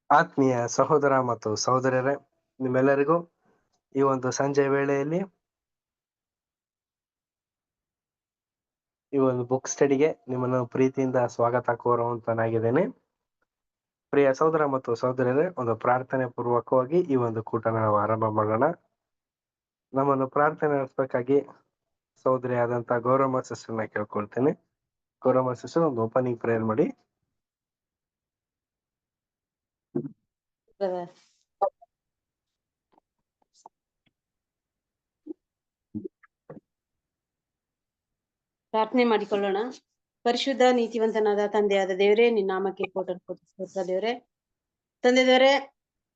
ಆತ್ಮೀಯ ಸಹೋದರ ಮತ್ತು ಸಹೋದರರೇ, ನಿಮ್ಮೆಲ್ಲರಿಗೂ ಈ ಒಂದು ಸಂಜೆ ವೇಳೆಯಲ್ಲಿ ಈ ಒಂದು ಬುಕ್ ಸ್ಟಡಿಗೆ ನಿಮ್ಮನ್ನು ಪ್ರೀತಿಯಿಂದ ಸ್ವಾಗತ ಕೋರುವಂತನಾಗಿದ್ದೇನೆ. ಪ್ರಿಯ ಸಹೋದರ ಮತ್ತು ಸಹೋದರರೇ, ಒಂದು ಪ್ರಾರ್ಥನೆ ಪೂರ್ವಕವಾಗಿ ಈ ಒಂದು ಕೂಟನ ನಾವು ಆರಂಭ ಮಾಡೋಣ. ನಮ್ಮನ್ನು ಪ್ರಾರ್ಥನೆ ನಡೆಸಬೇಕಾಗಿ ಸಹೋದರಿ ಆದಂತ ಗೌರಮ್ಮ ಸಿಸ್ಟರ್ನ ಕೇಳ್ಕೊಳ್ತೇನೆ. ಗೌರಮ್ಮ ಸಿಸ್ಟರ್, ಒಂದು ಓಪನಿಂಗ್ ಪ್ರೇಯರ್ ಮಾಡಿ. ಪ್ರಾರ್ಥನೆ ಮಾಡಿಕೊಳ್ಳೋಣ. ಪರಿಶುದ್ಧ ನೀತಿವಂತನಾದ ತಂದೆಯಾದ ದೇವರೇ, ನಿನ್ನ ನಾಮಕ್ಕೆ ಸ್ತೋತ್ರ ದೇವರೇ. ತಂದೆ ದೇವರೇ,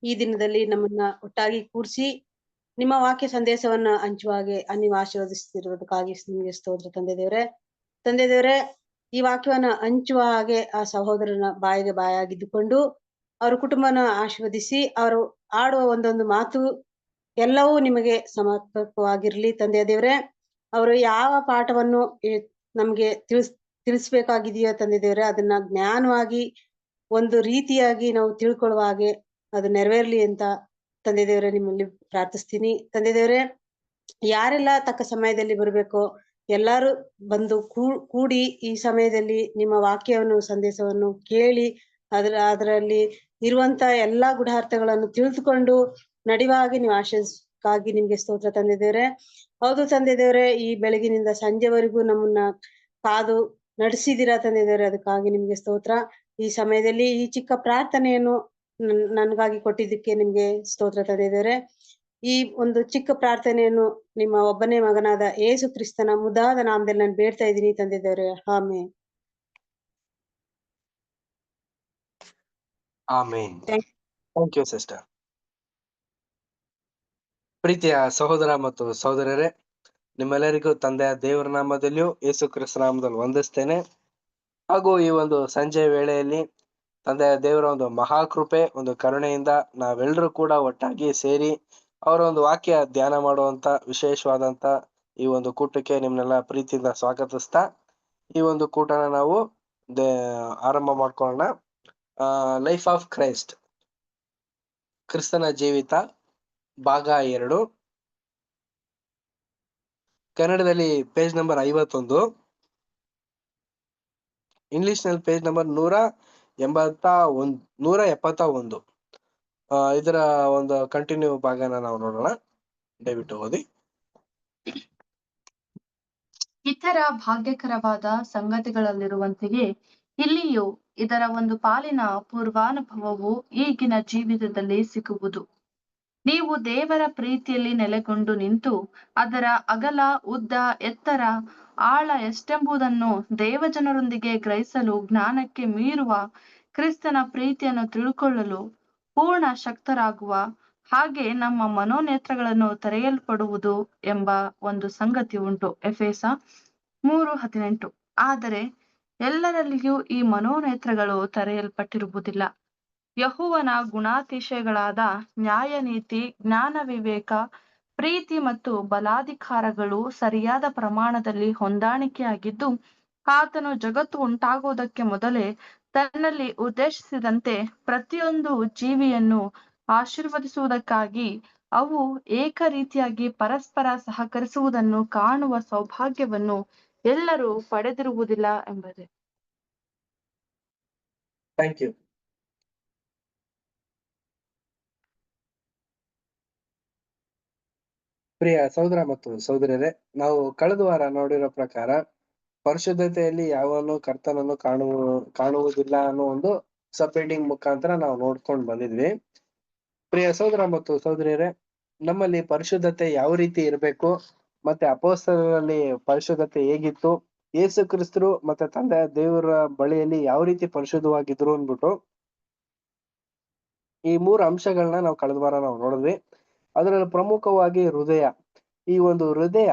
ಈ ದಿನದಲ್ಲಿ ನಮ್ಮನ್ನ ಒಟ್ಟಾಗಿ ಕೂರಿಸಿ ನಿಮ್ಮ ವಾಕ್ಯ ಸಂದೇಶವನ್ನ ಹಂಚುವ ಹಾಗೆ ನೀವು ಆಶೀರ್ವದಿಸುತ್ತಿರುವುದಕ್ಕಾಗಿ ನಿಮಗೆ ಸ್ತೋತ್ರ ತಂದೆ ದೇವರೇ. ತಂದೆ ದೇವರೇ, ಈ ವಾಕ್ಯವನ್ನ ಹಂಚುವ ಹಾಗೆ ಆ ಸಹೋದರನ ಬಾಯಿಗೆ ಬಾಯಾಗಿದ್ದುಕೊಂಡು ಅವ್ರ ಕುಟುಂಬನ ಆಶೀರ್ವದಿಸಿ ಅವರು ಆಡುವ ಒಂದೊಂದು ಮಾತು ಎಲ್ಲವೂ ನಿಮಗೆ ಸಮರ್ಪಕವಾಗಿರ್ಲಿ ತಂದೆ ದೇವರೇ. ಅವರು ಯಾವ ಪಾಠವನ್ನು ನಮ್ಗೆ ತಿಳಿಸ್ಬೇಕಾಗಿದೆಯೋ ತಂದೆ ದೇವರೇ, ಅದನ್ನ ಜ್ಞಾನವಾಗಿ ಒಂದು ರೀತಿಯಾಗಿ ನಾವು ತಿಳ್ಕೊಳ್ಳುವ ಹಾಗೆ ಅದು ನೆರವೇರ್ಲಿ ಅಂತ ತಂದೆ ದೇವರೇ ನಿಮ್ಮಲ್ಲಿ ಪ್ರಾರ್ಥಿಸ್ತೀನಿ. ತಂದೆ ದೇವರೇ, ಯಾರೆಲ್ಲ ತಕ್ಕ ಸಮಯದಲ್ಲಿ ಬರಬೇಕೋ ಎಲ್ಲಾರು ಬಂದು ಕೂಡಿ ಈ ಸಮಯದಲ್ಲಿ ನಿಮ್ಮ ವಾಕ್ಯವನ್ನು ಸಂದೇಶವನ್ನು ಕೇಳಿ ಅದರಲ್ಲಿ ಇರುವಂತ ಎಲ್ಲಾ ಗೂಢಾರ್ಥಗಳನ್ನು ತಿಳಿದುಕೊಂಡು ನಡೆಯುವಾಗಿ ನೀವು ಆಶೀರ್ವಾದಕ್ಕಾಗಿ ನಿಮ್ಗೆ ಸ್ತೋತ್ರ ತಂದೆ ದೇವರೇ. ಹೌದು ತಂದೆ ದೇವರೇ, ಈ ಬೆಳಗಿನಿಂದ ಸಂಜೆವರೆಗೂ ನಮ್ಮನ್ನ ಕಾದು ನಡೆಸಿದಿರಾ ತಂದೆ ದೇವರೇ, ಅದಕ್ಕಾಗಿ ನಿಮ್ಗೆ ಸ್ತೋತ್ರ. ಈ ಸಮಯದಲ್ಲಿ ಈ ಚಿಕ್ಕ ಪ್ರಾರ್ಥನೆಯನ್ನು ನನ್ಗಾಗಿ ಕೊಟ್ಟಿದ್ದಕ್ಕೆ ನಿಮ್ಗೆ ಸ್ತೋತ್ರ ತಂದೆ ದೇವರೇ. ಈ ಒಂದು ಚಿಕ್ಕ ಪ್ರಾರ್ಥನೆಯನ್ನು ನಿಮ್ಮ ಒಬ್ಬನೇ ಮಗನಾದ ಯೇಸು ಕ್ರಿಸ್ತನ ಮುದ್ದಾದ ನಾಮದಲ್ಲಿ ನಾನು ಬೇಡ್ತಾ ಇದ್ದೀನಿ ತಂದೆ ದೇವರೇ, amen. Amen. Thank you sister. ಪ್ರೀತಿಯ ಸಹೋದರ ಮತ್ತು ಸಹೋದರರೇ, ನಿಮ್ಮೆಲ್ಲರಿಗೂ ತಂದೆಯ ದೇವರ ನಾಮದಲ್ಲಿಯೂ ಯೇಸು ಕ್ರಿಸ್ತ ನಾಮದಲ್ಲಿ ವಂದಿಸ್ತೇನೆ. ಹಾಗೂ ಈ ಒಂದು ಸಂಜೆ ವೇಳೆಯಲ್ಲಿ ತಂದೆಯ ದೇವರ ಒಂದು ಮಹಾಕೃಪೆ, ಒಂದು ಕರುಣೆಯಿಂದ ನಾವೆಲ್ಲರೂ ಕೂಡ ಒಟ್ಟಾಗಿ ಸೇರಿ ಅವರ ಒಂದು ವಾಕ್ಯ ಧ್ಯಾನ ಮಾಡುವಂತ ವಿಶೇಷವಾದಂತ ಈ ಒಂದು ಕೂಟಕ್ಕೆ ನಿಮ್ನೆಲ್ಲ ಪ್ರೀತಿಯಿಂದ ಸ್ವಾಗತಿಸ್ತಾ ಈ ಒಂದು ಕೂಟನ ನಾವು ಆರಂಭ ಮಾಡ್ಕೊಳ್ಳೋಣ. ಲೈಫ್ ಆಫ್ ಕ್ರೈಸ್ಟ್, ಕ್ರಿಸ್ತನ ಜೀವಿತ, ಭಾಗ 2. ಕನ್ನಡದಲ್ಲಿ ಪೇಜ್ ನಂಬರ್ 51, ಇಂಗ್ಲಿಷ್ ನಲ್ಲಿ ಪೇಜ್ ನಂಬರ್ 171. ಇದರ ಒಂದು ಕಂಟಿನ್ಯೂ ಭಾಗನ ನಾವು ನೋಡೋಣ. ದಯವಿಟ್ಟು ಓದಿ. ಇತರ ಭಾಗ್ಯಕರವಾದ ಸಂಗತಿಗಳಲ್ಲಿರುವಂತೆಯೇ ಇಲ್ಲಿಯೂ ಇದರ ಒಂದು ಪಾಲಿನ ಪೂರ್ವಾನುಭವವು ಈಗಿನ ಜೀವಿತದಲ್ಲಿ ಸಿಗುವುದು. ನೀವು ದೇವರ ಪ್ರೀತಿಯಲ್ಲಿ ನೆಲೆಗೊಂಡು ನಿಂತು ಅದರ ಅಗಲ, ಉದ್ದ, ಎತ್ತರ, ಆಳ ಎಷ್ಟೆಂಬುದನ್ನು ದೇವಜನರೊಂದಿಗೆ ಗ್ರಹಿಸಲು ಜ್ಞಾನಕ್ಕೆ ಮೀರುವ ಕ್ರಿಸ್ತನ ಪ್ರೀತಿಯನ್ನು ತಿಳ್ಕೊಳ್ಳಲು ಪೂರ್ಣ ಶಕ್ತರಾಗುವ ಹಾಗೆ ನಮ್ಮ ಮನೋನೇತ್ರಗಳನ್ನು ತೆರೆಯಲ್ಪಡುವುದು ಎಂಬ ಒಂದು ಸಂಗತಿ ಉಂಟು. ಎಫೆಸ 3:18. ಆದರೆ ಎಲ್ಲರಲ್ಲಿಯೂ ಈ ಮನೋನೇತ್ರಗಳು ತೆರೆಯಲ್ಪಟ್ಟಿರುವುದಿಲ್ಲ. ಯೆಹೋವನ ಗುಣಾತಿಶಯಗಳಾದ ನ್ಯಾಯ, ನೀತಿ, ಜ್ಞಾನ, ವಿವೇಕ, ಪ್ರೀತಿ ಮತ್ತು ಬಲಾಧಿಕಾರಗಳು ಸರಿಯಾದ ಪ್ರಮಾಣದಲ್ಲಿ ಹೊಂದಾಣಿಕೆಯಾಗಿದ್ದು, ಆತನು ಜಗತ್ತು ಉಂಟಾಗುವುದಕ್ಕೆ ಮೊದಲೇ ತನ್ನಲ್ಲಿ ಉದ್ದೇಶಿಸಿದಂತೆ ಪ್ರತಿಯೊಂದು ಜೀವಿಯನ್ನು ಆಶೀರ್ವದಿಸುವುದಕ್ಕಾಗಿ ಅವು ಏಕ ರೀತಿಯಾಗಿ ಪರಸ್ಪರ ಸಹಕರಿಸುವುದನ್ನು ಕಾಣುವ ಸೌಭಾಗ್ಯವನ್ನು ಎಲ್ಲರೂ ಪಡೆದಿರುವುದಿಲ್ಲ ಎಂಬುದೇ. Thank you. ಪ್ರಿಯ ಸಹೋದರ ಮತ್ತು ಸಹೋದರರೇ, ನಾವು ಕಳೆದ ವಾರ ನೋಡಿರೋ ಪ್ರಕಾರ ಪರಿಶುದ್ಧತೆಯಲ್ಲಿ ಯಾವನು ಕರ್ತನನ್ನು ಕಾಣುವುದಿಲ್ಲ ಅನ್ನೋ ಒಂದು ಸಬ್ ಹೆಡಿಂಗ್ ಮುಖಾಂತರ ನಾವು ನೋಡ್ಕೊಂಡು ಬಂದಿದ್ವಿ. ಪ್ರಿಯ ಸಹೋದರ ಮತ್ತು ಸಹೋದರಿಯರೇ, ನಮ್ಮಲ್ಲಿ ಪರಿಶುದ್ಧತೆ ಯಾವ ರೀತಿ ಇರಬೇಕು, ಮತ್ತೆ ಅಪೊಸ್ತಲರಲ್ಲಿ ಪರಿಶುದ್ಧತೆ ಹೇಗಿತ್ತು, ಯೇಸು ಕ್ರಿಸ್ತರು ಮತ್ತೆ ತಂದೆ ದೇವರ ಬಳಿಯಲ್ಲಿ ಯಾವ ರೀತಿ ಪರಿಶುದ್ಧವಾಗಿದ್ರು ಅಂದ್ಬಿಟ್ಟು ಈ 3 ಅಂಶಗಳನ್ನ ನಾವು ಕಳೆದ ವಾರ ನಾವು ನೋಡಿದ್ವಿ. ಅದರಲ್ಲಿ ಪ್ರಮುಖವಾಗಿ ಹೃದಯ. ಈ ಒಂದು ಹೃದಯ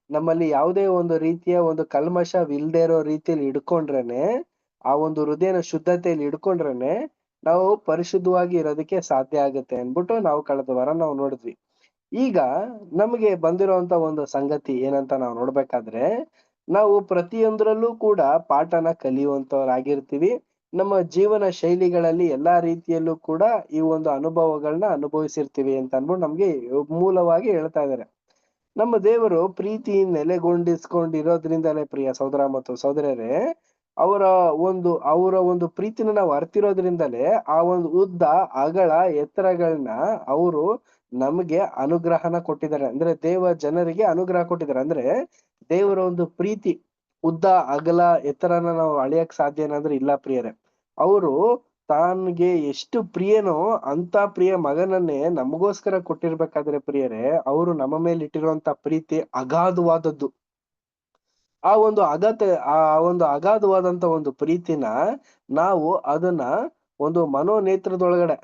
ನಮ್ಮಲ್ಲಿ ಯಾವುದೇ ಒಂದು ರೀತಿಯ ಒಂದು ಕಲ್ಮಶವಿಲ್ಲದೆ ಇರೋ ರೀತಿಯಲ್ಲಿ ಇಡ್ಕೊಂಡ್ರೇನೆ, ಆ ಒಂದು ಹೃದಯನ ಶುದ್ಧತೆಯಲ್ಲಿ ಇಡ್ಕೊಂಡ್ರೇನೆ ನಾವು ಪರಿಶುದ್ಧವಾಗಿ ಇರೋದಕ್ಕೆ ಸಾಧ್ಯ ಆಗುತ್ತೆ ಅನ್ಬಿಟ್ಟು ನಾವು ಕಳೆದ ವಾರ ನಾವು ನೋಡಿದ್ವಿ. ಈಗ ನಮಗೆ ಬಂದಿರೋಂತ ಒಂದು ಸಂಗತಿ ಏನಂತ ನಾವು ನೋಡ್ಬೇಕಾದ್ರೆ, ನಾವು ಪ್ರತಿಯೊಂದರಲ್ಲೂ ಕೂಡ ಪಾಠನ ಕಲಿಯುವಂತವ್ರಾಗಿರ್ತೀವಿ. ನಮ್ಮ ಜೀವನ ಶೈಲಿಗಳಲ್ಲಿ ಎಲ್ಲಾ ರೀತಿಯಲ್ಲೂ ಕೂಡ ಈ ಒಂದು ಅನುಭವಗಳನ್ನ ಅನುಭವಿಸಿರ್ತೀವಿ ಅಂತ ಅನ್ಬಿಟ್ಟು ನಮ್ಗೆ ಮೂಲವಾಗಿ ಹೇಳ್ತಾ ಇದ್ದಾರೆ. ನಮ್ಮ ದೇವರು ಪ್ರೀತಿ ನೆಲೆಗೊಂಡಿಸ್ಕೊಂಡಿರೋದ್ರಿಂದಲೇ ಪ್ರಿಯ ಸಹೋದರ ಮತ್ತು ಸಹೋದರರೇ, ಅವರ ಒಂದು ಪ್ರೀತಿನ ನಾವು ಅರ್ತಿರೋದ್ರಿಂದಲೇ ಆ ಒಂದು ಉದ್ದ ಅಗಲ ಎತ್ತರಗಳನ್ನ ಅವರು ನಮಗೆ ಅನುಗ್ರಹನ ಕೊಟ್ಟಿದ್ದಾರೆ. ಅಂದ್ರೆ ದೇವ ಜನರಿಗೆ ಅನುಗ್ರಹ ಕೊಟ್ಟಿದ್ದಾರೆ. ಅಂದ್ರೆ ದೇವರ ಒಂದು ಪ್ರೀತಿ ಉದ್ದ ಅಗಲ ಎತ್ತರನ ನಾವು ಅಳಿಯಕ್ ಸಾಧ್ಯನಾ ಅಂದ್ರೆ ಇಲ್ಲ ಪ್ರಿಯರೇ. ಅವರು ತಾನ್ಗೆ ಎಷ್ಟು ಪ್ರಿಯನೋ ಅಂತ ಪ್ರಿಯ ಮಗನನ್ನೇ ನಮಗೋಸ್ಕರ ಕೊಟ್ಟಿರ್ಬೇಕಾದ್ರೆ ಪ್ರಿಯರೇ, ಅವರು ನಮ್ಮ ಮೇಲೆ ಇಟ್ಟಿರುವಂತ ಪ್ರೀತಿ ಅಗಾಧವಾದದ್ದು. ಆ ಒಂದು ಅಗಾಧವಾದಂತ ಒಂದು ಪ್ರೀತಿನ ನಾವು ಅದನ್ನ ಒಂದು ಮನೋನೇತ್ರದೊಳಗಡೆ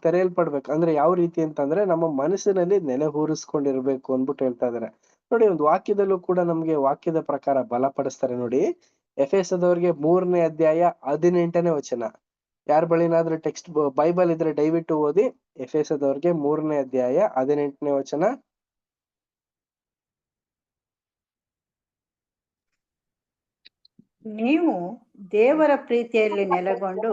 ತೆರೆಯಲ್ಪಡ್ಬೇಕು. ಅಂದ್ರೆ ಯಾವ ರೀತಿ ಅಂತಂದ್ರೆ ನಮ್ಮ ಮನಸ್ಸಿನಲ್ಲಿ ನೆಲೆಹೂರಿಸ್ಕೊಂಡಿರ್ಬೇಕು ಅಂದ್ಬಿಟ್ಟು ಹೇಳ್ತಾ ಇದಾರೆ. ನೋಡಿ, ಒಂದು ವಾಕ್ಯದಲ್ಲೂ ಕೂಡ ನಮ್ಗೆ ವಾಕ್ಯದ ಪ್ರಕಾರ ಬಲಪಡಿಸ್ತಾರೆ ನೋಡಿ. ಎಫೆಸದವರಿಗೆ 3ನೇ ಅಧ್ಯಾಯ 18ನೇ ವಚನ. ಯಾರ ಬಳಿನಾದ್ರೂ ಟೆಕ್ಸ್ಟ್ ಬೈಬಲ್ ಇದ್ರೆ ದಯವಿಟ್ಟು ಓದಿ. ಎಫೆಸದವರಿಗೆ 3ನೇ ಅಧ್ಯಾಯ 18ನೇ ವಚನ. ನೀವು ದೇವರ ಪ್ರೀತಿಯಲ್ಲಿ ನೆಲೆಗೊಂಡು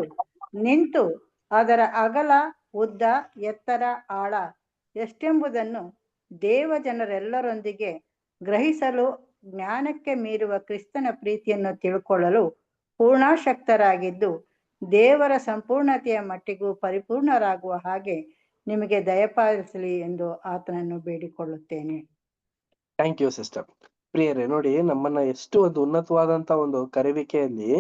ನಿಂತು ಅದರ ಅಗಲ, ಉದ್ದ, ಎತ್ತರ, ಆಳ ಎಷ್ಟೆಂಬುದನ್ನು ದೇವ ಜನರೆಲ್ಲರೊಂದಿಗೆ ಗ್ರಹಿಸಲು ಜ್ಞಾನಕ್ಕೆ ಮೀರುವ ಕ್ರಿಸ್ತನ ಪ್ರೀತಿಯನ್ನು ತಿಳ್ಕೊಳ್ಳಲು ಪೂರ್ಣಾಸಕ್ತರಾಗಿದ್ದು ದೇವರ ಸಂಪೂರ್ಣತೆಯ ಮಟ್ಟಿಗೂ ಪರಿಪೂರ್ಣರಾಗುವ ಹಾಗೆ ನಿಮಗೆ ದಯಪಾಲಿಸಲಿ ಎಂದು ಆತನನ್ನು ಬೇಡಿಕೊಳ್ಳುತ್ತೇನೆ. Thank you sister. ಪ್ರಿಯರೇ, ನೋಡಿ, ನಮ್ಮನ್ನ ಎಷ್ಟು ಒಂದು ಉನ್ನತವಾದಂತ ಒಂದು ಕರೆವಿಕೆಯಲ್ಲಿ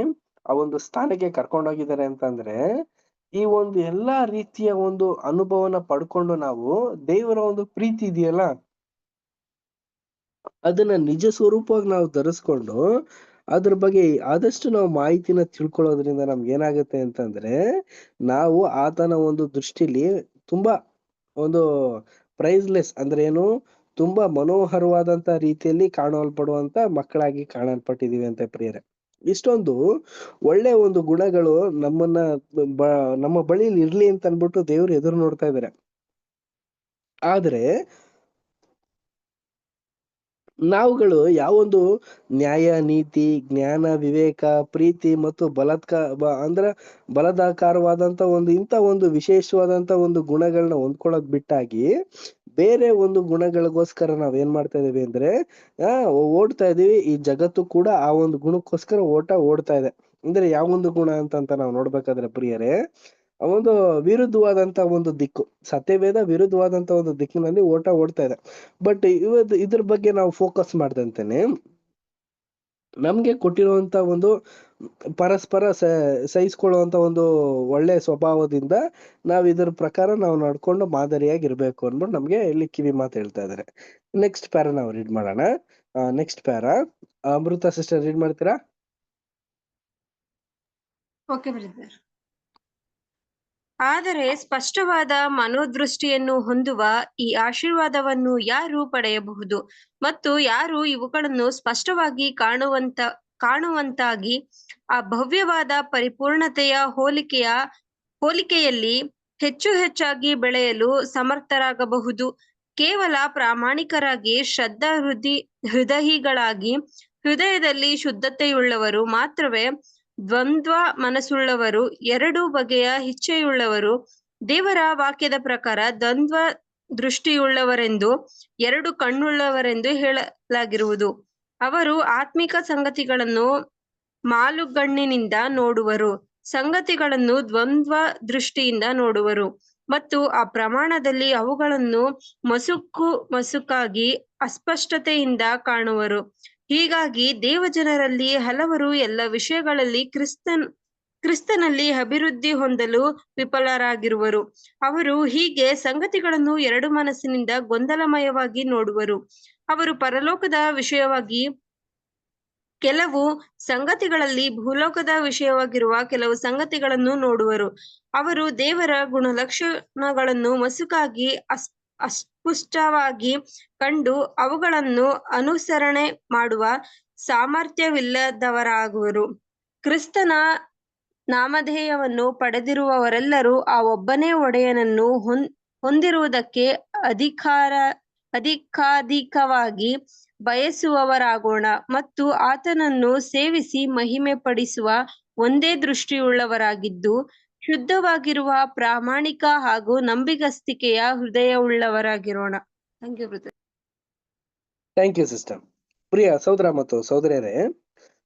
ಆ ಒಂದು ಸ್ಥಾನಕ್ಕೆ ಕರ್ಕೊಂಡೋಗಿದ್ದಾರೆ ಅಂತಂದ್ರೆ, ಈ ಒಂದು ಎಲ್ಲಾ ರೀತಿಯ ಒಂದು ಅನುಭವನ ಪಡ್ಕೊಂಡು ನಾವು ದೇವರ ಒಂದು ಪ್ರೀತಿ ಇದೆಯಲ್ಲ ಅದನ್ನ ನಿಜ ಸ್ವರೂಪವಾಗಿ ನಾವು ಧರಿಸ್ಕೊಂಡು ಅದ್ರ ಬಗ್ಗೆ ಆದಷ್ಟು ನಾವು ಮಾಹಿತಿನ ತಿಳ್ಕೊಳ್ಳೋದ್ರಿಂದ ನಮ್ಗೆ ಏನಾಗುತ್ತೆ ಅಂತಂದ್ರೆ, ನಾವು ಆತನ ಒಂದು ದೃಷ್ಟಿಲಿ ತುಂಬಾ ಒಂದು ಪ್ರೈಸ್ಲೆಸ್ ಅಂದ್ರೆ ಏನು, ತುಂಬಾ ಮನೋಹರವಾದಂತ ರೀತಿಯಲ್ಲಿ ಕಾಣಲ್ಪಡುವಂತ ಮಕ್ಕಳಾಗಿ ಕಾಣಲ್ಪಟ್ಟಿದೀವಿ ಅಂತ ಪ್ರಿಯರೇ. ಇಷ್ಟೊಂದು ಒಳ್ಳೆ ಒಂದು ಗುಣಗಳು ನಮ್ಮ ಬಳಿಲಿ ಇರ್ಲಿ ಅಂತ ಅನ್ಬಿಟ್ಟು ದೇವ್ರು ಎದುರು ನೋಡ್ತಾ ಇದಾರೆ. ಆದ್ರೆ ನಾವುಗಳು ಯಾವೊಂದು ನ್ಯಾಯ, ನೀತಿ, ಜ್ಞಾನ, ವಿವೇಕ, ಪ್ರೀತಿ ಮತ್ತು ಬಲದಾಕಾರವಾದಂತ ಇಂಥ ಒಂದು ವಿಶೇಷವಾದಂತ ಒಂದು ಗುಣಗಳನ್ನ ಹೊಂದ್ಕೊಳ್ಳೋದ್ ಬಿಟ್ಟಾಗಿ ಬೇರೆ ಒಂದು ಗುಣಗಳಿಗೋಸ್ಕರ ನಾವ್ ಏನ್ ಮಾಡ್ತಾ ಇದೀವಿ ಅಂದ್ರೆ ಓಡ್ತಾ ಇದೀವಿ. ಈ ಜಗತ್ತು ಕೂಡ ಆ ಒಂದು ಗುಣಕ್ಕೋಸ್ಕರ ಓಡ್ತಾ ಇದೆ. ಅಂದ್ರೆ ಯಾವೊಂದು ಗುಣ ಅಂತ ನಾವು ನೋಡ್ಬೇಕಾದ್ರೆ ಪ್ರಿಯರೇ, ಒಂದು ವಿರುದ್ಧವಾದಂತ ಒಂದು ದಿಕ್ಕು, ಸತ್ಯವೇದ ವಿರುದ್ಧವಾದಂತ ಒಂದು ದಿಕ್ಕಿನಲ್ಲಿ ಓಡ್ತಾ ಇದೆ. ಬಟ್ ಇದ್ರ ಬಗ್ಗೆ ನಾವು ಫೋಕಸ್ ಮಾಡ್ದಂತೆನೆ ನಮ್ಗೆ ಕೊಟ್ಟಿರುವಂತ ಒಂದು ಪರಸ್ಪರ ಸಹಿಸ್ಕೊಳ್ಳುವಂತ ಒಂದು ಒಳ್ಳೆ ಸ್ವಭಾವದಿಂದ ನಾವ್ ಇದ್ರ ಪ್ರಕಾರ ನಾವು ನಡ್ಕೊಂಡು ಮಾದರಿಯಾಗಿರ್ಬೇಕು ಅನ್ಬಿಟ್ಟು ನಮ್ಗೆ ಇಲ್ಲಿ ಕಿವಿ ಮಾತು ಹೇಳ್ತಾ ಇದಾರೆ. ನೆಕ್ಸ್ಟ್ ಪ್ಯಾರಾ ನಾವು ರೀಡ್ ಮಾಡೋಣ. ನೆಕ್ಸ್ಟ್ ಪ್ಯಾರಾ ಅಮೃತ ಸಿಸ್ಟರ್ ರೀಡ್ ಮಾಡ್ತೀರಾ? Okay brother. ಆದರೆ ಸ್ಪಷ್ಟವಾದ ಮನೋದೃಷ್ಟಿಯನ್ನು ಹೊಂದುವ ಈ ಆಶೀರ್ವಾದವನ್ನು ಯಾರು ಪಡೆಯಬಹುದು ಮತ್ತು ಯಾರು ಇವುಗಳನ್ನು ಸ್ಪಷ್ಟವಾಗಿ ಕಾಣುವಂತಾಗಿ ಆ ಭವ್ಯವಾದ ಪರಿಪೂರ್ಣತೆಯ ಹೋಲಿಕೆಯಲ್ಲಿ ಹೆಚ್ಚು ಹೆಚ್ಚಾಗಿ ಬೆಳೆಯಲು ಸಮರ್ಥರಾಗಬಹುದು? ಕೇವಲ ಪ್ರಾಮಾಣಿಕರಾಗಿ ಹೃದಯಿಗಳಾಗಿ ಹೃದಯದಲ್ಲಿ ಶುದ್ಧತೆಯುಳ್ಳವರು ಮಾತ್ರವೇ, ದ್ವಂದ್ವ ಮನಸ್ಸುಳ್ಳವರು, ಎರಡು ಬಗೆಯ ಇಚ್ಛೆಯುಳ್ಳವರು, ದೇವರ ವಾಕ್ಯದ ಪ್ರಕಾರ ದ್ವಂದ್ವ ದೃಷ್ಟಿಯುಳ್ಳವರೆಂದು, ಎರಡು ಕಣ್ಣುಳ್ಳವರೆಂದು ಹೇಳಲಾಗಿರುವುದು. ಅವರು ಆತ್ಮಿಕ ಸಂಗತಿಗಳನ್ನು ಮಾಲುಗಣ್ಣಿನಿಂದ ನೋಡುವರು, ಸಂಗತಿಗಳನ್ನು ದ್ವಂದ್ವ ದೃಷ್ಟಿಯಿಂದ ನೋಡುವರು ಮತ್ತು ಆ ಪ್ರಮಾಣದಲ್ಲಿ ಅವುಗಳನ್ನು ಮಸುಕಾಗಿ ಅಸ್ಪಷ್ಟತೆಯಿಂದ ಕಾಣುವರು. ಹೀಗಾಗಿ ದೇವಜನರಲ್ಲಿ ಹಲವರು ಎಲ್ಲ ವಿಷಯಗಳಲ್ಲಿ ಕ್ರಿಸ್ತನಲ್ಲಿ ಅಭಿವೃದ್ಧಿ ಹೊಂದಲು ವಿಫಲರಾಗಿರುವರು. ಅವರು ಹೀಗೆ ಸಂಗತಿಗಳನ್ನು ಎರಡು ಮನಸ್ಸಿನಿಂದ ಗೊಂದಲಮಯವಾಗಿ ನೋಡುವರು. ಅವರು ಪರಲೋಕದ ವಿಷಯವಾಗಿ ಕೆಲವು ಸಂಗತಿಗಳಲ್ಲಿ, ಭೂಲೋಕದ ವಿಷಯವಾಗಿರುವ ಕೆಲವು ಸಂಗತಿಗಳನ್ನು ನೋಡುವರು. ಅವರು ದೇವರ ಗುಣಲಕ್ಷಣಗಳನ್ನು ಮಸುಕಾಗಿ ಅಸ್ಪಷ್ಟವಾಗಿ ಕಂಡು ಅವುಗಳನ್ನು ಅನುಸರಣೆ ಮಾಡುವ ಸಾಮರ್ಥ್ಯವಿಲ್ಲದವರಾಗುವರು. ಕ್ರಿಸ್ತನ ನಾಮಧೇಯವನ್ನು ಪಡೆದಿರುವವರೆಲ್ಲರೂ ಆ ಒಬ್ಬನೇ ಒಡೆಯನನ್ನು ಹೊಂದಿರುವುದಕ್ಕೆ ಅಧಿಕಾಧಿಕವಾಗಿ ಬಯಸುವವರಾಗೋಣ ಮತ್ತು ಆತನನ್ನು ಸೇವಿಸಿ ಮಹಿಮೆ ಪಡಿಸುವ ಒಂದೇ ದೃಷ್ಟಿಯುಳ್ಳವರಾಗಿದ್ದು ಶುದ್ಧವಾಗಿರುವ ಪ್ರಾಮಾಣಿಕ ಹಾಗೂ ನಂಬಿಗಸ್ತಿಕೆಯ ಹೃದಯವುಳ್ಳವರಾಗಿರೋಣ. Thank you brother. Thank you sister. ಪ್ರಿಯ ಸಹೋದರ ಮತ್ತು ಸಹೋದರಿಯರೇ,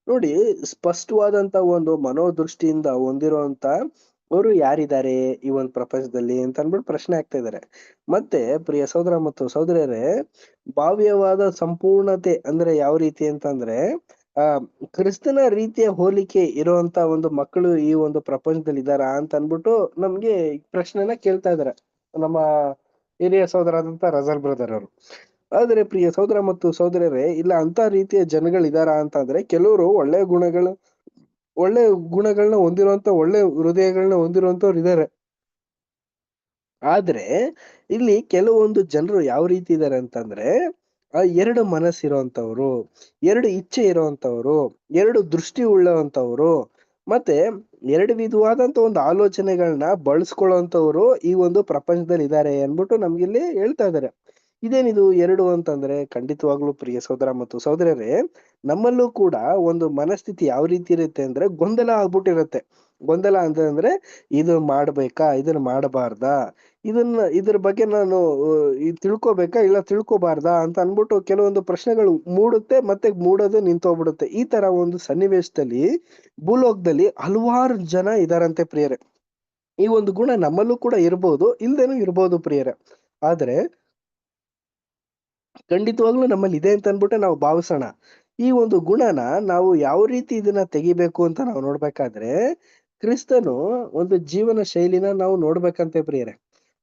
ನೋಡಿ, ಸ್ಪಷ್ಟವಾದಂತ ಒಂದು ಮನೋದೃಷ್ಟಿಯಿಂದ ಹೊಂದಿರುವಂತ ಅವರು ಯಾರಿದ್ದಾರೆ ಈ ಒಂದು ಪ್ರಪಂಚದಲ್ಲಿ ಅಂತ ಅಂದ್ಬಿಟ್ಟು ಪ್ರಶ್ನೆ ಆಗ್ತಾ ಇದ್ದಾರೆ. ಮತ್ತೆ ಪ್ರಿಯ ಸಹೋದರ ಮತ್ತು ಸಹೋದರಿಯರೇ, ಭಾವ್ಯವಾದ ಸಂಪೂರ್ಣತೆ ಅಂದ್ರೆ ಯಾವ ರೀತಿ ಅಂತಂದ್ರೆ ಕ್ರಿಸ್ತನ ರೀತಿಯ ಹೋಲಿಕೆ ಇರುವಂತ ಒಂದು ಮಕ್ಕಳು ಈ ಒಂದು ಪ್ರಪಂಚದಲ್ಲಿ ಇದ್ದಾರ ಅಂತ ಅನ್ಬಿಟ್ಟು ನಮ್ಗೆ ಪ್ರಶ್ನೆನ ಕೇಳ್ತಾ ಇದಾರೆ ನಮ್ಮ ಹಿರಿಯ ಸಹೋದರಾದಂತ ರಜಲ್ ಬ್ರದರ್ ಅವರು. ಆದ್ರೆ ಪ್ರಿಯ ಸಹೋದರ ಮತ್ತು ಸಹೋದರರೇ, ಇಲ್ಲ ಅಂತ ರೀತಿಯ ಜನಗಳಿದಾರ ಅಂತಂದ್ರೆ ಕೆಲವರು ಒಳ್ಳೆ ಗುಣಗಳನ್ನ ಹೊಂದಿರುವಂತ ಒಳ್ಳೆ ಹೃದಯಗಳನ್ನ ಹೊಂದಿರುವಂತವ್ರು ಇದಾರೆ. ಆದ್ರೆ ಇಲ್ಲಿ ಕೆಲವೊಂದು ಜನರು ಯಾವ ರೀತಿ ಇದಾರೆ ಅಂತಂದ್ರೆ ಎರಡು ಮನಸ್ಸಿರುವಂತವ್ರು, ಎರಡು ಇಚ್ಛೆ ಇರುವಂತವ್ರು, ಎರಡು ದೃಷ್ಟಿ ಉಳ್ಳವಂತವ್ರು, ಮತ್ತೆ ಎರಡು ವಿಧವಾದಂತ ಒಂದು ಆಲೋಚನೆಗಳನ್ನ ಬಳಸ್ಕೊಳ್ಳುವಂತವ್ರು ಈ ಒಂದು ಪ್ರಪಂಚದಲ್ಲಿ ಇದ್ದಾರೆ ಅನ್ಬಿಟ್ಟು ನಮ್ಗಿಲ್ಲಿ ಹೇಳ್ತಾ ಇದಾರೆ. ಇದೇನಿದು ಎರಡು ಅಂತಂದ್ರೆ, ಖಂಡಿತವಾಗ್ಲೂ ಪ್ರಿಯ ಸಹೋದರ ಮತ್ತು ಸಹೋದರರೇ, ನಮ್ಮಲ್ಲೂ ಕೂಡ ಒಂದು ಮನಸ್ಥಿತಿ ಯಾವ ರೀತಿ ಇರುತ್ತೆ ಅಂದ್ರೆ ಗೊಂದಲ ಆಗ್ಬಿಟ್ಟಿರುತ್ತೆ. ಗೊಂದಲ ಅಂತಂದ್ರೆ ಇದು ಮಾಡ್ಬೇಕಾ, ಇದನ್ನ ಮಾಡಬಾರ್ದಾ, ಇದ್ರ ಬಗ್ಗೆ ನಾನು ತಿಳ್ಕೊಬೇಕಾ ಇಲ್ಲ ತಿಳ್ಕೊಬಾರ್ದಾ ಅಂತ ಅನ್ಬಿಟ್ಟು ಕೆಲವೊಂದು ಪ್ರಶ್ನೆಗಳು ಮೂಡುತ್ತೆ, ಮತ್ತೆ ಮೂಡೋದು ನಿಂತೋಗ್ಬಿಡುತ್ತೆ. ಈ ತರ ಒಂದು ಸನ್ನಿವೇಶದಲ್ಲಿ ಭೂಲೋಕದಲ್ಲಿ ಹಲವಾರು ಜನ ಇದಾರಂತೆ ಪ್ರಿಯರೇ. ಈ ಒಂದು ಗುಣ ನಮ್ಮಲ್ಲೂ ಕೂಡ ಇರ್ಬೋದು, ಇಲ್ದೇನೂ ಇರ್ಬೋದು ಪ್ರಿಯರೇ. ಆದ್ರೆ ಖಂಡಿತವಾಗ್ಲೂ ನಮ್ಮಲ್ಲಿ ಇದೆ ಅಂತ ಅನ್ಬಿಟ್ಟು ನಾವು ಭಾವಿಸೋಣ. ಈ ಒಂದು ಗುಣನ ನಾವು ಯಾವ ರೀತಿ ಇದನ್ನ ತೆಗಿಬೇಕು ಅಂತ ನಾವು ನೋಡ್ಬೇಕಾದ್ರೆ, ಕ್ರಿಸ್ತನು ಒಂದು ಜೀವನ ಶೈಲಿನ ನಾವು ನೋಡ್ಬೇಕಂತೆ ಪ್ರಿಯರೇ.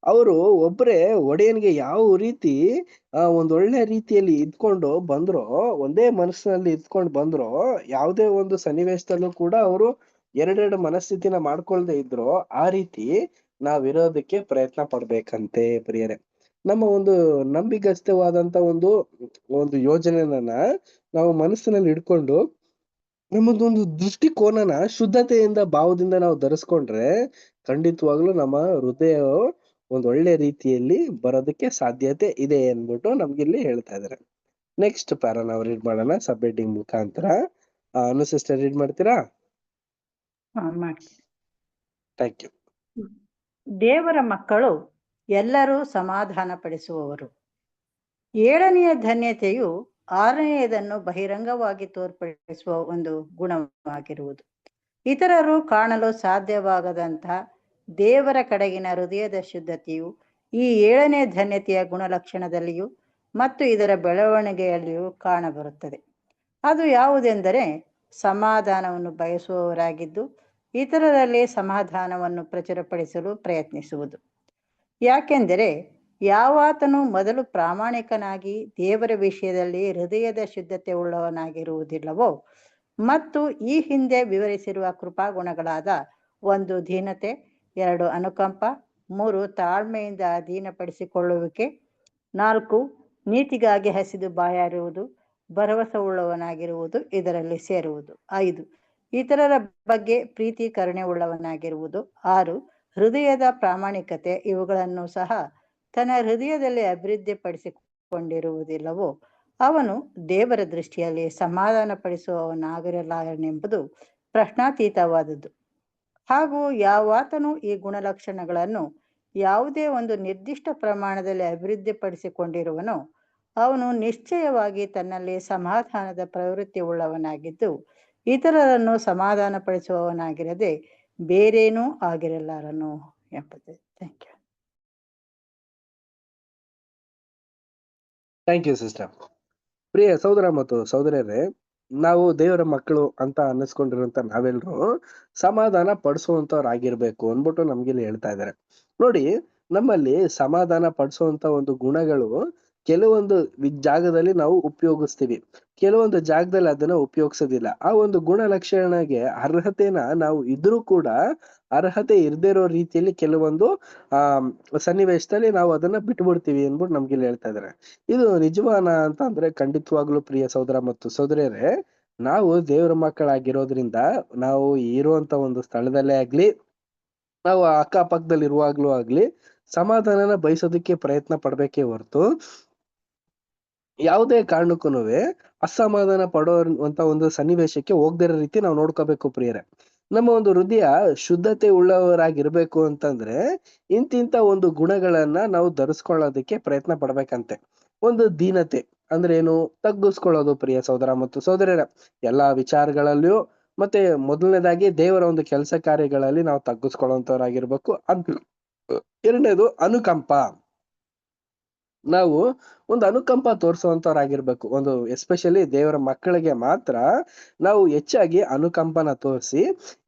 ಅವರು ಒಬ್ರೇ ಒಡೆಯನ್ಗೆ ಯಾವ ರೀತಿ ಒಂದೊಳ್ಳೆ ರೀತಿಯಲ್ಲಿ ಇದ್ಕೊಂಡು ಬಂದ್ರೋ, ಒಂದೇ ಮನಸ್ಸಿನಲ್ಲಿ ಇದ್ಕೊಂಡು ಬಂದ್ರೋ, ಯಾವುದೇ ಒಂದು ಸನ್ನಿವೇಶದಲ್ಲೂ ಕೂಡ ಅವರು ಎರಡೆರಡು ಮನಸ್ಥಿತಿನ ಮಾಡ್ಕೊಳ್ದೆ ಇದ್ರು ಆ ರೀತಿ ನಾವಿರೋದಕ್ಕೆ ಪ್ರಯತ್ನ ಪಡ್ಬೇಕಂತೆ ಪ್ರಿಯರೇ. ನಮ್ಮ ಒಂದು ನಂಬಿಗಸ್ತವಾದಂತ ಒಂದು ಯೋಜನೆಯನ್ನ ನಾವು ಮನಸ್ಸಿನಲ್ಲಿ ಇಟ್ಕೊಂಡು ನಮ್ಮದೊಂದು ದೃಷ್ಟಿಕೋನನ ಶುದ್ಧತೆಯಿಂದ ಭಾವದಿಂದ ನಾವು ಧರಿಸ್ಕೊಂಡ್ರೆ ಖಂಡಿತವಾಗ್ಲೂ ನಮ್ಮ ಹೃದಯ ಒಂದ್ ಒಳ್ಳೆ ರೀತಿಯಲ್ಲಿ ಬರೋದಕ್ಕೆ ಸಾಧ್ಯತೆ ಇದೆ ಅನ್ಬಿಟ್ಟು ನಮ್ಗಿಲ್ಲಿ ಹೇಳ್ತಾ ಇದಾರೆ. ನೆಕ್ಸ್ಟ್ ಪ್ಯಾರಾ ನಾವು ರೀಡ್ ಮಾಡೋಣ ಸಬ್ ಹೆಡ್ಡಿಂಗ್ ಮುಖಾಂತರ. ಅನು ಸಿಸ್ಟರ್ ರೀಡ್ ಮಾಡ್ತೀರಾ? ಮಾಡ್ತೀನಿ. Thank you. ದೇವರ ಮಕ್ಕಳು ಎಲ್ಲರೂ ಸಮಾಧಾನ ಪಡಿಸುವವರು. 7ನೆಯ ಧನ್ಯತೆಯು 6ನೆಯದನ್ನು ಬಹಿರಂಗವಾಗಿ ತೋರ್ಪಡಿಸುವ ಒಂದು ಗುಣವಾಗಿರುವುದು. ಇತರರು ಕಾಣಲು ಸಾಧ್ಯವಾಗದಂತಹ ದೇವರ ಕಡೆಗಿನ ಹೃದಯದ ಶುದ್ಧತೆಯು ಈ 7ನೇ ಧನ್ಯತೆಯ ಗುಣಲಕ್ಷಣದಲ್ಲಿಯೂ ಮತ್ತು ಇದರ ಬೆಳವಣಿಗೆಯಲ್ಲಿಯೂ ಕಾಣಬರುತ್ತದೆ. ಅದು ಯಾವುದೆಂದರೆ ಸಮಾಧಾನವನ್ನು ಬಯಸುವವರಾಗಿದ್ದು ಇತರರಲ್ಲಿ ಸಮಾಧಾನವನ್ನು ಪ್ರಚುರಪಡಿಸಲು ಪ್ರಯತ್ನಿಸುವುದು. ಯಾಕೆಂದರೆ ಯಾವಾತನು ಮೊದಲು ಪ್ರಾಮಾಣಿಕನಾಗಿ ದೇವರ ವಿಷಯದಲ್ಲಿ ಹೃದಯದ ಶುದ್ಧತೆ ಉಳ್ಳವನಾಗಿರುವುದಿಲ್ಲವೋ ಮತ್ತು ಈ ಹಿಂದೆ ವಿವರಿಸಿರುವ ಕೃಪಾಗುಣಗಳಾದ 1 ದೀನತೆ, 2 ಅನುಕಂಪ, 3 ತಾಳ್ಮೆಯಿಂದ ಅಧೀನಪಡಿಸಿಕೊಳ್ಳುವಿಕೆ, 4 ನೀತಿಗಾಗಿ ಹಸಿದು ಬಾಯಾರುವುದು, ಭರವಸೆ ಉಳ್ಳವನಾಗಿರುವುದು ಇದರಲ್ಲಿ ಸೇರುವುದು, 5 ಇತರರ ಬಗ್ಗೆ ಪ್ರೀತಿ ಕರುಣೆ ಉಳ್ಳವನಾಗಿರುವುದು, 6 ಹೃದಯದ ಪ್ರಾಮಾಣಿಕತೆ ಇವುಗಳನ್ನು ಸಹ ತನ್ನ ಹೃದಯದಲ್ಲಿ ಅಭಿವೃದ್ಧಿಪಡಿಸಿಕೊಂಡಿರುವುದಿಲ್ಲವೋ ಅವನು ದೇವರ ದೃಷ್ಟಿಯಲ್ಲಿ ಸಮಾಧಾನ ಪಡಿಸುವವನಾಗಿರಲಾರನೆಂಬುದು ಪ್ರಶ್ನಾತೀತವಾದದ್ದು. ಹಾಗೂ ಯಾವಾತನು ಈ ಗುಣಲಕ್ಷಣಗಳನ್ನು ಯಾವುದೇ ಒಂದು ನಿರ್ದಿಷ್ಟ ಪ್ರಮಾಣದಲ್ಲಿ ಅಭಿವೃದ್ಧಿಪಡಿಸಿಕೊಂಡಿರುವನೋ ಅವನು ನಿಶ್ಚಯವಾಗಿ ತನ್ನಲ್ಲಿ ಸಮಾಧಾನದ ಪ್ರವೃತ್ತಿ ಉಳ್ಳವನಾಗಿದ್ದು ಇತರರನ್ನು ಸಮಾಧಾನ ಪಡಿಸುವವನಾಗಿರದೆ ಬೇರೇನೂ ಆಗಿರಲಾರನು ಎಂಬುದು. Thank you. Thank you sister. ಪ್ರಿಯ ಸಹೋದರ ಮತ್ತು ಸಹೋದರಿಯರೇ, ನಾವು ದೇವರ ಮಕ್ಕಳು ಅಂತ ಅನ್ನಿಸ್ಕೊಂಡಿರುವಂತ ನಾವೆಲ್ಲರೂ ಸಮಾಧಾನ ಪಡಿಸುವಂತವ್ರಾಗಿರ್ಬೇಕು ಅಂದ್ಬಿಟ್ಟು ನಮ್ಗಿಲ್ಲಿ ಹೇಳ್ತಾ ಇದ್ದಾರೆ. ನೋಡಿ, ನಮ್ಮಲ್ಲಿ ಸಮಾಧಾನ ಪಡಿಸುವಂತ ಒಂದು ಗುಣಗಳು ಕೆಲವೊಂದು ಜಾಗದಲ್ಲಿ ನಾವು ಉಪಯೋಗಿಸ್ತೀವಿ, ಕೆಲವೊಂದು ಜಾಗದಲ್ಲಿ ಅದನ್ನ ಉಪಯೋಗಿಸೋದಿಲ್ಲ. ಆ ಒಂದು ಗುಣಲಕ್ಷಣಗೆ ಅರ್ಹತೆನ ನಾವು ಇದ್ರೂ ಕೂಡ ಅರ್ಹತೆ ಇರದೇ ಇರೋ ರೀತಿಯಲ್ಲಿ ಕೆಲವೊಂದು ಸನ್ನಿವೇಶದಲ್ಲಿ ನಾವು ಅದನ್ನ ಬಿಟ್ಬಿಡ್ತೀವಿ ಅಂದ್ಬಿಟ್ಟು ನಮ್ಗಿಲ್ಲಿ ಹೇಳ್ತಾ ಇದಾರೆ. ಇದು ನಿಜವಾನ ಅಂತ ಅಂದ್ರೆ ಖಂಡಿತವಾಗ್ಲೂ ಪ್ರಿಯ ಸಹೋದರ ಮತ್ತು ಸಹೋದರಿಯರೇ, ನಾವು ದೇವರ ಮಕ್ಕಳಾಗಿರೋದ್ರಿಂದ ನಾವು ಇರುವಂತ ಒಂದು ಸ್ಥಳದಲ್ಲೇ ಆಗ್ಲಿ, ನಾವು ಅಕ್ಕಪಕ್ಕದಲ್ಲಿ ಇರುವಾಗ್ಲೂ ಆಗ್ಲಿ ಸಮಾಧಾನನ ಬಯಸೋದಕ್ಕೆ ಪ್ರಯತ್ನ ಪಡ್ಬೇಕೇ ಹೊರತು ಯಾವುದೇ ಕಾರಣಕ್ಕೂ ಅಸಮಾಧಾನ ಪಡೋಂತ ಒಂದು ಸನ್ನಿವೇಶಕ್ಕೆ ಹೋಗದಿರೋ ರೀತಿ ನಾವು ನೋಡ್ಕೋಬೇಕು ಪ್ರಿಯರೇ. ನಮ್ಮ ಒಂದು ಹೃದಯ ಶುದ್ಧತೆ ಉಳ್ಳವರಾಗಿರ್ಬೇಕು ಅಂತಂದ್ರೆ ಇಂತಿಂತ ಒಂದು ಗುಣಗಳನ್ನ ನಾವು ಧರಿಸ್ಕೊಳ್ಳೋದಕ್ಕೆ ಪ್ರಯತ್ನ ಪಡ್ಬೇಕಂತೆ. ಒಂದು ದೀನತೆ ಅಂದ್ರೆ ಏನು? ತಗ್ಗಿಸ್ಕೊಳ್ಳೋದು ಪ್ರಿಯ ಸಹೋದರ ಮತ್ತು ಸಹೋದರರ ಎಲ್ಲಾ ವಿಚಾರಗಳಲ್ಲಿಯೂ. ಮತ್ತೆ ಮೊದಲನೇದಾಗಿ ದೇವರ ಒಂದು ಕೆಲಸ ಕಾರ್ಯಗಳಲ್ಲಿ ನಾವು ತಗ್ಗಿಸ್ಕೊಳ್ಳುವಂತವ್ರಾಗಿರ್ಬೇಕು. ಎರಡನೇದು ಅನುಕಂಪ. ನಾವು ಒಂದು ಅನುಕಂಪ ತೋರಿಸುವಂತವ್ರಾಗಿರ್ಬೇಕು. ಒಂದು ಎಸ್ಪೆಷಲಿ ದೇವರ ಮಕ್ಕಳಿಗೆ ಮಾತ್ರ ನಾವು ಹೆಚ್ಚಾಗಿ ಅನುಕಂಪನ ತೋರಿಸಿ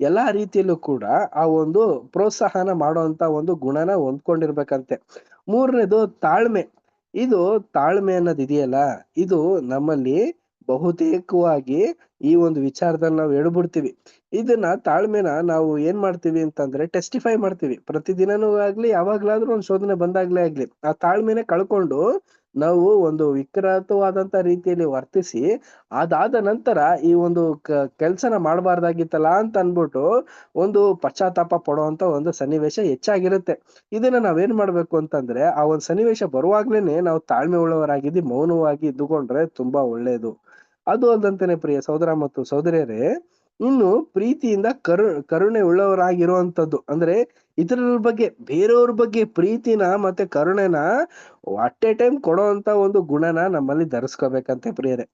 ಎಲ್ಲಾ ರೀತಿಯಲ್ಲೂ ಕೂಡ ಆ ಒಂದು ಪ್ರೋತ್ಸಾಹನ ಮಾಡುವಂತ ಒಂದು ಗುಣನ ಹೊಂದ್ಕೊಂಡಿರ್ಬೇಕಂತೆ. ಮೂರನೇದು ತಾಳ್ಮೆ. ಇದು ತಾಳ್ಮೆ ಅನ್ನೋದು ಇದೆಯಲ್ಲ, ಇದು ನಮ್ಮಲ್ಲಿ ಬಹುತೇಕವಾಗಿ ಈ ಒಂದು ವಿಚಾರದಲ್ಲಿ ನಾವು ಎಡ್ಬಿಡ್ತೀವಿ. ಇದನ್ನ ತಾಳ್ಮೆನ ನಾವು ಏನ್ ಮಾಡ್ತೀವಿ ಅಂತಂದ್ರೆ ಟೆಸ್ಟಿಫೈ ಮಾಡ್ತೀವಿ. ಪ್ರತಿದಿನನೂ ಆಗ್ಲಿ ಯಾವಾಗ್ಲಾದ್ರೂ ಒಂದು ಶೋಧನೆ ಬಂದಾಗ್ಲೇ ಆಗ್ಲಿ ಆ ತಾಳ್ಮೆನೆ ಕಳ್ಕೊಂಡು ನಾವು ಒಂದು ವಿಕೃತವಾದಂತ ರೀತಿಯಲ್ಲಿ ವರ್ತಿಸಿ ಅದಾದ ನಂತರ ಈ ಒಂದು ಕೆಲ್ಸನ ಮಾಡಬಾರ್ದಾಗಿತ್ತಲ್ಲ ಅಂತ ಅನ್ಬಿಟ್ಟು ಒಂದು ಪಶ್ಚಾತ್ತಾಪ ಪಡುವಂತ ಒಂದು ಸನ್ನಿವೇಶ ಹೆಚ್ಚಾಗಿರುತ್ತೆ. ಇದನ್ನ ನಾವೇನ್ ಮಾಡ್ಬೇಕು ಅಂತಂದ್ರೆ ಆ ಒಂದು ಸನ್ನಿವೇಶ ಬರುವಾಗ್ಲೇನೆ ನಾವು ತಾಳ್ಮೆ ಉಳ್ಳವರಾಗಿದ್ದು ಮೌನವಾಗಿ ಇದ್ದುಕೊಂಡ್ರೆ ತುಂಬಾ ಒಳ್ಳೇದು. ಅದು ಅಲ್ದಂತಾನೆ ಪ್ರಿಯ ಸಹೋದರ ಮತ್ತು ಸಹೋದರಿಯರೇ, ಇನ್ನು ಪ್ರೀತಿಯಿಂದ ಕರುಣೆ ಉಳ್ಳವರಾಗಿರುವಂತದ್ದು ಅಂದ್ರೆ ಇತರರ ಬಗ್ಗೆ, ಬೇರೆಯವ್ರ ಬಗ್ಗೆ ಪ್ರೀತಿನ ಮತ್ತೆ ಕರುಣೆನ ಅಟ್ ಎ ಟೈಮ್ ಕೊಡೋಂತ ಒಂದು ಗುಣನ ನಮ್ಮಲ್ಲಿ ಧರಿಸ್ಕೋಬೇಕಂತೆ ಪ್ರಿಯರೇ.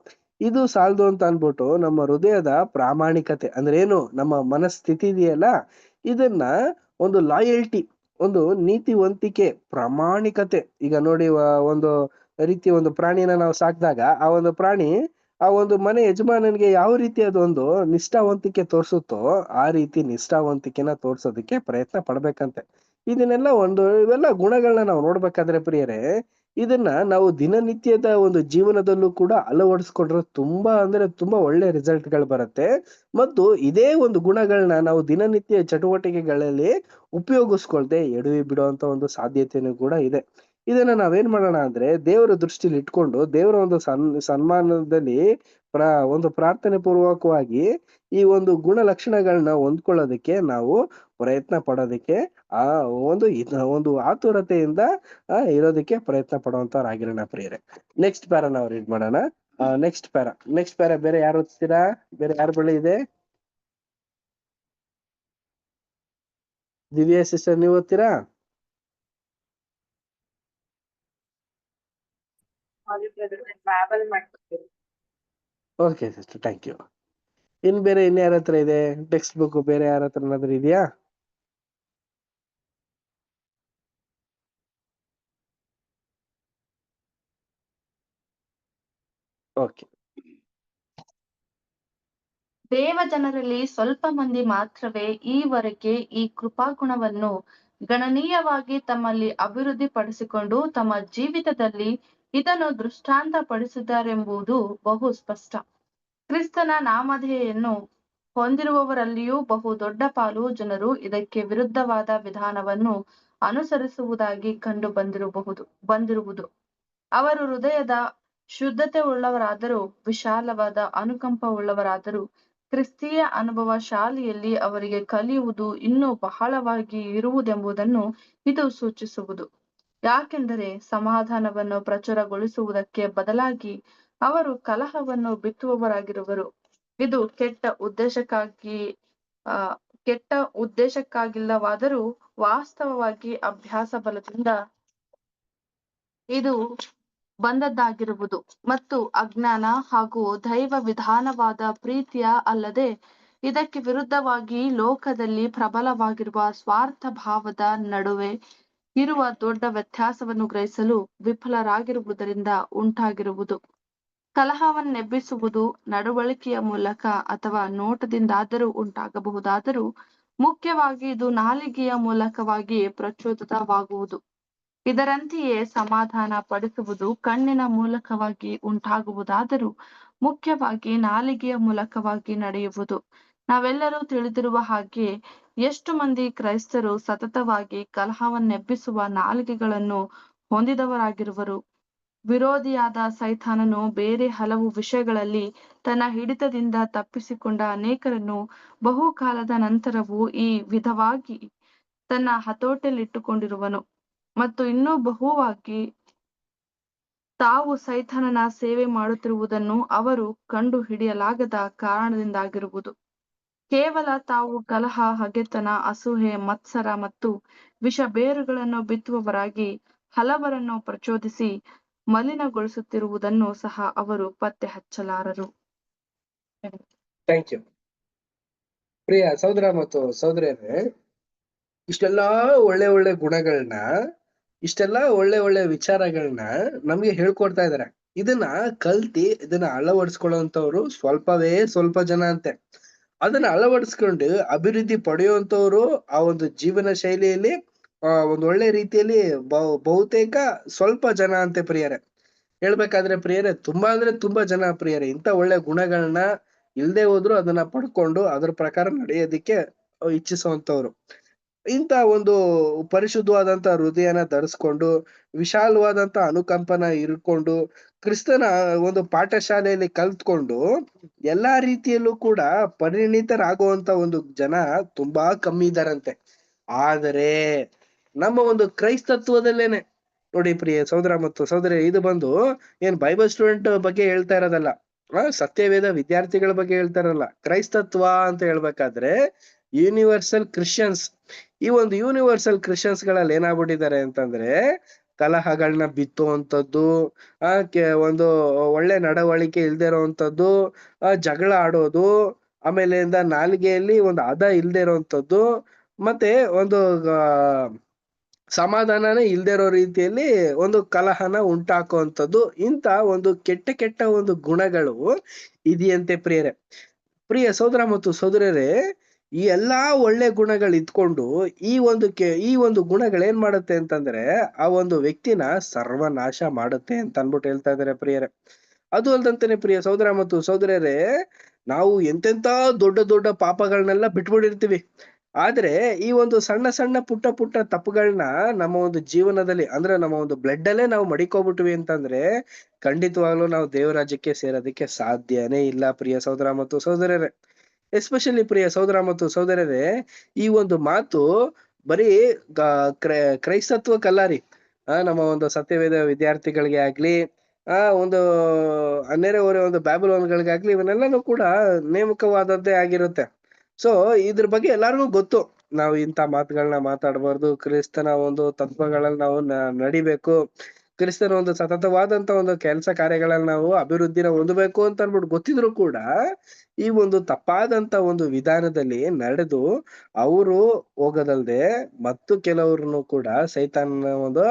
ಇದು ಸಾಲದು ಅಂತ ಅನ್ಬಿಟ್ಟು ನಮ್ಮ ಹೃದಯದ ಪ್ರಾಮಾಣಿಕತೆ ಅಂದ್ರೆ ಏನು? ನಮ್ಮ ಮನಸ್ಥಿತಿ ಇದೆಯಲ್ಲ, ಇದನ್ನ ಒಂದು ಲಾಯಲ್ಟಿ, ಒಂದು ನೀತಿವಂತಿಕೆ, ಪ್ರಾಮಾಣಿಕತೆ. ಈಗ ನೋಡಿ ಒಂದು ರೀತಿ ಒಂದು ಪ್ರಾಣಿನ ನಾವು ಸಾಕಿದಾಗ ಆ ಒಂದು ಪ್ರಾಣಿ ಆ ಒಂದು ಮನೆ ಯಜಮಾನನಿಗೆ ಯಾವ ರೀತಿ ಅದೊಂದು ನಿಷ್ಠಾವಂತಿಕೆ ತೋರ್ಸುತ್ತೋ ಆ ರೀತಿ ನಿಷ್ಠಾವಂತಿಕೆನ ತೋರ್ಸೋದಕ್ಕೆ ಪ್ರಯತ್ನ ಪಡ್ಬೇಕಂತೆ. ಇವೆಲ್ಲ ಗುಣಗಳನ್ನ ನಾವು ನೋಡ್ಬೇಕಾದ್ರೆ ಪ್ರಿಯರೇ, ಇದನ್ನ ನಾವು ದಿನನಿತ್ಯದ ಒಂದು ಜೀವನದಲ್ಲೂ ಕೂಡ ಅಳವಡಿಸ್ಕೊಂಡ್ರೆ ತುಂಬಾ ಅಂದ್ರೆ ತುಂಬಾ ಒಳ್ಳೆ ರಿಸಲ್ಟ್ಗಳು ಬರುತ್ತೆ. ಮತ್ತು ಇದೇ ಒಂದು ಗುಣಗಳನ್ನ ನಾವು ದಿನನಿತ್ಯ ಚಟುವಟಿಕೆಗಳಲ್ಲಿ ಉಪಯೋಗಿಸ್ಕೊಳ್ದೆ ಎಡವಿ ಬಿಡುವಂತ ಒಂದು ಸಾಧ್ಯತೆನೂ ಕೂಡ ಇದೆ. ಇದನ್ನ ನಾವೇನ್ ಮಾಡೋಣ ಅಂದ್ರೆ ದೇವರ ದೃಷ್ಟಿಲಿ ಇಟ್ಕೊಂಡು ದೇವರ ಒಂದು ಸನ್ಮಾನದಲ್ಲಿ ಒಂದು ಪ್ರಾರ್ಥನೆ ಪೂರ್ವಕವಾಗಿ ಈ ಒಂದು ಗುಣ ಲಕ್ಷಣಗಳನ್ನ ಹೊಂದ್ಕೊಳ್ಳೋದಕ್ಕೆ ನಾವು ಪ್ರಯತ್ನ ಪಡೋದಕ್ಕೆ ಒಂದು ಆತುರತೆಯಿಂದ ಇರೋದಕ್ಕೆ ಪ್ರಯತ್ನ ಪಡುವಂತವ್ರಾಗಿರೋಣ ಪ್ರಿಯರೇ. ನೆಕ್ಸ್ಟ್ ಪ್ಯಾರಾ ನಾವು ರೀಡ್ ಮಾಡೋಣ. ನೆಕ್ಸ್ಟ್ ಪ್ಯಾರಾ ಬೇರೆ ಯಾರು ಓದ್ತೀರಾ? ಬೇರೆ ಯಾರ ಬಳಿ ಇದೆ? ದಿವ್ಯಾ ಸಿಸ್ಟರ್, ನೀವು ಓದ್ತೀರಾ? Okay sister, thank you. ಬೇರೆ ಯಾರ ಹತ್ರ ಇದೆ ಟೆಕ್ಸ್ಟ್ ಬುಕ್? ಬೇರೆ ಯಾರ ಹತ್ರ ಏನಾದ್ರು ಇದೆಯಾ? ಓಕೆ. ದೇವ ಜನರಲ್ಲಿ ಸ್ವಲ್ಪ ಮಂದಿ ಮಾತ್ರವೇ ಈವರೆಗೆ ಈ ಕೃಪಾಗುಣವನ್ನು ಗಣನೀಯವಾಗಿ ತಮ್ಮಲ್ಲಿ ಅಭಿವೃದ್ಧಿ ಪಡಿಸಿಕೊಂಡು ತಮ್ಮ ಜೀವಿತದಲ್ಲಿ ಇದನ್ನು ದೃಷ್ಟಾಂತ ಪಡಿಸಿದ್ದಾರೆಂಬುದು ಬಹು ಸ್ಪಷ್ಟ. ಕ್ರಿಸ್ತನ ನಾಮಧೇಯನ್ನು ಹೊಂದಿರುವವರಲ್ಲಿಯೂ ಬಹು ದೊಡ್ಡ ಪಾಲು ಜನರು ಇದಕ್ಕೆ ವಿರುದ್ಧವಾದ ವಿಧಾನವನ್ನು ಅನುಸರಿಸುವುದಾಗಿ ಕಂಡು ಬಂದಿರುವುದು. ಅವರು ಹೃದಯದ ಶುದ್ಧತೆ ಉಳ್ಳವರಾದರೂ, ವಿಶಾಲವಾದ ಅನುಕಂಪ ಉಳ್ಳವರಾದರೂ, ಕ್ರಿಸ್ತೀಯ ಅನುಭವ ಶಾಲೆಯಲ್ಲಿ ಅವರಿಗೆ ಕಲಿಯುವುದು ಇನ್ನೂ ಬಹಳವಾಗಿ ಇರುವುದೆಂಬುದನ್ನು ಇದು ಸೂಚಿಸುವುದು. ಯಾಕೆಂದರೆ ಸಮಾಧಾನವನ್ನು ಪ್ರಚುರಗೊಳಿಸುವುದಕ್ಕೆ ಬದಲಾಗಿ ಅವರು ಕಲಹವನ್ನು ಬಿತ್ತುವವರಾಗಿರುವರು. ಇದು ಕೆಟ್ಟ ಉದ್ದೇಶಕ್ಕಾಗಿಲ್ಲವಾದರೂ ವಾಸ್ತವವಾಗಿ ಅಭ್ಯಾಸ ಬಲದಿಂದ ಇದು ಬಂದದ್ದಾಗಿರುವುದು ಮತ್ತು ಅಜ್ಞಾನ ಹಾಗೂ ದೈವ ವಿಧಾನವಾದ ಪ್ರೀತಿಯ ಅಲ್ಲದೆ ಇದಕ್ಕೆ ವಿರುದ್ಧವಾಗಿ ಲೋಕದಲ್ಲಿ ಪ್ರಬಲವಾಗಿರುವ ಸ್ವಾರ್ಥ ಭಾವದ ನಡುವೆ ಇರುವ ದೊಡ್ಡ ವ್ಯತ್ಯಾಸವನ್ನು ಗ್ರಹಿಸಲು ವಿಫಲರಾಗಿರುವುದರಿಂದ ಉಂಟಾಗಿರುವುದು. ಕಲಹವನ್ನೆಬ್ಬಿಸುವುದು ನಡವಳಿಕೆಯ ಮೂಲಕ ಅಥವಾ ನೋಟದಿಂದಾದರೂ ಉಂಟಾಗಬಹುದಾದರೂ ಮುಖ್ಯವಾಗಿ ಇದು ನಾಲಿಗೆಯ ಮೂಲಕವಾಗಿ ಪ್ರಚೋದಿತವಾಗುವುದು. ಇದರಂತೆಯೇ ಸಮಾಧಾನ ಪಡಿಸುವುದು ಕಣ್ಣಿನ ಮೂಲಕವಾಗಿ ಉಂಟಾಗುವುದಾದರೂ ಮುಖ್ಯವಾಗಿ ನಾಲಿಗೆಯ ಮೂಲಕವಾಗಿ ನಡೆಯುವುದು. ನಾವೆಲ್ಲರೂ ತಿಳಿದಿರುವ ಹಾಗೆ ಎಷ್ಟು ಮಂದಿ ಕ್ರೈಸ್ತರು ಸತತವಾಗಿ ಕಲಹವನ್ನೆಬ್ಬಿಸುವ ನಾಲಿಗೆಗಳನ್ನು ಹೊಂದಿದವರಾಗಿರುವರು. ವಿರೋಧಿಯಾದ ಸೈತಾನನು ಬೇರೆ ಹಲವು ವಿಷಯಗಳಲ್ಲಿ ತನ್ನ ಹಿಡಿತದಿಂದ ತಪ್ಪಿಸಿಕೊಂಡ ಅನೇಕರನ್ನು ಬಹುಕಾಲದ ನಂತರವೂ ಈ ವಿಧವಾಗಿ ತನ್ನ ಹತೋಟಿಯಲ್ಲಿಟ್ಟುಕೊಂಡಿರುವನು ಮತ್ತು ಇನ್ನೂ ಬಹುವಾಗಿ ತಾವು ಸೈತಾನನ ಸೇವೆ ಮಾಡುತ್ತಿರುವುದನ್ನು ಅವರು ಕಂಡು ಹಿಡಿಯಲಾಗದ ಕಾರಣದಿಂದಾಗಿರುವುದು. ಕೇವಲ ತಾವು ಕಲಹ, ಹಗೆತನ, ಅಸೂಯೆ, ಮತ್ಸರ ಮತ್ತು ವಿಷ ಬೇರುಗಳನ್ನು ಬಿತ್ತುವವರಾಗಿ ಹಲವರನ್ನು ಪ್ರಚೋದಿಸಿ ಮಲಿನಗೊಳಿಸುತ್ತಿರುವುದನ್ನು ಸಹ ಅವರು ಪತ್ತೆ ಹಚ್ಚಲಾರರು. Thank you. ಪ್ರಿಯ ಸಹೋದರ ಮತ್ತು ಸಹೋದರಿಯರೇ, ಇಷ್ಟೆಲ್ಲಾ ಒಳ್ಳೆ ಒಳ್ಳೆ ಗುಣಗಳನ್ನ, ಇಷ್ಟೆಲ್ಲಾ ಒಳ್ಳೆ ಒಳ್ಳೆ ವಿಚಾರಗಳನ್ನ ನಮ್ಗೆ ಹೇಳ್ಕೊಡ್ತಾ ಇದಾರೆ. ಇದನ್ನ ಕಲ್ತಿ ಇದನ್ನ ಅಳವಡಿಸ್ಕೊಳ್ಳುವಂತವ್ರು ಸ್ವಲ್ಪ ಜನ ಅಂತೆ. ಅದನ್ನ ಅಳವಡಿಸ್ಕೊಂಡು ಅಭಿವೃದ್ಧಿ ಪಡೆಯುವಂತವ್ರು ಆ ಒಂದು ಜೀವನ ಶೈಲಿಯಲ್ಲಿ ಒಂದು ಒಳ್ಳೆ ರೀತಿಯಲ್ಲಿ ಬಹುತೇಕ ಸ್ವಲ್ಪ ಜನ ಅಂತೆ ಪ್ರಿಯರೇ. ಹೇಳ್ಬೇಕಾದ್ರೆ ಪ್ರಿಯರೇ, ತುಂಬಾ ಅಂದ್ರೆ ತುಂಬಾ ಜನ ಪ್ರಿಯರೇ ಇಂಥ ಒಳ್ಳೆ ಗುಣಗಳನ್ನ ಇಲ್ದೇ ಹೋದ್ರು ಅದನ್ನ ಪಡ್ಕೊಂಡು ಅದ್ರ ಪ್ರಕಾರ ನಡೆಯೋದಿಕ್ಕೆ ಇಚ್ಛಿಸುವಂತವ್ರು. ಇಂಥ ಒಂದು ಪರಿಶುದ್ಧವಾದಂತ ಹೃದಯನ ಧರಿಸ್ಕೊಂಡು, ವಿಶಾಲವಾದಂತ ಅನುಕಂಪನ ಇರ್ಕೊಂಡು, ಕ್ರಿಸ್ತನ ಒಂದು ಪಾಠಶಾಲೆಯಲ್ಲಿ ಕಲ್ತ್ಕೊಂಡು ಎಲ್ಲಾ ರೀತಿಯಲ್ಲೂ ಕೂಡ ಪರಿಣಿತರಾಗುವಂತ ಒಂದು ಜನ ತುಂಬಾ ಕಮ್ಮಿ ಇದಾರಂತೆ. ಆದರೆ ನಮ್ಮ ಒಂದು ಕ್ರೈಸ್ತತ್ವದಲ್ಲೇನೆ ನೋಡಿ ಪ್ರಿಯ ಸಹೋದರ ಮತ್ತು ಸಹೋದರಿ, ಇದು ಬಂದು ಏನ್ ಬೈಬಲ್ ಸ್ಟೂಡೆಂಟ್ ಬಗ್ಗೆ ಹೇಳ್ತಾ ಇರೋದಲ್ಲ, ಸತ್ಯವೇದ ವಿದ್ಯಾರ್ಥಿಗಳ ಬಗ್ಗೆ ಹೇಳ್ತಾ ಇರಲ್ಲ. ಕ್ರೈಸ್ತತ್ವ ಅಂತ ಹೇಳ್ಬೇಕಾದ್ರೆ ಯೂನಿವರ್ಸಲ್ ಕ್ರಿಶ್ಚಿಯನ್ಸ್. ಈ ಒಂದು ಯೂನಿವರ್ಸಲ್ ಕ್ರಿಶ್ಚಿಯನ್ಸ್ ಗಳಲ್ಲಿ ಏನಾಗ್ಬಿಟ್ಟಿದ್ದಾರೆ ಅಂತಂದ್ರೆ, ಕಲಹಗಳನ್ನ ಬಿತ್ತುವಂಥದ್ದು, ಒಂದು ಒಳ್ಳೆ ನಡವಳಿಕೆ ಇಲ್ದೇ ಇರೋವಂಥದ್ದು, ಜಗಳ ಆಡೋದು, ಆಮೇಲೆಯಿಂದ ನಾಲಿಗೆಯಲ್ಲಿ ಒಂದು ಹದ ಇಲ್ದೇ ಇರೋವಂಥದ್ದು, ಮತ್ತೆ ಒಂದು ಸಮಾಧಾನನೇ ಇಲ್ದೇ ಇರೋ ರೀತಿಯಲ್ಲಿ ಒಂದು ಕಲಹನ ಉಂಟಾಕುವಂಥದ್ದು, ಇಂಥ ಒಂದು ಕೆಟ್ಟ ಒಂದು ಗುಣಗಳು ಇದೆಯಂತೆ ಪ್ರಿಯರೇ. ಪ್ರಿಯ ಸಹೋದರ ಮತ್ತು ಸಹೋದರರೇ, ಈ ಎಲ್ಲಾ ಒಳ್ಳೆ ಗುಣಗಳು ಇದ್ಕೊಂಡು ಈ ಒಂದು ಗುಣಗಳು ಏನ್ ಮಾಡುತ್ತೆ ಅಂತಂದ್ರೆ ಆ ಒಂದು ವ್ಯಕ್ತಿನ ಸರ್ವನಾಶ ಮಾಡುತ್ತೆ ಅಂತ ಅನ್ಬಿಟ್ಟು ಹೇಳ್ತಾ ಇದಾರೆ ಪ್ರಿಯರೇ. ಅದು ಅಲ್ದಂತಾನೆ ಪ್ರಿಯ ಸಹೋದರ ಮತ್ತು ಸಹೋದರರೇ, ನಾವು ಎಂತೆಂತ ದೊಡ್ಡ ಪಾಪಗಳನ್ನೆಲ್ಲ ಬಿಟ್ಬಿಟ್ಟಿರ್ತೀವಿ. ಆದ್ರೆ ಈ ಒಂದು ಸಣ್ಣ ಪುಟ್ಟ ತಪ್ಪುಗಳನ್ನ ನಮ್ಮ ಒಂದು ಜೀವನದಲ್ಲಿ, ಅಂದ್ರೆ ನಮ್ಮ ಒಂದು ಬ್ಲಡ್ ಅಲ್ಲೇ ನಾವು ಮಡಿಕೋಬಿಟ್ವಿ ಅಂತಂದ್ರೆ ಖಂಡಿತವಾಗ್ಲೂ ನಾವು ದೇವರಾಜ್ಯಕ್ಕೆ ಸೇರೋದಕ್ಕೆ ಸಾಧ್ಯನೇ ಇಲ್ಲ ಪ್ರಿಯ ಸಹೋದರ ಮತ್ತು ಸಹೋದರರೇ. ಎಸ್ಪೆಷಲಿ ಪ್ರಿಯ ಸಹೋದರ ಮತ್ತು ಸಹೋದರರೇ, ಈ ಒಂದು ಮಾತು ಬರೀ ಕ್ರೈಸ್ತತ್ವಕ್ಕಲ್ಲ ರೀ, ನಮ್ಮ ಒಂದು ಸತ್ಯವೇದ ವಿದ್ಯಾರ್ಥಿಗಳಿಗೆ ಆಗ್ಲಿ, ಒಂದು ನೆರೆಹೊರೆ ಒಂದು ಬ್ಯಾಬಿಲೋನ್ಗಳಿಗಾಗ್ಲಿ, ಇವನ್ನೆಲ್ಲಾನು ಕೂಡ ನೇಮಕವಾದದ್ದೇ ಆಗಿರುತ್ತೆ. ಸೊ ಇದ್ರ ಬಗ್ಗೆ ಎಲ್ಲಾರ್ಗೂ ಗೊತ್ತು, ನಾವು ಇಂಥ ಮಾತುಗಳನ್ನ ಮಾತಾಡಬಾರ್ದು, ಕ್ರಿಸ್ತನ ಒಂದು ತತ್ವಗಳಲ್ಲಿ ನಾವು ನಡಿಬೇಕು, ಕ್ರಿಸ್ತನ ಒಂದು ಸತತವಾದಂತ ಒಂದು ಕೆಲಸ ಕಾರ್ಯಗಳಲ್ಲಿ ನಾವು ಅಭಿವೃದ್ಧಿನ ಹೊಂದಬೇಕು ಅಂತ ಅನ್ಬಿಟ್ಟು ಗೊತ್ತಿದ್ರು ಕೂಡ ಈ ಒಂದು ತಪ್ಪಾದಂತ ಒಂದು ವಿಧಾನದಲ್ಲಿ ನಡೆದು ಅವರು ಹೋಗೋದಲ್ದೆ ಮತ್ತು ಕೆಲವ್ರನ್ನು ಕೂಡ ಸೈತಾನನ ಒಂದು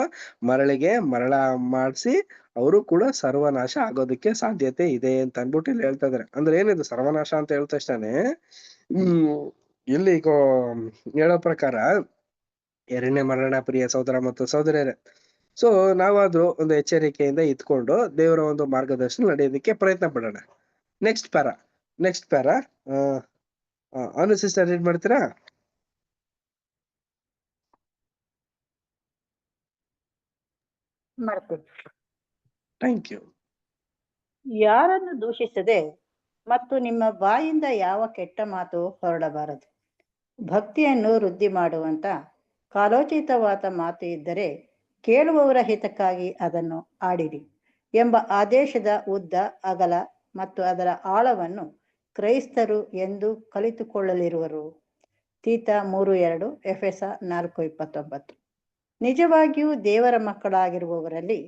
ಮರಳಿಗೆ ಮರಳ ಮಾಡಿಸಿ ಅವರು ಕೂಡ ಸರ್ವನಾಶ ಆಗೋದಕ್ಕೆ ಸಾಧ್ಯತೆ ಇದೆ ಅಂತ ಅನ್ಬಿಟ್ಟು ಇಲ್ಲಿ ಹೇಳ್ತಾ ಇದಾರೆ. ಅಂದ್ರೆ ಏನಿದು ಸರ್ವನಾಶ ಅಂತ ಹೇಳ್ತಾ ಇಷ್ಟಾನೆ, ಇಲ್ಲಿ ಹೇಳೋ ಪ್ರಕಾರ ಎರಡನೇ ಮರಣ ಪ್ರಿಯ ಸಹೋದರ ಮತ್ತು ಸಹೋದರಿಯರೇ. ಸೊ ನಾವಾದ್ರೂ ಒಂದು ಎಚ್ಚರಿಕೆಯಿಂದ ಇದ್ಕೊಂಡು ದೇವರ ಒಂದು ಮಾರ್ಗದರ್ಶನ ನಡೆಯೋದಕ್ಕೆ ಪ್ರಯತ್ನ ಪಡೋಣ. Next para Anu sister read ಮಾಡ್ತೀರಾ? ಮಾಡ್ತೀನಿ. Thank you. ಯಾರನ್ನು ದೂಷಿಸದೆ ಮತ್ತು ನಿಮ್ಮ ಬಾಯಿಂದ ಯಾವ ಕೆಟ್ಟ ಮಾತು ಹೊರಡಬಾರದು. ಭಕ್ತಿಯನ್ನು ವೃದ್ಧಿ ಮಾಡುವಂತ ಕಾಲೋಚಿತವಾದ ಮಾತು ಇದ್ದರೆ ಕೇಳುವವರ ಹಿತಕ್ಕಾಗಿ ಅದನ್ನು ಆಡಿರಿ ಎಂಬ ಆದೇಶದ ಉದ್ದ, ಅಗಲ ಮತ್ತು ಅದರ ಆಳವನ್ನು ಕ್ರೈಸ್ತರು ಎಂದು ಕಲಿತುಕೊಳ್ಳಲಿರುವರು. ತೀತ 3:2, ಎಫೆಸ 4:29. ನಿಜವಾಗಿಯೂ ದೇವರ ಮಕ್ಕಳಾಗಿರುವವರಲ್ಲಿ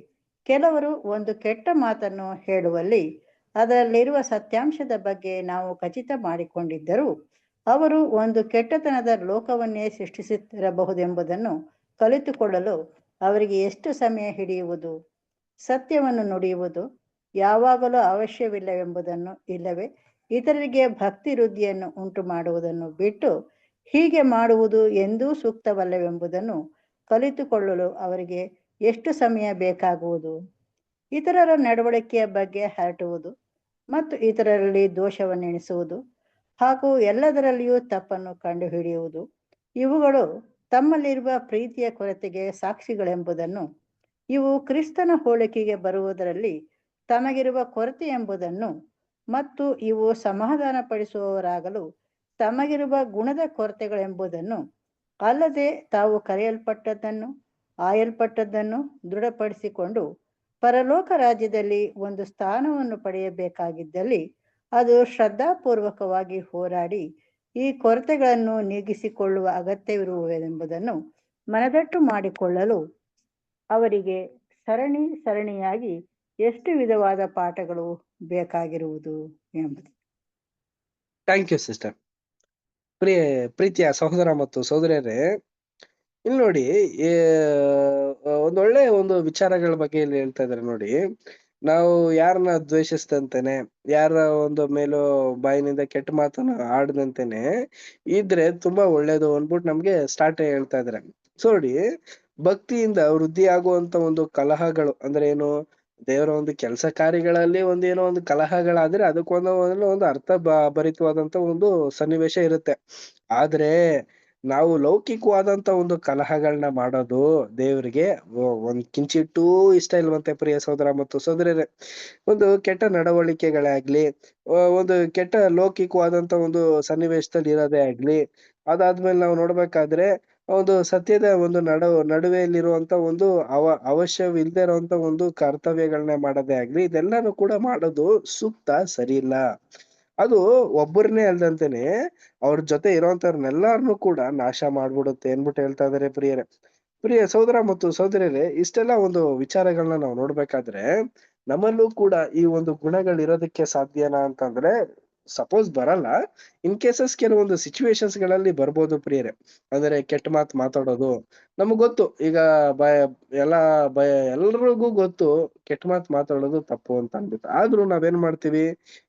ಕೆಲವರು ಒಂದು ಕೆಟ್ಟ ಮಾತನ್ನು ಹೇಳುವಲ್ಲಿ ಅದರಲ್ಲಿರುವ ಸತ್ಯಾಂಶದ ಬಗ್ಗೆ ನಾವು ಖಚಿತ ಮಾಡಿಕೊಂಡಿದ್ದರೂ ಅವರು ಒಂದು ಕೆಟ್ಟತನದ ಲೋಕವನ್ನೇ ಸೃಷ್ಟಿಸುತ್ತಿರಬಹುದೆಂಬುದನ್ನು ಕಲಿತುಕೊಳ್ಳಲು ಅವರಿಗೆ ಎಷ್ಟು ಸಮಯ ಹಿಡಿಯುವುದು? ಸತ್ಯವನ್ನು ನುಡಿಯುವುದು ಯಾವಾಗಲೂ ಅವಶ್ಯವಿಲ್ಲವೆಂಬುದನ್ನು, ಇಲ್ಲವೇ ಇತರರಿಗೆ ಭಕ್ತಿ ವೃದ್ಧಿಯನ್ನು ಉಂಟು ಮಾಡುವುದನ್ನು ಬಿಟ್ಟು ಹೀಗೆ ಮಾಡುವುದು ಎಂದೂ ಸೂಕ್ತವಲ್ಲವೆಂಬುದನ್ನು ಕಲಿತುಕೊಳ್ಳಲು ಅವರಿಗೆ ಎಷ್ಟು ಸಮಯ ಬೇಕಾಗುವುದು? ಇತರರ ನಡವಳಿಕೆಯ ಬಗ್ಗೆ ಹರಟುವುದು ಮತ್ತು ಇತರರಲ್ಲಿ ದೋಷವನ್ನೆಣಿಸುವುದು ಹಾಗೂ ಎಲ್ಲದರಲ್ಲಿಯೂ ತಪ್ಪನ್ನು ಕಂಡುಹಿಡಿಯುವುದು ಇವುಗಳು ತಮ್ಮಲ್ಲಿರುವ ಪ್ರೀತಿಯ ಕೊರತೆಗೆ ಸಾಕ್ಷಿಗಳೆಂಬುದನ್ನು, ಇವು ಕ್ರಿಸ್ತನ ಹೋಲಿಕೆಗೆ ಬರುವುದರಲ್ಲಿ ತಮಗಿರುವ ಕೊರತೆ ಎಂಬುದನ್ನು ಮತ್ತು ಇವು ಸಮಾಧಾನ ಪಡಿಸುವವರಾಗಲು ತಮಗಿರುವ ಗುಣದ ಕೊರತೆಗಳೆಂಬುದನ್ನು, ಅಲ್ಲದೆ ತಾವು ಕರೆಯಲ್ಪಟ್ಟದ್ದನ್ನು ಆಯಲ್ಪಟ್ಟದ್ದನ್ನು ದೃಢಪಡಿಸಿಕೊಂಡು ಪರಲೋಕ ರಾಜ್ಯದಲ್ಲಿ ಒಂದು ಸ್ಥಾನವನ್ನು ಪಡೆಯಬೇಕಾಗಿದ್ದಲ್ಲಿ ಅದು ಶ್ರದ್ಧಾಪೂರ್ವಕವಾಗಿ ಹೋರಾಡಿ ಈ ಕೊರತೆಗಳನ್ನು ನೀಗಿಸಿಕೊಳ್ಳುವ ಅಗತ್ಯವಿರುವುದೆಂಬುದನ್ನು ಮನದಟ್ಟು ಮಾಡಿಕೊಳ್ಳಲು ಅವರಿಗೆ ಸರಣಿಯಾಗಿ ಎಷ್ಟು ವಿಧವಾದ ಪಾಠಗಳು ಬೇಕಾಗಿರುವುದು ಎಂಬುದು. Thank you sister. ಪ್ರೀತಿಯ ಸಹೋದರ ಮತ್ತು ಸಹೋದರಿಯರೇ, ಇಲ್ಲಿ ನೋಡಿ, ಒಂದೊಳ್ಳೆ ಒಂದು ವಿಚಾರಗಳ ಬಗ್ಗೆ ಇಲ್ಲಿ ಹೇಳ್ತಾ ಇದಾರೆ ನೋಡಿ. ನಾವು ಯಾರನ್ನ ದ್ವೇಷಿಸ್ತಂತೇನೆ, ಯಾರ ಒಂದು ಮೇಲೂ ಬಾಯಿನಿಂದ ಕೆಟ್ಟ ಮಾತನ್ನ ಆಡದಂತೇನೆ ಇದ್ರೆ ತುಂಬಾ ಒಳ್ಳೇದು ಅಂದ್ಬಿಟ್ಟು ನಮ್ಗೆ ಸ್ಟಾರ್ಟ್ ಹೇಳ್ತಾ ಇದಾರೆ. ಸೊ ನೋಡಿ, ಭಕ್ತಿಯಿಂದ ವೃದ್ಧಿ ಆಗುವಂತ ಒಂದು ಕಲಹಗಳು ಅಂದ್ರೆ ಏನು, ದೇವರ ಒಂದು ಕೆಲಸ ಕಾರ್ಯಗಳಲ್ಲಿ ಏನೋ ಒಂದು ಕಲಹಗಳಾದ್ರೆ ಅದಕ್ಕೊಂದು ಅರ್ಥ ಭರಿತವಾದಂತ ಒಂದು ಸನ್ನಿವೇಶ ಇರುತ್ತೆ. ಆದ್ರೆ ನಾವು ಲೌಕಿಕವಾದಂತ ಒಂದು ಕಲಹಗಳನ್ನ ಮಾಡೋದು ದೇವರಿಗೆ ಒಂದ್ ಕಿಂಚಿಟ್ಟೂ ಇಷ್ಟ ಇಲ್ವಂತೆ ಪ್ರಿಯ ಸಹೋದರ ಮತ್ತು ಸಹೋದರರೇ. ಒಂದು ಕೆಟ್ಟ ನಡವಳಿಕೆಗಳಾಗ್ಲಿ, ಒಂದು ಕೆಟ್ಟ ಲೌಕಿಕವಾದಂತ ಒಂದು ಸನ್ನಿವೇಶದಲ್ಲಿ ಇರೋದೇ ಆಗ್ಲಿ, ಅದಾದ್ಮೇಲೆ ನಾವು ನೋಡ್ಬೇಕಾದ್ರೆ ಒಂದು ಸತ್ಯದ ಒಂದು ನಡುವೆಯಲ್ಲಿರುವಂತ ಒಂದು ಅವಶ್ಯವಿಲ್ಲದೆ ಇರುವಂತ ಒಂದು ಕರ್ತವ್ಯಗಳನ್ನ ಮಾಡೋದೇ ಆಗ್ಲಿ, ಇದೆಲ್ಲಾನು ಕೂಡ ಮಾಡೋದು ಸೂಕ್ತ, ಸರಿ ಇಲ್ಲ. ಅದು ಒಬ್ಬರನ್ನೇ ಅಲ್ದಂತೆನೆ ಅವ್ರ ಜೊತೆ ಇರೋಂಥವ್ರನ್ನೆಲ್ಲಾರನು ಕೂಡ ನಾಶ ಮಾಡ್ಬಿಡುತ್ತೆ ಅನ್ಬಿಟ್ಟು ಹೇಳ್ತಾ ಇದಾರೆ ಪ್ರಿಯ ಸಹೋದರ ಮತ್ತು ಸಹೋದರಿಯರೇ. ಇಷ್ಟೆಲ್ಲ ಒಂದು ವಿಚಾರಗಳನ್ನ ನಾವು ನೋಡ್ಬೇಕಾದ್ರೆ ನಮ್ಮಲ್ಲೂ ಕೂಡ ಈ ಒಂದು ಗುಣಗಳಿರೋದಕ್ಕೆ ಸಾಧ್ಯನಾ ಅಂತಂದ್ರೆ ಸಪೋಸ್ ಬರಲ್ಲ. ಇನ್ ಕೇಸಸ್ ಕೆಲವೊಂದು ಸಿಚುವೇಶನ್ಸ್ ಗಳಲ್ಲಿ ಬರ್ಬೋದು ಪ್ರಿಯರೇ. ಅಂದ್ರೆ ಕೆಟ್ಟ ಮಾತು ಮಾತಾಡೋದು ನಮಗ್ ಗೊತ್ತು, ಈಗ ಎಲ್ರಿಗೂ ಗೊತ್ತು ಕೆಟ್ಟ ಮಾತು ಮಾತಾಡೋದು ತಪ್ಪು ಅಂತ ಅನ್ಬಿಟ್ಟು. ಆದ್ರೂ ನಾವೇನ್ ಮಾಡ್ತೀವಿ,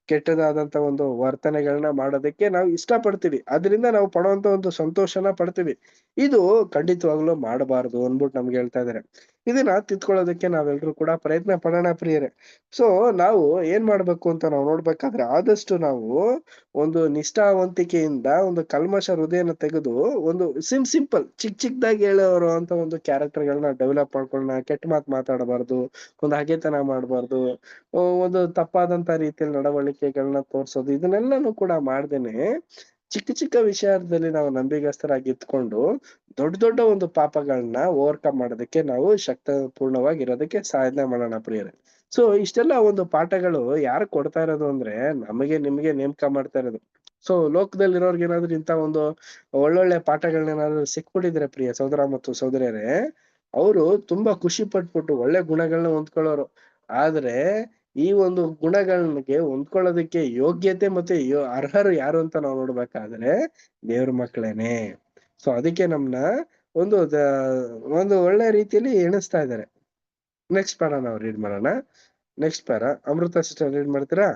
ಕೆಟ್ಟದಾದಂತ ಒಂದು ವರ್ತನೆಗಳನ್ನ ಮಾಡೋದಕ್ಕೆ ನಾವು ಇಷ್ಟ ಪಡ್ತೀವಿ, ಅದರಿಂದ ನಾವು ಪಡುವಂತ ಒಂದು ಸಂತೋಷನ ಪಡ್ತೀವಿ. ಇದು ಖಂಡಿತವಾಗ್ಲೂ ಮಾಡಬಾರದು ಅನ್ಬಿಟ್ಟು ನಮ್ಗೆ ಹೇಳ್ತಾ ಇದಾರೆ. ಇದನ್ನ ತಿದ್ಕೊಳ್ಳೋದಕ್ಕೆ ನಾವೆಲ್ರೂ ಕೂಡ ಪ್ರಯತ್ನ ಪಡೋಣ ಪ್ರಿಯರೇ. ಸೊ ನಾವು ಏನ್ ಮಾಡ್ಬೇಕು ಅಂತ ನಾವು ನೋಡ್ಬೇಕಾದ್ರೆ, ಆದಷ್ಟು ನಾವು ಒಂದು ನಿಷ್ಠಾವಂತಿಕೆಯಿಂದ ಒಂದು ಕಲ್ಮಶ ಹೃದಯನ ತೆಗೆದು ಒಂದು ಸಿಂಪಲ್ ಚಿಕ್ಕದಾಗಿ ಹೇಳೋರು ಅಂತ ಒಂದು ಕ್ಯಾರೆಕ್ಟರ್ಗಳನ್ನ ಡೆವಲಪ್ ಮಾಡ್ಕೊಳ್ಳೋಣ. ಕೆಟ್ಟ ಮಾತು ಮಾತಾಡಬಾರ್ದು, ಒಂದು ಹಗೆತನ ಮಾಡಬಾರ್ದು, ಒಂದು ತಪ್ಪಾದಂತ ರೀತಿಯಲ್ಲಿ ನಡವಳಿಕೆಗಳನ್ನ ತೋರ್ಸೋದು, ಇದನ್ನೆಲ್ಲಾನು ಕೂಡ ಮಾಡ್ದೇನೆ ಚಿಕ್ಕ ವಿಷಯದಲ್ಲಿ ನಾವು ನಂಬಿಗಸ್ತರಾಗಿ ಇತ್ಕೊಂಡು ದೊಡ್ಡ ಒಂದು ಪಾಪಗಳನ್ನ ಓವರ್ಕಮ್ ಮಾಡೋದಕ್ಕೆ ನಾವು ಶಕ್ತಿಪೂರ್ಣವಾಗಿರೋದಕ್ಕೆ ಸಾಧನೆ ಮಾಡೋಣ ಪ್ರಿಯರೇ. ಸೊ ಇಷ್ಟೆಲ್ಲ ಒಂದು ಪಾಠಗಳು ಯಾರು ಕೊಡ್ತಾ ಇರೋದು ಅಂದ್ರೆ ನಮಗೆ ನಿಮ್ಗೆ ನೇಮಕ ಮಾಡ್ತಾ ಇರೋದು. ಸೊ ಲೋಕದಲ್ಲಿ ಇರೋರ್ಗೆ ಏನಾದ್ರು ಇಂತ ಒಂದು ಒಳ್ಳೊಳ್ಳೆ ಪಾಠಗಳನ್ನೇನಾದ್ರು ಸಿಕ್ಬಿಟ್ಟಿದ್ರೆ ಪ್ರಿಯ ಸಹೋದರ ಮತ್ತು ಸಹೋದರಿಯರೇ, ಅವರು ತುಂಬಾ ಖುಷಿ ಪಟ್ಬಿಟ್ಟು ಒಳ್ಳೆ ಗುಣಗಳನ್ನ ಹೊಂದ್ಕೊಳ್ಳೋರು. ಆದ್ರೆ ಈ ಒಂದು ಗುಣಗಳಿಗೆ ಹೊಂದ್ಕೊಳ್ಳೋದಕ್ಕೆ ಯೋಗ್ಯತೆ ಮತ್ತೆ ಅರ್ಹರು ಯಾರು ಅಂತ ನಾವು ನೋಡ್ಬೇಕಾದ್ರೆ ದೇವ್ರ ಮಕ್ಕಳೇನೆ. ಸೊ ಅದಕ್ಕೆ ನಮ್ನ ಒಂದು ಒಳ್ಳೆ ರೀತಿಯಲ್ಲಿ ಎಣಿಸ್ತಾ ಇದ್ದಾರೆ. ನೆಕ್ಸ್ಟ್ ಪ್ಯಾರ ನಾವು ರೀಡ್ ಮಾಡೋಣ. ನೆಕ್ಸ್ಟ್ ಪ್ಯಾರ ಅಮೃತ ಸಿಸ್ಟರ್ ರೀಡ್ ಮಾಡ್ತೀರಾ?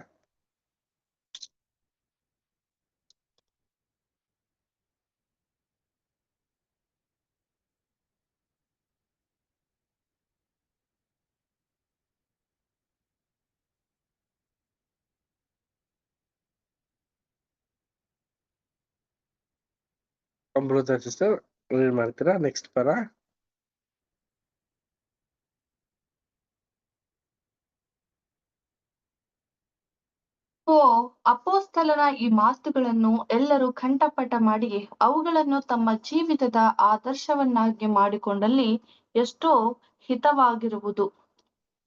ಅಮೃತ ಸಿಸ್ಟರ್ ರೀಡ್ ಮಾಡ್ತೀರಾ ನೆಕ್ಸ್ಟ್ ಪ್ಯಾರ? ಅಪೊಸ್ತಲನ ಈ ಮಾತುಗಳನ್ನು ಎಲ್ಲರೂ ಕಂಠಪಾಠ ಮಾಡಿ ಅವುಗಳನ್ನು ತಮ್ಮ ಜೀವಿತದ ಆದರ್ಶವನ್ನಾಗಿ ಮಾಡಿಕೊಂಡಲ್ಲಿ ಎಷ್ಟೋ ಹಿತವಾಗಿರುವುದು.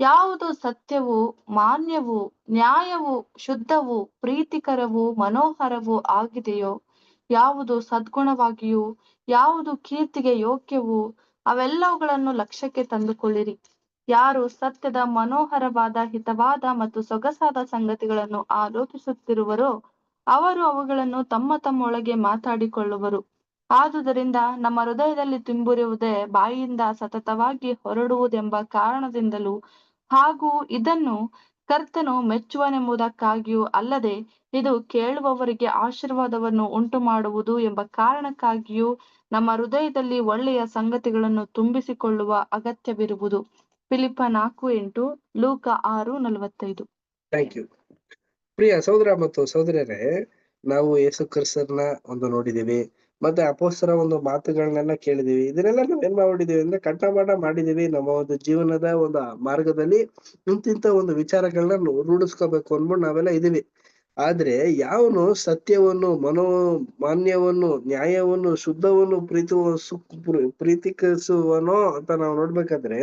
ಯಾವುದು ಸತ್ಯವೂ ಮಾನ್ಯವೂ ನ್ಯಾಯವೂ ಶುದ್ಧವೂ ಪ್ರೀತಿಕರವೂ ಮನೋಹರವೂ ಆಗಿದೆಯೋ, ಯಾವುದು ಸದ್ಗುಣವಾಗಿಯೂ ಯಾವುದು ಕೀರ್ತಿಗೆ ಯೋಗ್ಯವೂ ಅವೆಲ್ಲವುಗಳನ್ನು ಲಕ್ಷ್ಯಕ್ಕೆ ತಂದುಕೊಳ್ಳಿರಿ. ಯಾರು ಸತ್ಯದ ಮನೋಹರವಾದ ಹಿತವಾದ ಮತ್ತು ಸೊಗಸಾದ ಸಂಗತಿಗಳನ್ನು ಆಲೋಚಿಸುತ್ತಿರುವರೋ ಅವರು ಅವುಗಳನ್ನು ತಮ್ಮೊಳಗೆ ಮಾತಾಡಿಕೊಳ್ಳುವರು. ಆದುದರಿಂದ ನಮ್ಮ ಹೃದಯದಲ್ಲಿ ತುಂಬಿರುವುದೇ ಬಾಯಿಯಿಂದ ಸತತವಾಗಿ ಹೊರಡುವುದೆಂಬ ಕಾರಣದಿಂದಲೂ ಹಾಗೂ ಇದನ್ನು ಕರ್ತನು ಮೆಚ್ಚುವನೆಂಬುದಕ್ಕಾಗಿಯೂ ಅಲ್ಲದೆ ಇದು ಕೇಳುವವರಿಗೆ ಆಶೀರ್ವಾದವನ್ನು ಉಂಟು ಮಾಡುವುದು ಎಂಬ ಕಾರಣಕ್ಕಾಗಿಯೂ ನಮ್ಮ ಹೃದಯದಲ್ಲಿ ಒಳ್ಳೆಯ ಸಂಗತಿಗಳನ್ನು ತುಂಬಿಸಿಕೊಳ್ಳುವ ಅಗತ್ಯವಿರುವುದು. ಫಿಲಿಪ್ಪ 4:8, ಲೂಕ 6:45. Thank you. ಪ್ರಿಯ ಸಹೋದರ ಮತ್ತು ಸಹೋದರಿಯರೇ, ನಾವು ಯೇಸು ಕ್ರಿಸ್ತರನ್ನ ನೋಡಿದೀವಿ, ಮತ್ತೆ ಅಪೊಸ್ತಲರ ಒಂದು ಮಾತುಗಳನ್ನೆಲ್ಲ ಕೇಳಿದೀವಿ. ಇದನ್ನೆಲ್ಲ ನಾವ್ ಏನ್ ಮಾಡ್ಬಿಟ್ಟಿದೀವಿ ಅಂದ್ರೆ ಕಂಠಪಾಠ ಮಾಡಿದೀವಿ. ನಮ್ಮ ಒಂದು ಜೀವನದ ಒಂದು ಮಾರ್ಗದಲ್ಲಿ ಇಂತಿಂತ ಒಂದು ವಿಚಾರಗಳನ್ನ ರೂಢಿಸ್ಕೋಬೇಕು ಅನ್ಬಿಟ್ಟು ನಾವೆಲ್ಲ ಇದೀವಿ. ಆದ್ರೆ ಯಾವನು ಸತ್ಯವನ್ನು ಮಾನ್ಯವನ್ನು ನ್ಯಾಯವನ್ನು ಶುದ್ಧವನ್ನು ಪ್ರೀತಿಸುವನೋ ಅಂತ ನಾವು ನೋಡ್ಬೇಕಾದ್ರೆ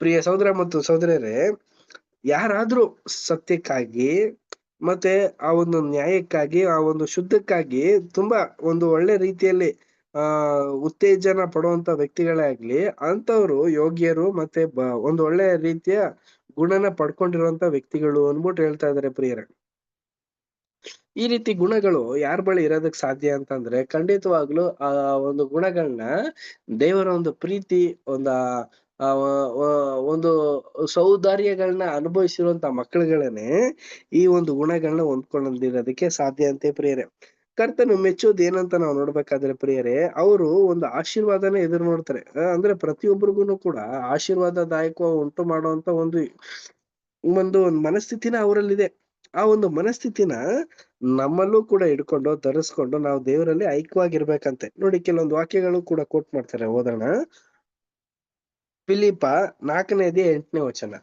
ಪ್ರಿಯ ಸಹೋದರ ಮತ್ತು ಸಹೋದರಿಯರೇ, ಯಾರಾದ್ರೂ ಸತ್ಯಕ್ಕಾಗಿ ಮತ್ತೆ ಆ ಒಂದು ನ್ಯಾಯಕ್ಕಾಗಿ, ಆ ಒಂದು ಶುದ್ಧಕ್ಕಾಗಿ ತುಂಬಾ ಒಂದು ಒಳ್ಳೆ ರೀತಿಯಲ್ಲಿ ಉತ್ತೇಜನ ಪಡುವಂತ ವ್ಯಕ್ತಿಗಳೇ ಆಗ್ಲಿ, ಅಂತವ್ರು ಯೋಗ್ಯರು ಮತ್ತೆ ಒಂದು ಒಳ್ಳೆ ರೀತಿಯ ಗುಣನ ಪಡ್ಕೊಂಡಿರುವಂತ ವ್ಯಕ್ತಿಗಳು ಅನ್ಬಿಟ್ಟು ಹೇಳ್ತಾ ಇದಾರೆ ಪ್ರಿಯರೇ. ಈ ರೀತಿ ಗುಣಗಳು ಯಾರ ಬಳಿ ಇರೋದಕ್ ಸಾಧ್ಯ ಅಂತಂದ್ರೆ, ಖಂಡಿತವಾಗ್ಲು ಆ ಒಂದು ಗುಣಗಳನ್ನ ದೇವರ ಒಂದು ಪ್ರೀತಿ, ಒಂದು ಸೌಂದರ್ಯಗಳನ್ನ ಅನುಭವಿಸಿರುವಂತ ಮಕ್ಕಳುಗಳನ್ನೇ ಈ ಒಂದು ಗುಣಗಳನ್ನ ಹೊಂದ್ಕೊಂಡಿರೋದಕ್ಕೆ ಸಾಧ್ಯ ಅಂತೆ ಪ್ರಿಯರೇ. ಕರ್ತನು ಮೆಚ್ಚೋದು ಏನಂತ ನಾವು ನೋಡ್ಬೇಕಾದ್ರೆ ಪ್ರಿಯರೇ, ಅವರು ಒಂದು ಆಶೀರ್ವಾದನ ಎದುರು ನೋಡ್ತಾರೆ. ಅಂದ್ರೆ ಪ್ರತಿಯೊಬ್ಬರಿಗೂ ಕೂಡ ಆಶೀರ್ವಾದದಾಯಕ ಉಂಟು ಮಾಡುವಂತ ಒಂದು ಮನಸ್ಥಿತಿನ ಅವರಲ್ಲಿದೆ. ಆ ಒಂದು ಮನಸ್ಥಿತಿನ ನಮ್ಮಲ್ಲೂ ಕೂಡ ಇಟ್ಕೊಂಡು ಧರಿಸ್ಕೊಂಡು ನಾವು ದೇವರಲ್ಲಿ ಐಕ್ಯವಾಗಿರ್ಬೇಕಂತೆ. ನೋಡಿ, ಕೆಲವೊಂದು ವಾಕ್ಯಗಳು ಕೂಡ ಕೋಟ್ ಮಾಡ್ತಾರೆ, ಓದೋಣ. ಫಿಲಿಪ್ಪ 4:8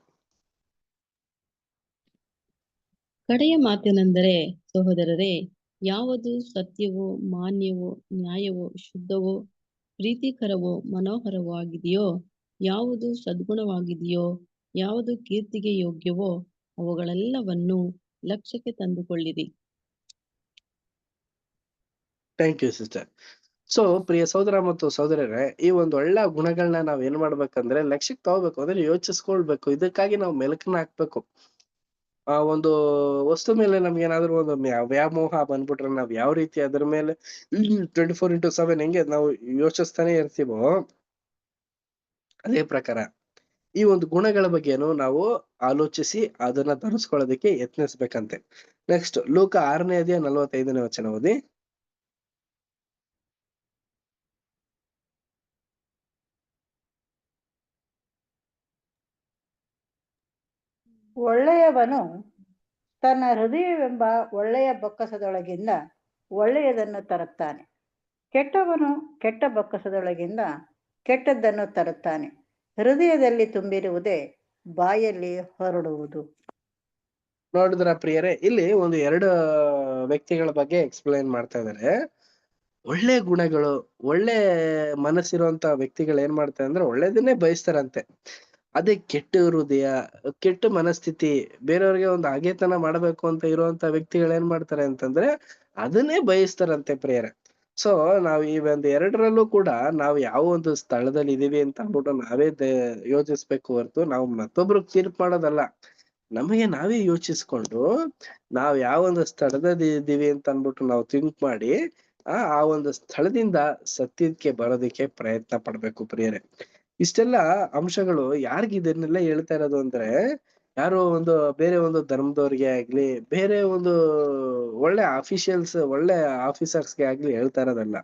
ಕಡೆಯ ಮಾತೇನೆಂದರೆ, ಸಹೋದರರೇ, ಯಾವುದು ಸತ್ಯವೋ, ಮಾನ್ಯವೋ, ನ್ಯಾಯವೋ, ಶುದ್ಧವೋ, ಪ್ರೀತಿಕರವೋ, ಮನೋಹರವೋ ಆಗಿದೆಯೋ, ಯಾವುದು ಸದ್ಗುಣವಾಗಿದೆಯೋ, ಯಾವುದು ಕೀರ್ತಿಗೆ ಯೋಗ್ಯವೋ, ಅವುಗಳೆಲ್ಲವನ್ನು ಲಕ್ಷ್ಯಕ್ಕೆ ತಂದುಕೊಳ್ಳಿರಿ. Thank you sister. ಸೊ ಪ್ರಿಯ ಸಹೋದರ ಮತ್ತು ಸಹೋದರರೇ, ಈ ಒಂದು ಒಳ್ಳೆ ಗುಣಗಳನ್ನ ನಾವ್ ಏನ್ ಮಾಡ್ಬೇಕಂದ್ರೆ ಲಕ್ಷ್ಯಕ್ಕೆ ತಗೋಬೇಕು, ಅಂದ್ರೆ ಯೋಚಿಸ್ಕೊಳ್ಬೇಕು. ಇದಕ್ಕಾಗಿ ನಾವು ಮೆಲುಕನ್ನ ಹಾಕ್ಬೇಕು. ಆ ಒಂದು ವಸ್ತು ಮೇಲೆ ನಮ್ಗೆ ಏನಾದ್ರು ಒಂದು ವ್ಯಾಮೋಹ ಬಂದ್ಬಿಟ್ರೆ ನಾವ್ ಯಾವ ರೀತಿ ಅದ್ರ ಮೇಲೆ 24x7 ಹೆಂಗೆ ನಾವು ಯೋಚಿಸ್ತಾನೆ ಇರ್ತೀವೋ, ಅದೇ ಪ್ರಕಾರ ಈ ಒಂದು ಗುಣಗಳ ಬಗ್ಗೆನು ನಾವು ಆಲೋಚಿಸಿ ಅದನ್ನ ಧರಿಸ್ಕೊಳ್ಳೋದಕ್ಕೆ ಯತ್ನಿಸ್ಬೇಕಂತೆ. ನೆಕ್ಸ್ಟ್ ಲೂಕ 6:45 ಓದಿ. ಒಳ್ಳೆಯವನು ತನ್ನ ಹೃದಯವೆಂಬ ಒಳ್ಳೆಯ ಬೊಕ್ಕಸದೊಳಗಿಂದ ಒಳ್ಳೆಯದನ್ನು ತರುತ್ತಾನೆ, ಕೆಟ್ಟವನು ಕೆಟ್ಟ ಬೊಕ್ಕಸದೊಳಗಿಂದ ಕೆಟ್ಟದ್ದನ್ನು ತರುತ್ತಾನೆ. ಹೃದಯದಲ್ಲಿ ತುಂಬಿರುವುದೇ ಬಾಯಲ್ಲಿ ಹೊರಡುವುದು. ನೋಡಿದ್ರ ಪ್ರಿಯರೇ, ಇಲ್ಲಿ ಒಂದು 2 ವ್ಯಕ್ತಿಗಳ ಬಗ್ಗೆ ಎಕ್ಸ್ಪ್ಲೈನ್ ಮಾಡ್ತಾ ಇದಾರೆ. ಒಳ್ಳೆ ಗುಣಗಳು, ಒಳ್ಳೆ ಮನಸ್ಸಿರುವಂತ ವ್ಯಕ್ತಿಗಳು ಏನ್ ಮಾಡ್ತಾರೆ ಅಂದ್ರೆ ಒಳ್ಳೇದನ್ನೇ ಬಯಸ್ತಾರಂತೆ. ಅದೇ ಕೆಟ್ಟ ಹೃದಯ, ಕೆಟ್ಟ ಮನಸ್ಥಿತಿ, ಬೇರೆಯವ್ರಿಗೆ ಒಂದು ಹಗೆತನ ಮಾಡ್ಬೇಕು ಅಂತ ಇರುವಂತ ವ್ಯಕ್ತಿಗಳು ಏನ್ ಮಾಡ್ತಾರೆ ಅಂತಂದ್ರೆ ಅದನ್ನೇ ಬಯಸ್ತಾರಂತೆ ಪ್ರಿಯರೇ. ಸೊ ನಾವ್ ಈ ಒಂದು 2ರಲ್ಲೂ ಕೂಡ ನಾವು ಯಾವ ಒಂದು ಸ್ಥಳದಲ್ಲಿ ಇದೀವಿ ಅಂತ ಅಂದ್ಬಿಟ್ಟು ನಾವೇ ಯೋಚಿಸ್ಬೇಕು ಹೊರತು ನಾವು ಮತ್ತೊಬ್ರಿಗೆ ತೀರ್ಪು ಮಾಡೋದಲ್ಲ. ನಮಗೆ ನಾವೇ ಯೋಚಿಸ್ಕೊಂಡು ನಾವ್ ಯಾವ ಒಂದು ಸ್ಥಳದಲ್ಲಿ ಇದ್ದೀವಿ ಅಂತ ಅನ್ಬಿಟ್ಟು ನಾವು ಥಿಂಕ್ ಮಾಡಿ ಆ ಒಂದು ಸ್ಥಳದಿಂದ ಸತ್ಯಕ್ಕೆ ಬರೋದಕ್ಕೆ ಪ್ರಯತ್ನ ಪಡ್ಬೇಕು ಪ್ರಿಯರೇ. ಇಷ್ಟೆಲ್ಲ ಅಂಶಗಳು ಯಾರಿಗ್ ಇದನ್ನೆಲ್ಲ ಹೇಳ್ತಾ ಇರೋದು ಅಂದ್ರೆ, ಯಾರೋ ಒಂದು ಬೇರೆ ಒಂದು ಧರ್ಮದವ್ರಿಗೆ ಆಗ್ಲಿ, ಬೇರೆ ಒಂದು ಒಳ್ಳೆ ಒಳ್ಳೆ ಆಫೀಸರ್ಸ್ಗೆ ಆಗ್ಲಿ ಹೇಳ್ತಾ ಇರೋದಲ್ಲ.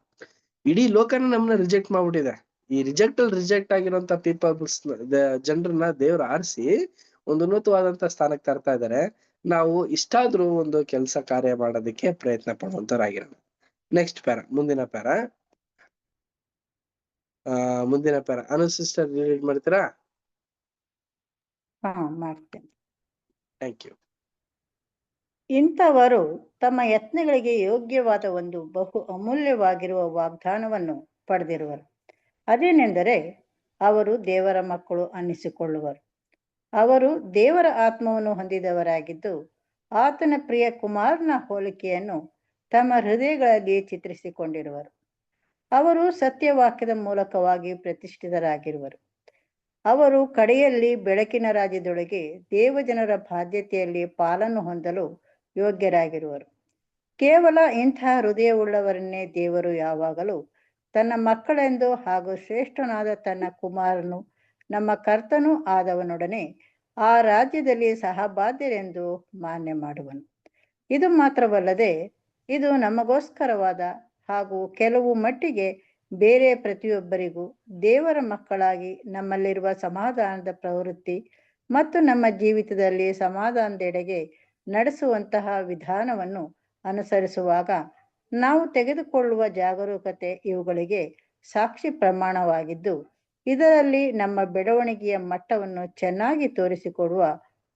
ಇಡೀ ಲೋಕನ ನಮ್ನ ರಿಜೆಕ್ಟ್ ಮಾಡ್ಬಿಟ್ಟಿದೆ. ಈ ರಿಜೆಕ್ಟ್ ಆಗಿರುವಂತ ಪೀಪಲ್ಸ್ ಜನರನ್ನ ದೇವ್ರು ಆರಿಸಿ ಒಂದು ಉನ್ನತವಾದಂತ ಸ್ಥಾನಕ್ಕೆ ತರ್ತಾ ಇದಾರೆ. ನಾವು ಇಷ್ಟಾದ್ರೂ ಒಂದು ಕೆಲಸ ಕಾರ್ಯ ಮಾಡೋದಕ್ಕೆ ಪ್ರಯತ್ನ ಪಡುವಂತರಾಗಿರೋಣ. ನೆಕ್ಸ್ಟ್ ಮುಂದಿನ ಪ್ಯಾರಾ ಅನು ಸಿಸ್ಟರ್ ರೀಡ್ ಮಾಡ್ತೀರಾ? ಮಾಡ್ತೇನೆ. Thank you. ಇಂಥವರು ತಮ್ಮ ಯತ್ನಗಳಿಗೆ ಯೋಗ್ಯವಾದ ಒಂದು ಬಹು ಅಮೂಲ್ಯವಾಗಿರುವ ವಾಗ್ದಾನವನ್ನು ಪಡೆದಿರುವರು. ಅದೇನೆಂದರೆ, ಅವರು ದೇವರ ಮಕ್ಕಳು ಅನ್ನಿಸಿಕೊಳ್ಳುವರು. ಅವರು ದೇವರ ಆತ್ಮವನ್ನು ಹೊಂದಿದವರಾಗಿದ್ದು, ಆತನ ಪ್ರಿಯ ಕುಮಾರನ ಹೋಲಿಕೆಯನ್ನು ತಮ್ಮ ಹೃದಯಗಳಲ್ಲಿ ಚಿತ್ರಿಸಿಕೊಂಡಿರುವರು. ಅವರು ಸತ್ಯವಾಕ್ಯದ ಮೂಲಕವಾಗಿ ಪ್ರತಿಷ್ಠಿತರಾಗಿರುವರು. ಅವರು ಕಡೆಯಲ್ಲಿ ಬೆಳಕಿನ ರಾಜ್ಯದೊಳಗೆ ದೇವಜನರ ಬಾಧ್ಯತೆಯಲ್ಲಿ ಪಾಲನ್ನು ಹೊಂದಲು ಯೋಗ್ಯರಾಗಿರುವರು. ಕೇವಲ ಇಂಥ ಹೃದಯವುಳ್ಳವರನ್ನೇ ದೇವರು ಯಾವಾಗಲೂ ತನ್ನ ಮಕ್ಕಳೆಂದು ಹಾಗೂ ಶ್ರೇಷ್ಠನಾದ ತನ್ನ ಕುಮಾರನು ನಮ್ಮ ಕರ್ತನೂ ಆದವನೊಡನೆ ಆ ರಾಜ್ಯದಲ್ಲಿ ಸಹಬಾಧ್ಯರೆಂದು ಮಾನ್ಯ ಮಾಡುವನು. ಇದು ಮಾತ್ರವಲ್ಲದೆ, ಇದು ನಮಗೋಸ್ಕರವಾದ ಹಾಗೂ ಕೆಲವು ಮಟ್ಟಿಗೆ ಬೇರೆ ಪ್ರತಿಯೊಬ್ಬರಿಗೂ ದೇವರ ಮಕ್ಕಳಾಗಿ ನಮ್ಮಲ್ಲಿರುವ ಸಮಾಧಾನದ ಪ್ರವೃತ್ತಿ ಮತ್ತು ನಮ್ಮ ಜೀವಿತದಲ್ಲಿ ಸಮಾಧಾನದೆಡೆಗೆ ನಡೆಸುವಂತಹ ವಿಧಾನವನ್ನು ಅನುಸರಿಸುವಾಗ ನಾವು ತೆಗೆದುಕೊಳ್ಳುವ ಜಾಗರೂಕತೆ ಇವುಗಳಿಗೆ ಸಾಕ್ಷಿ ಪ್ರಮಾಣವಾಗಿದ್ದು, ಇದರಲ್ಲಿ ನಮ್ಮ ಬೆಳವಣಿಗೆಯ ಮಟ್ಟವನ್ನು ಚೆನ್ನಾಗಿ ತೋರಿಸಿಕೊಡುವ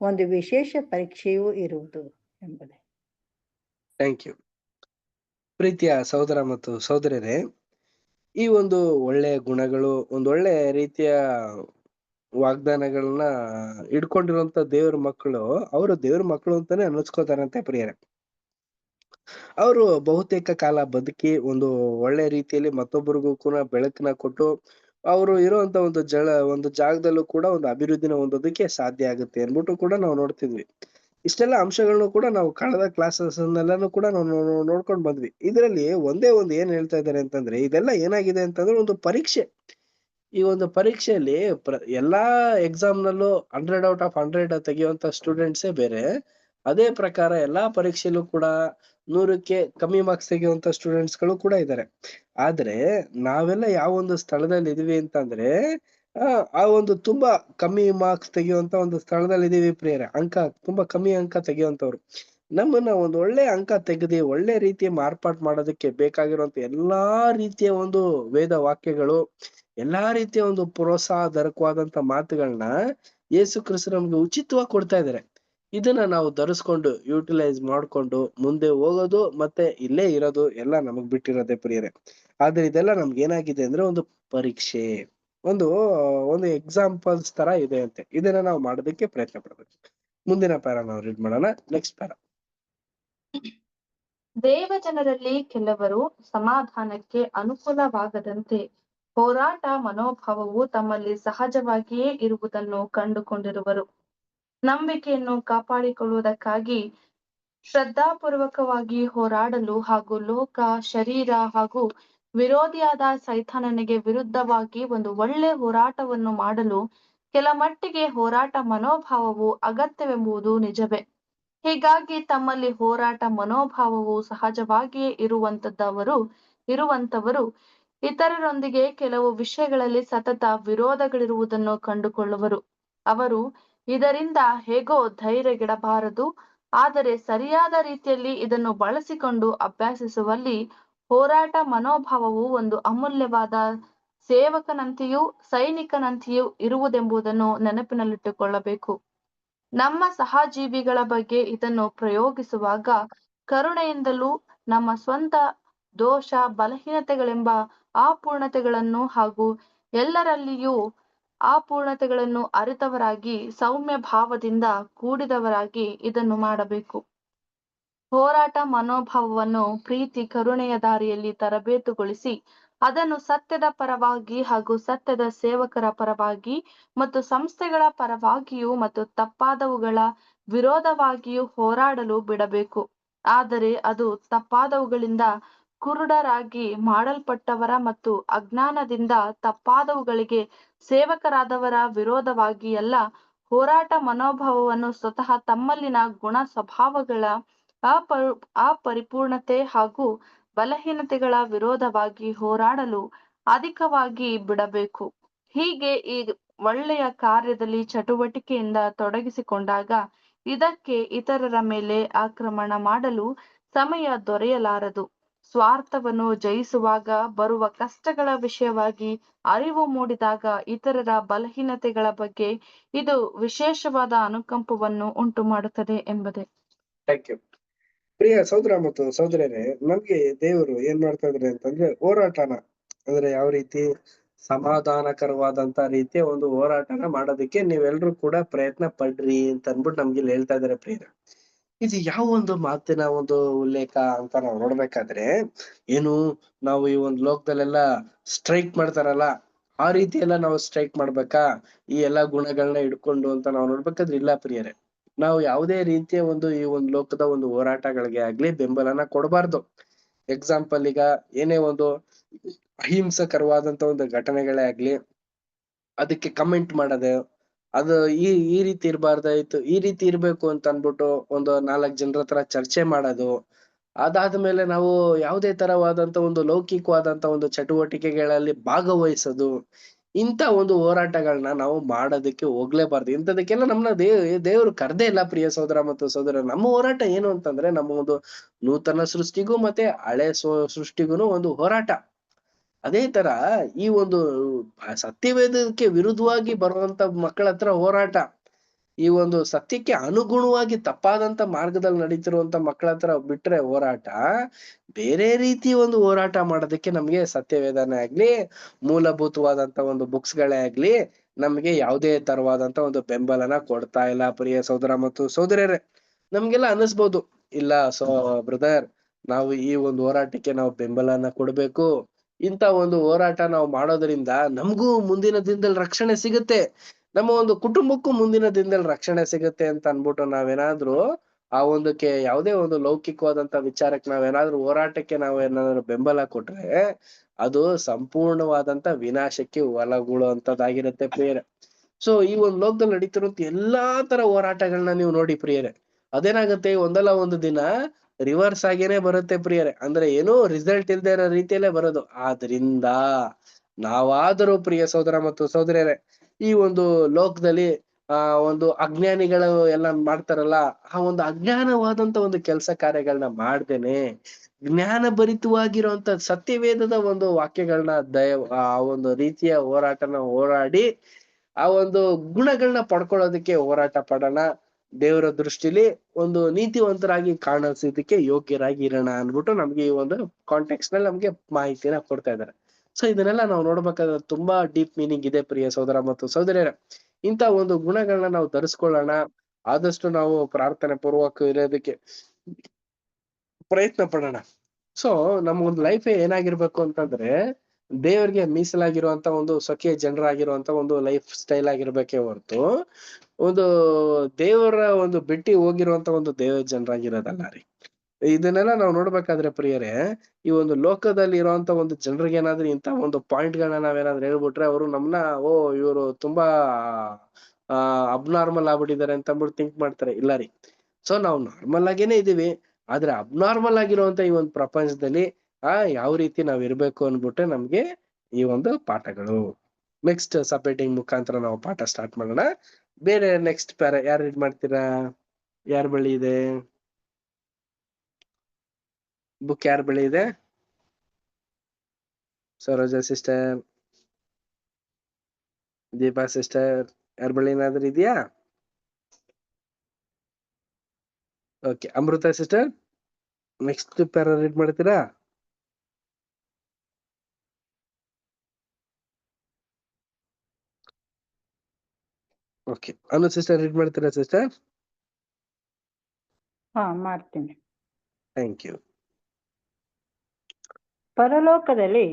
ಒಂದು ವಿಶೇಷ ಪರೀಕ್ಷೆಯೂ ಇರುವುದು ಎಂಬುದೇ. Thank you. ಪ್ರೀತಿಯ ಸಹೋದರ ಮತ್ತು ಸಹೋದರರೇ, ಈ ಒಂದು ಒಳ್ಳೆಯ ಗುಣಗಳು, ಒಂದು ಒಳ್ಳೆ ರೀತಿಯ ವಾಗ್ದಾನಗಳನ್ನ ಇಟ್ಕೊಂಡಿರುವಂತ ದೇವ್ರ ಮಕ್ಕಳು ಅವರು ದೇವ್ರ ಮಕ್ಕಳು ಅಂತಾನೆ ಅನ್ನಿಸ್ಕೋತಾರಂತೆ ಪ್ರಿಯರೇ. ಅವರು ಬಹುತೇಕ ಕಾಲ ಬದುಕಿ ಒಂದು ಒಳ್ಳೆ ರೀತಿಯಲ್ಲಿ ಮತ್ತೊಬ್ಬರಿಗೂ ಕೂಡ ಬೆಳಕನ್ನ ಕೊಟ್ಟು ಅವರು ಇರುವಂತ ಒಂದು ಜಾಗದಲ್ಲೂ ಕೂಡ ಒಂದು ಅಭಿವೃದ್ಧಿನ ಹೊಂದೋದಕ್ಕೆ ಸಾಧ್ಯ ಆಗುತ್ತೆ ಅನ್ಬಿಟ್ಟು ಕೂಡ ನಾವು ನೋಡ್ತಿದ್ವಿ. ಇಷ್ಟೆಲ್ಲ ಅಂಶಗಳನ್ನು ಕೂಡ ನಾವು ಕಳೆದ ಕ್ಲಾಸಸ್ ಅನ್ನೆಲ್ಲಾನು ಕೂಡ ನಾವು ನೋಡ್ಕೊಂಡ್ ಬಂದ್ವಿ. ಇದರಲ್ಲಿ ಒಂದೇ ಒಂದು ಏನ್ ಹೇಳ್ತಾ ಇದ್ದಾರೆ ಅಂತಂದ್ರೆ, ಇದೆಲ್ಲ ಏನಾಗಿದೆ ಅಂತಂದ್ರೆ ಒಂದು ಪರೀಕ್ಷೆ. ಈ ಒಂದು ಪರೀಕ್ಷೆಯಲ್ಲಿ ಎಲ್ಲಾ ಎಕ್ಸಾಮ್ ನಲ್ಲೂ 100 ಔಟ್ ಆಫ್ 100 ತೆಗೆಯುವಂತ ಸ್ಟೂಡೆಂಟ್ಸೇ ಬೇರೆ. ಅದೇ ಪ್ರಕಾರ ಎಲ್ಲಾ ಪರೀಕ್ಷೆಯಲ್ಲೂ ಕೂಡ 100ಕ್ಕೆ ಕಮ್ಮಿ ಮಾರ್ಕ್ಸ್ ತೆಗೆಯುವಂತ ಸ್ಟೂಡೆಂಟ್ಸ್ ಗಳು ಕೂಡ ಇದ್ದಾರೆ. ಆದ್ರೆ ನಾವೆಲ್ಲ ಯಾವ ಒಂದು ಸ್ಥಳದಲ್ಲಿ ಇದೀವಿ ಅಂತಂದ್ರೆ ಆ ಒಂದು ತುಂಬಾ ಕಮ್ಮಿ ಮಾರ್ಕ್ಸ್ ತೆಗೆಯುವಂತ ಒಂದು ಸ್ಥಳದಲ್ಲಿ ಇದೀವಿ ಪ್ರಿಯರೇ. ತುಂಬಾ ಕಮ್ಮಿ ಅಂಕ ತೆಗೆಯುವಂತವ್ರು. ನಮ್ಮನ್ನ ಒಂದು ಒಳ್ಳೆ ಅಂಕ ತೆಗೆದಿ ಒಳ್ಳೆ ರೀತಿಯ ಮಾರ್ಪಾಟ್ ಮಾಡೋದಕ್ಕೆ ಬೇಕಾಗಿರುವಂತ ಎಲ್ಲಾ ರೀತಿಯ ಒಂದು ವೇದ ವಾಕ್ಯಗಳು, ಎಲ್ಲಾ ರೀತಿಯ ಒಂದು ಪ್ರೋತ್ಸಾಹದಾಯಕವಾದಂತ ಮಾತುಗಳನ್ನ ಯೇಸು ಕ್ರಿಸ್ತ ನಮ್ಗೆ ಉಚಿತವಾಗಿ ಕೊಡ್ತಾ ಇದ್ದಾರೆ. ಇದನ್ನ ನಾವು ಧರಿಸ್ಕೊಂಡು ಯುಟಿಲೈಸ್ ಮಾಡ್ಕೊಂಡು ಮುಂದೆ ಹೋಗೋದು ಮತ್ತೆ ಇಲ್ಲೇ ಇರೋದು ಎಲ್ಲ ನಮಗ್ ಬಿಟ್ಟಿರೋದೇ ಪ್ರಿಯರೇ. ಆದ್ರೆ ಇದೆಲ್ಲ ನಮ್ಗೆ ಏನಾಗಿದೆ ಅಂದ್ರೆ ಒಂದು ಪರೀಕ್ಷೆ, ಒಂದು ಎಕ್ಸಾಂಪಲ್ಸ್ ತರ ಇದೆ ಅಂತೆ. ಇದನ್ನ ನಾವು ಮಾಡೋದಕ್ಕೆ ಪ್ರಯತ್ನ ಪಡ್ಬೇಕು. ಮುಂದಿನ ಪ್ಯಾರಾ ನಾವು ರೀಡ್ ಮಾಡೋಣ. Next para. ದೇವ ಜನರಲ್ಲಿ ಕೆಲವರು ಸಮಾಧಾನಕ್ಕೆ ಅನುಕೂಲವಾಗದಂತೆ ಹೋರಾಟ ಮನೋಭಾವವು ತಮ್ಮಲ್ಲಿ ಸಹಜವಾಗಿಯೇ ಇರುವುದನ್ನು ಕಂಡುಕೊಂಡಿರುವರು. ನಂಬಿಕೆಯನ್ನು ಕಾಪಾಡಿಕೊಳ್ಳುವುದಕ್ಕಾಗಿ ಶ್ರದ್ಧಾಪೂರ್ವಕವಾಗಿ ಹೋರಾಡಲು ಹಾಗೂ ಲೋಕ, ಶರೀರ ಹಾಗೂ ವಿರೋಧಿಯಾದ ಸೈತಾನನಿಗೆ ವಿರುದ್ಧವಾಗಿ ಒಂದು ಒಳ್ಳೆ ಹೋರಾಟವನ್ನು ಮಾಡಲು ಕೆಲ ಮಟ್ಟಿಗೆ ಹೋರಾಟ ಮನೋಭಾವವು ಅಗತ್ಯವೆಂಬುದು ನಿಜವೇ. ಹೀಗಾಗಿ ತಮ್ಮಲ್ಲಿ ಹೋರಾಟ ಮನೋಭಾವವು ಸಹಜವಾಗಿಯೇ ಇರುವಂತವರು ಇತರರೊಂದಿಗೆ ಕೆಲವು ವಿಷಯಗಳಲ್ಲಿ ಸತತ ವಿರೋಧಗಳಿರುವುದನ್ನು ಕಂಡುಕೊಳ್ಳುವರು. ಅವರು ಇದರಿಂದ ಹೇಗೋ ಧೈರ್ಯಗೆಡಬಾರದು. ಆದರೆ ಸರಿಯಾದ ರೀತಿಯಲ್ಲಿ ಇದನ್ನು ಬಳಸಿಕೊಂಡು ಅಭ್ಯಾಸಿಸುವಲ್ಲಿ ಹೋರಾಟ ಮನೋಭಾವವು ಒಂದು ಅಮೂಲ್ಯವಾದ ಸೇವಕನಂತೆಯೂ ಸೈನಿಕನಂತೆಯೂ ಇರುವುದೆಂಬುದನ್ನು ನೆನಪಿನಲ್ಲಿಟ್ಟುಕೊಳ್ಳಬೇಕು. ನಮ್ಮ ಸಹಜೀವಿಗಳ ಬಗ್ಗೆ ಇದನ್ನು ಪ್ರಯೋಗಿಸುವಾಗ ಕರುಣೆಯಿಂದಲೂ ನಮ್ಮ ಸ್ವಂತ ದೋಷ, ಬಲಹೀನತೆಗಳೆಂಬ ಅಪೂರ್ಣತೆಗಳನ್ನು ಹಾಗೂ ಎಲ್ಲರಲ್ಲಿಯೂ ಅಪೂರ್ಣತೆಗಳನ್ನು ಅರಿತವರಾಗಿ ಸೌಮ್ಯ ಭಾವದಿಂದ ಕೂಡಿದವರಾಗಿ ಇದನ್ನು ಮಾಡಬೇಕು. ಹೋರಾಟ ಮನೋಭಾವವನ್ನು ಪ್ರೀತಿ, ಕರುಣೆಯ ದಾರಿಯಲ್ಲಿ ತರಬೇತುಗೊಳಿಸಿ ಅದನ್ನು ಸತ್ಯದ ಪರವಾಗಿ ಹಾಗೂ ಸತ್ಯದ ಸೇವಕರ ಪರವಾಗಿ ಮತ್ತು ಸಂಸ್ಥೆಗಳ ಪರವಾಗಿಯೂ ಮತ್ತು ತಪ್ಪಾದವುಗಳ ವಿರೋಧವಾಗಿಯೂ ಹೋರಾಡಲು ಬಿಡಬೇಕು. ಆದರೆ ಅದು ತಪ್ಪಾದವುಗಳಿಂದ ಕುರುಡರಾಗಿ ಮಾಡಲ್ಪಟ್ಟವರ ಮತ್ತು ಅಜ್ಞಾನದಿಂದ ತಪ್ಪಾದವುಗಳಿಗೆ ಸೇವಕರಾದವರ ವಿರೋಧವಾಗಿ ಅಲ್ಲ. ಹೋರಾಟ ಮನೋಭಾವವನ್ನು ಸ್ವತಃ ತಮ್ಮಲ್ಲಿನ ಗುಣ ಸ್ವಭಾವಗಳ ಅಪರಿಪೂರ್ಣತೆ ಹಾಗೂ ಬಲಹೀನತೆಗಳ ವಿರೋಧವಾಗಿ ಹೋರಾಡಲು ಅಧಿಕವಾಗಿ ಬಿಡಬೇಕು. ಹೀಗೆ ಈ ಒಳ್ಳೆಯ ಕಾರ್ಯದಲ್ಲಿ ಚಟುವಟಿಕೆಯಿಂದ ತೊಡಗಿಸಿಕೊಂಡಾಗ ಇದಕ್ಕೆ ಇತರರ ಮೇಲೆ ಆಕ್ರಮಣ ಮಾಡಲು ಸಮಯ ದೊರೆಯಲಾರದು. ಸ್ವಾರ್ಥವನ್ನು ಜಯಿಸುವಾಗ ಬರುವ ಕಷ್ಟಗಳ ವಿಷಯವಾಗಿ ಅರಿವು ಮೂಡಿದಾಗ ಇತರರ ಬಲಹೀನತೆಗಳ ಬಗ್ಗೆ ಇದು ವಿಶೇಷವಾದ ಅನುಕಂಪವನ್ನು ಉಂಟು ಮಾಡುತ್ತದೆ ಎಂಬುದೇ. Thank you. ಪ್ರಿಯ ಸಹೋದರ ಮತ್ತು ಸಹೋದರರೇ, ನಮ್ಗೆ ದೇವರು ಏನ್ ಮಾಡ್ತಾ ಇದ್ದಾರೆ ಅಂತಂದ್ರೆ ಹೋರಾಟನ ಅಂದ್ರೆ ಯಾವ ರೀತಿ ಸಮಾಧಾನಕರವಾದಂತ ರೀತಿಯ ಒಂದು ಹೋರಾಟನ ಮಾಡೋದಕ್ಕೆ ನೀವೆಲ್ರೂ ಕೂಡ ಪ್ರಯತ್ನ ಪಡ್ರಿ ಅಂತ ಅನ್ಬಿಟ್ಟು ನಮ್ಗೆ ಇಲ್ಲಿ ಹೇಳ್ತಾ ಇದಾರೆ ಪ್ರಿಯರೇ. ಇದು ಯಾವ ಒಂದು ಮಾತಿನ ಒಂದು ಉಲ್ಲೇಖ ಅಂತ ನಾವು ನೋಡ್ಬೇಕಾದ್ರೆ, ಏನು ನಾವು ಈ ಒಂದು ಲೋಕದಲ್ಲೆಲ್ಲ ಸ್ಟ್ರೈಕ್ ಮಾಡ್ತಾರಲ್ಲ ಆ ರೀತಿ ಎಲ್ಲ ನಾವು ಸ್ಟ್ರೈಕ್ ಮಾಡ್ಬೇಕಾ ಈ ಎಲ್ಲಾ ಗುಣಗಳನ್ನ ಇಟ್ಕೊಂಡು ಅಂತ ನಾವು ನೋಡ್ಬೇಕಾದ್ರೆ ಇಲ್ಲ ಪ್ರಿಯರೇ. ನಾವು ಯಾವುದೇ ರೀತಿಯ ಈ ಒಂದು ಲೋಕದ ಒಂದು ಹೋರಾಟಗಳಿಗೆ ಆಗ್ಲಿ ಬೆಂಬಲನ ಕೊಡಬಾರ್ದು. ಎಕ್ಸಾಂಪಲ್ ಈಗ ಏನೇ ಒಂದು ಅಹಿಂಸಕರವಾದಂತ ಒಂದು ಘಟನೆಗಳೇ ಆಗ್ಲಿ ಅದಕ್ಕೆ ಕಮೆಂಟ್ ಮಾಡೋದು, ಅದು ಈ ರೀತಿ ಇರ್ಬಾರ್ದಾಯ್ತು, ಈ ರೀತಿ ಇರ್ಬೇಕು ಅಂತ ಅನ್ಬಿಟ್ಟು ಒಂದು 4 ಜನರ ಹತ್ರ ಚರ್ಚೆ ಮಾಡೋದು. ಅದಾದ್ಮೇಲೆ ನಾವು ಯಾವುದೇ ತರವಾದಂತ ಒಂದು ಲೌಕಿಕವಾದಂತ ಒಂದು ಚಟುವಟಿಕೆಗಳಲ್ಲಿ ಭಾಗವಹಿಸೋದು, ಇಂಥ ಒಂದು ಹೋರಾಟಗಳನ್ನ ನಾವು ಮಾಡೋದಕ್ಕೆ ಹೋಗ್ಲೇಬಾರ್ದು. ಇಂಥದಕ್ಕೆಲ್ಲ ನಮ್ಮನ್ನ ದೇವರು ಕರ್ದೇ ಇಲ್ಲ ಪ್ರಿಯ ಸಹೋದರ ಮತ್ತು ಸಹೋದರ. ನಮ್ಮ ಹೋರಾಟ ಏನು ಅಂತಂದ್ರೆ ನಮ್ಮ ಒಂದು ನೂತನ ಸೃಷ್ಟಿಗೂ ಮತ್ತೆ ಹಳೆ ಸೃಷ್ಟಿಗೂ ಒಂದು ಹೋರಾಟ. ಅದೇ ತರ ಈ ಒಂದು ಸತ್ಯವೇದಕ್ಕೆ ವಿರುದ್ಧವಾಗಿ ಬರುವಂತ ಮಕ್ಕಳ ಹತ್ರ ಹೋರಾಟ. ಈ ಒಂದು ಸತ್ಯಕ್ಕೆ ಅನುಗುಣವಾಗಿ ತಪ್ಪಾದಂತ ಮಾರ್ಗದಲ್ಲಿ ನಡೀತಿರುವಂತ ಮಕ್ಕಳ ಹತ್ರ ಬಿಟ್ರೆ ಹೋರಾಟ, ಬೇರೆ ರೀತಿ ಒಂದು ಹೋರಾಟ ಮಾಡೋದಕ್ಕೆ ನಮ್ಗೆ ಸತ್ಯವೇದನೆ ಆಗ್ಲಿ, ಮೂಲಭೂತವಾದಂತ ಒಂದು ಬುಕ್ಸ್ ಗಳೇ ಆಗ್ಲಿ ನಮ್ಗೆ ಯಾವುದೇ ತರವಾದಂತ ಒಂದು ಬೆಂಬಲನ ಕೊಡ್ತಾ ಇಲ್ಲ. ಪ್ರಿಯ ಸಹೋದರ ಮತ್ತು ಸಹೋದರಿಯರೇ, ನಮ್ಗೆಲ್ಲ ಅನ್ನಿಸ್ಬೋದು, ಇಲ್ಲ ಬ್ರದರ್, ನಾವು ಈ ಒಂದು ಹೋರಾಟಕ್ಕೆ ನಾವು ಬೆಂಬಲನ ಕೊಡ್ಬೇಕು, ಇಂತ ಒಂದು ಹೋರಾಟ ನಾವು ಮಾಡೋದ್ರಿಂದ ನಮಗೂ ಮುಂದಿನ ದಿನದಲ್ಲಿ ರಕ್ಷಣೆ ಸಿಗುತ್ತೆ, ನಮ್ಮ ಒಂದು ಕುಟುಂಬಕ್ಕೂ ಮುಂದಿನ ದಿನದಲ್ಲಿ ರಕ್ಷಣೆ ಸಿಗುತ್ತೆ ಅಂತ ಅನ್ಬಿಟ್ಟು ನಾವೇನಾದ್ರೂ ಆ ಒಂದಕ್ಕೆ ಯಾವುದೇ ಒಂದು ಲೌಕಿಕವಾದಂತ ವಿಚಾರಕ್ಕೆ ನಾವೇನಾದ್ರೂ ಹೋರಾಟಕ್ಕೆ ನಾವೇನಾದ್ರೂ ಬೆಂಬಲ ಕೊಟ್ರೆ ಅದು ಸಂಪೂರ್ಣವಾದಂತ ವಿನಾಶಕ್ಕೆ ಒಳಗೊಳ್ಳುವಂತದ್ದಾಗಿರುತ್ತೆ ಪ್ರಿಯರೇ. ಸೊ ಈ ಒಂದು ಲೋಕದಲ್ಲಿ ನಡೀತಿರುವಂತ ಎಲ್ಲಾ ತರ ಹೋರಾಟಗಳನ್ನ ನೀವು ನೋಡಿ ಪ್ರಿಯರೇ, ಅದೇನಾಗುತ್ತೆ ಒಂದಲ್ಲ ಒಂದು ದಿನ ರಿವರ್ಸ್ ಆಗೇನೆ ಬರುತ್ತೆ ಪ್ರಿಯರೇ. ಅಂದ್ರೆ ಏನು ರಿಸಲ್ಟ್ ಇಲ್ದೇ ಇರೋ ರೀತಿಯಲ್ಲೇ ಬರೋದು. ಆದ್ರಿಂದ ನಾವಾದರೂ ಪ್ರಿಯ ಸಹೋದರ ಮತ್ತು ಸಹೋದರಿಯರೇ, ಈ ಒಂದು ಲೋಕದಲ್ಲಿ ಒಂದು ಅಜ್ಞಾನಿಗಳು ಎಲ್ಲ ಮಾಡ್ತಾರಲ್ಲ, ಆ ಒಂದು ಅಜ್ಞಾನವಾದಂತ ಒಂದು ಕೆಲಸ ಕಾರ್ಯಗಳನ್ನ ಮಾಡ್ದೇನೆ ಜ್ಞಾನ ಭರಿತವಾಗಿರುವಂತ ಸತ್ಯವೇದದ ಒಂದು ವಾಕ್ಯಗಳನ್ನ ಆ ಒಂದು ರೀತಿಯ ಹೋರಾಟನ ಹೋರಾಡಿ ಆ ಒಂದು ಗುಣಗಳನ್ನ ಪಡ್ಕೊಳ್ಳೋದಕ್ಕೆ ಹೋರಾಟ ಪಡೋಣ. ದೇವರ ದೃಷ್ಟಿಲಿ ಒಂದು ನೀತಿವಂತರಾಗಿ ಕಾಣಿಸೋದಕ್ಕೆ ಯೋಗ್ಯರಾಗಿ ಇರೋಣ ಅನ್ಬಿಟ್ಟು ನಮ್ಗೆ ಈ ಒಂದು ಕಾಂಟೆಕ್ಸ್ಟ್ ನಲ್ಲಿ ನಮ್ಗೆ ಮಾಹಿತಿನ ಕೊಡ್ತಾ ಇದ್ದಾರೆ. ಸೊ ಇದನ್ನೆಲ್ಲ ನಾವು ನೋಡ್ಬೇಕಾದ್ರೆ ತುಂಬಾ ಡೀಪ್ ಮೀನಿಂಗ್ ಇದೆ ಪ್ರಿಯ ಸಹೋದರ ಮತ್ತು ಸಹೋದರಿಯರ. ಇಂತ ಒಂದು ಗುಣಗಳನ್ನ ನಾವು ಧರಿಸ್ಕೊಳ್ಳೋಣ. ಆದಷ್ಟು ನಾವು ಪ್ರಾರ್ಥನೆ ಪೂರ್ವಕ ಇರೋದಕ್ಕೆ ಪ್ರಯತ್ನ ಪಡೋಣ. ಸೊ ನಮ್ಮ ಒಂದು ಲೈಫ್ ಏನಾಗಿರ್ಬೇಕು ಅಂತಂದ್ರೆ ದೇವರಿಗೆ ಮೀಸಲಾಗಿರುವಂತ ಒಂದು ಸ್ವಕೀಯ ಜನರಾಗಿರುವಂತ ಒಂದು ಲೈಫ್ ಸ್ಟೈಲ್ ಆಗಿರ್ಬೇಕೇ ಹೊರತು ಒಂದು ದೇವರ ಒಂದು ಬಿಟ್ಟಿ ಹೋಗಿರುವಂತ ಒಂದು ದೇವ ಜನರಾಗಿರೋದಲ್ಲ ರೀ. ಇದನ್ನೆಲ್ಲ ನಾವು ನೋಡ್ಬೇಕಾದ್ರೆ ಪ್ರಿಯರೇ, ಈ ಒಂದು ಲೋಕದಲ್ಲಿ ಇರುವಂತ ಒಂದು ಜನರಿಗೆ ಏನಾದ್ರೂ ಇಂತ ಒಂದು ಪಾಯಿಂಟ್ ಗಳನ್ನ ನಾವೇನಾದ್ರೂ ಹೇಳ್ಬಿಟ್ರೆ ಅವರು ನಮ್ನ ಇವರು ತುಂಬಾ ಅಬ್ನಾರ್ಮಲ್ ಆಗ್ಬಿಟ್ಟಿದ್ದಾರೆ ಅಂತ ಅಂದ್ಬಿಟ್ಟು ಥಿಂಕ್ ಮಾಡ್ತಾರೆ. ಇಲ್ಲ ರೀ, ಸೊ ನಾವು ನಾರ್ಮಲ್ ಆಗೇನೆ ಇದೀವಿ, ಆದ್ರೆ ಅಬ್ನಾರ್ಮಲ್ ಆಗಿರುವಂತ ಈ ಒಂದು ಪ್ರಪಂಚದಲ್ಲಿ ಯಾವ ರೀತಿ ನಾವ್ ಇರ್ಬೇಕು ಅನ್ಬಿಟ್ರೆ ನಮ್ಗೆ ಈ ಒಂದು ಪಾಠಗಳು. ನೆಕ್ಸ್ಟ್ ಸಪರೇಟಿಂಗ್ ಮುಖಾಂತರ ನಾವು ಪಾಠ ಸ್ಟಾರ್ಟ್ ಮಾಡೋಣ. ಬೇರೆ ನೆಕ್ಸ್ಟ್ ಪ್ಯಾರ ಯಾರು ರೀಡ್ ಮಾಡ್ತೀರಾ? ಯಾರ ಬಳಿ ಇದೆ ಬುಕ್? ಯಾರ ಬಳಿ ಇದೆ? ಸರೋಜಾ ಸಿಸ್ಟರ್, ದೀಪಾ ಸಿಸ್ಟರ್, ಯಾರ ಬಳಿ ಏನಾದ್ರೂ ಇದೆಯಾ? Okay, Amrutha sister next para read ಮಾಡ್ತೀರಾ? ಓಕೆ, ಅನು ಸಿಸ್ಟರ್ ರೀಡ್ ಮಾಡ್ತೀರಾ ಸಿಸ್ಟರ್? ಮಾಡ್ತೀನಿ. Thank you. ಪರಲೋಕದಲ್ಲಿ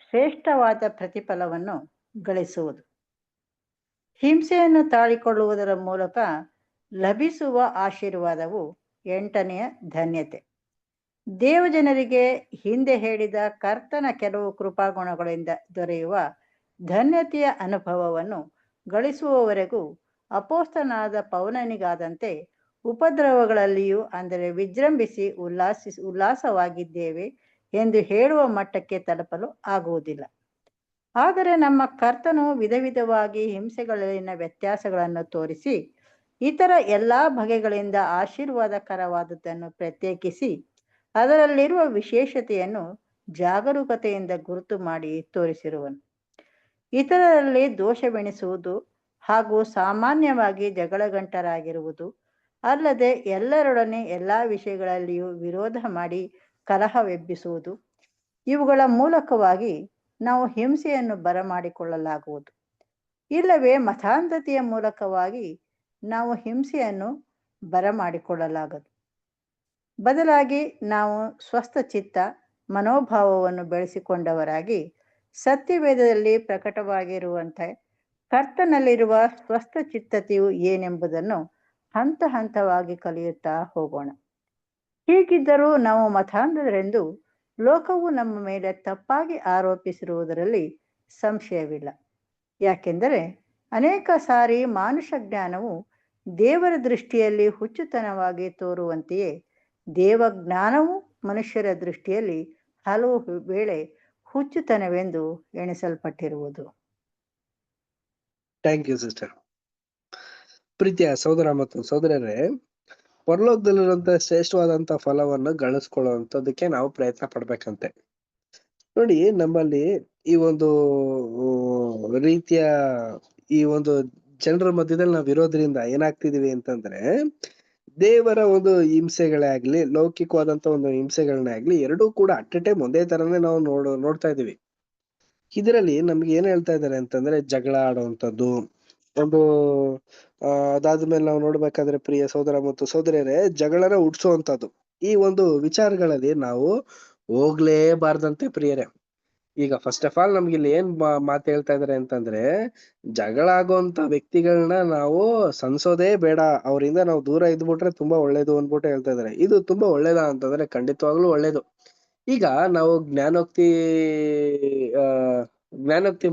ಶ್ರೇಷ್ಠವಾದ ಪ್ರತಿಫಲವನ್ನು ಗಳಿಸುವುದು. ಹಿಂಸೆಯನ್ನು ತಾಳಿಕೊಳ್ಳುವುದರ ಮೂಲಕ ಲಭಿಸುವ ಆಶೀರ್ವಾದವು 8ನೆಯ ಧನ್ಯತೆ. ದೇವಜನರಿಗೆ ಹಿಂದೆ ಹೇಳಿದ ಕರ್ತನ ಕೆಲವು ಕೃಪಾಗುಣಗಳಿಂದ ದೊರೆಯುವ ಧನ್ಯತೆಯ ಅನುಭವವನ್ನು ಗಳಿಸುವವರೆಗೂ ಅಪೊಸ್ತಲನಾದ ಪೌಲನಿಗಾದಂತೆ ಉಪದ್ರವಗಳಲ್ಲಿಯೂ ಅಂದರೆ ವಿಜೃಂಭಿಸಿ ಉಲ್ಲಾಸವಾಗಿದ್ದೇವೆ ಎಂದು ಹೇಳುವ ಮಟ್ಟಕ್ಕೆ ತಲುಪಲು ಆಗುವುದಿಲ್ಲ. ಆದರೆ ನಮ್ಮ ಕರ್ತನು ವಿಧ ವಿಧವಾಗಿ ಹಿಂಸೆಗಳಲ್ಲಿನ ವ್ಯತ್ಯಾಸಗಳನ್ನು ತೋರಿಸಿ ಇತರ ಎಲ್ಲಾ ಬಗೆಗಳಿಂದ ಆಶೀರ್ವಾದಕರವಾದದ್ದನ್ನು ಪ್ರತ್ಯೇಕಿಸಿ ಅದರಲ್ಲಿರುವ ವಿಶೇಷತೆಯನ್ನು ಜಾಗರೂಕತೆಯಿಂದ ಗುರುತು ಮಾಡಿ ತೋರಿಸಿರುವನು. ಇತರರಲ್ಲಿ ದೋಷವೆಣಿಸುವುದು ಹಾಗೂ ಸಾಮಾನ್ಯವಾಗಿ ಜಗಳಗಂಟರಾಗಿರುವುದು ಅಲ್ಲದೆ ಎಲ್ಲರೊಡನೆ ಎಲ್ಲಾ ವಿಷಯಗಳಲ್ಲಿಯೂ ವಿರೋಧ ಮಾಡಿ ಕಲಹವೆಬ್ಬಿಸುವುದು, ಇವುಗಳ ಮೂಲಕವಾಗಿ ನಾವು ಹಿಂಸೆಯನ್ನು ಬರಮಾಡಿಕೊಳ್ಳಲಾಗುವುದು. ಇಲ್ಲವೇ ಮತಾಂಧತೆಯ ಮೂಲಕವಾಗಿ ನಾವು ಹಿಂಸೆಯನ್ನು ಬರಮಾಡಿಕೊಳ್ಳಲಾಗದು. ಬದಲಾಗಿ ನಾವು ಸ್ವಸ್ಥ ಚಿತ್ತ ಮನೋಭಾವವನ್ನು ಬೆಳೆಸಿಕೊಂಡವರಾಗಿ ಸತ್ಯವೇದದಲ್ಲಿ ಪ್ರಕಟವಾಗಿರುವಂತೆ ಕರ್ತನಲ್ಲಿರುವ ಸ್ವಸ್ಥ ಚಿತ್ತತೆಯು ಏನೆಂಬುದನ್ನು ಹಂತ ಹಂತವಾಗಿ ಕಲಿಯುತ್ತಾ ಹೋಗೋಣ. ಹೀಗಿದ್ದರೂ ನಾವು ಮತಾಂಧರೆಂದು ಲೋಕವು ನಮ್ಮ ಮೇಲೆ ತಪ್ಪಾಗಿ ಆರೋಪಿಸಿರುವುದರಲ್ಲಿ ಸಂಶಯವಿಲ್ಲ. ಯಾಕೆಂದರೆ ಅನೇಕ ಸಾರಿ ಮಾನುಷ ಜ್ಞಾನವು ದೇವರ ದೃಷ್ಟಿಯಲ್ಲಿ ಹುಚ್ಚುತನವಾಗಿ ತೋರುವಂತೆಯೇ ದೇವಜ್ಞಾನವು ಮನುಷ್ಯರ ದೃಷ್ಟಿಯಲ್ಲಿ ಹಲವು ವೇಳೆ ಹುಚ್ಚುತನವೆಂದು ಎಣಿಸಲ್ಪಟ್ಟಿರುವುದು. Thank you sister. ಪ್ರೀತಿಯ ಸಹೋದರ ಮತ್ತು ಸಹೋದರರೇ, ಪರಲೋಕದಲ್ಲಿರುವಂತ ಶ್ರೇಷ್ಠವಾದಂತ ಫಲವನ್ನು ಗಳಿಸ್ಕೊಳ್ಳುವಂತದಕ್ಕೆ ನಾವು ಪ್ರಯತ್ನ ಪಡ್ಬೇಕಂತೆ. ನೋಡಿ, ನಮ್ಮಲ್ಲಿ ಈ ಒಂದು ರೀತಿಯ ಈ ಒಂದು ಜನರ ಮಧ್ಯದಲ್ಲಿ ನಾವ್ ಇರೋದ್ರಿಂದ ಏನಾಗ್ತಿದೀವಿ ಅಂತಂದ್ರೆ ದೇವರ ಒಂದು ಹಿಂಸೆಗಳೇ ಆಗ್ಲಿ, ಲೌಕಿಕವಾದಂತ ಒಂದು ಹಿಂಸೆಗಳನ್ನೇ ಆಗ್ಲಿ, ಎರಡೂ ಕೂಡ ಅಟ್ ಎ ಟೈಮ್ ಒಂದೇ ತರನೇ ನಾವು ನೋಡ್ತಾ ಇದೀವಿ. ಇದರಲ್ಲಿ ನಮ್ಗೆ ಏನ್ ಹೇಳ್ತಾ ಇದಾರೆ ಅಂತಂದ್ರೆ ಜಗಳ ಆಡುವಂತದ್ದು ಒಂದು ಅದಾದ್ಮೇಲೆ ನಾವು ನೋಡ್ಬೇಕಾದ್ರೆ ಪ್ರಿಯ ಸಹೋದರ ಮತ್ತು ಸಹೋದರಿಯರೇ, ಜಗಳನ ಹುಟ್ಸುವಂತದ್ದು ಈ ಒಂದು ವಿಚಾರಗಳಲ್ಲಿ ನಾವು ಹೋಗ್ಲೇಬಾರ್ದಂತೆ ಪ್ರಿಯರೇ. ಈಗ ಫಸ್ಟ್ ಆಫ್ ಆಲ್ ನಮ್ಗೆ ಇಲ್ಲಿ ಏನ್ ಮಾತು ಹೇಳ್ತಾ ಇದಾರೆ ಅಂತಂದ್ರೆ, ಜಗಳ ಆಗೋಂತ ವ್ಯಕ್ತಿಗಳನ್ನ ನಾವು ಸನ್ಸೋದೇ ಬೇಡ, ಅವರಿಂದ ನಾವು ದೂರ ಇದ್ಬಿಟ್ರೆ ತುಂಬಾ ಒಳ್ಳೇದು ಅನ್ಬಿಟ್ಟು ಹೇಳ್ತಾ ಇದಾರೆ. ಇದು ತುಂಬಾ ಒಳ್ಳೇದಾ ಅಂತಂದ್ರೆ ಖಂಡಿತವಾಗ್ಲೂ ಒಳ್ಳೇದು. ಈಗ ನಾವು ಜ್ಞಾನೋಕ್ತಿ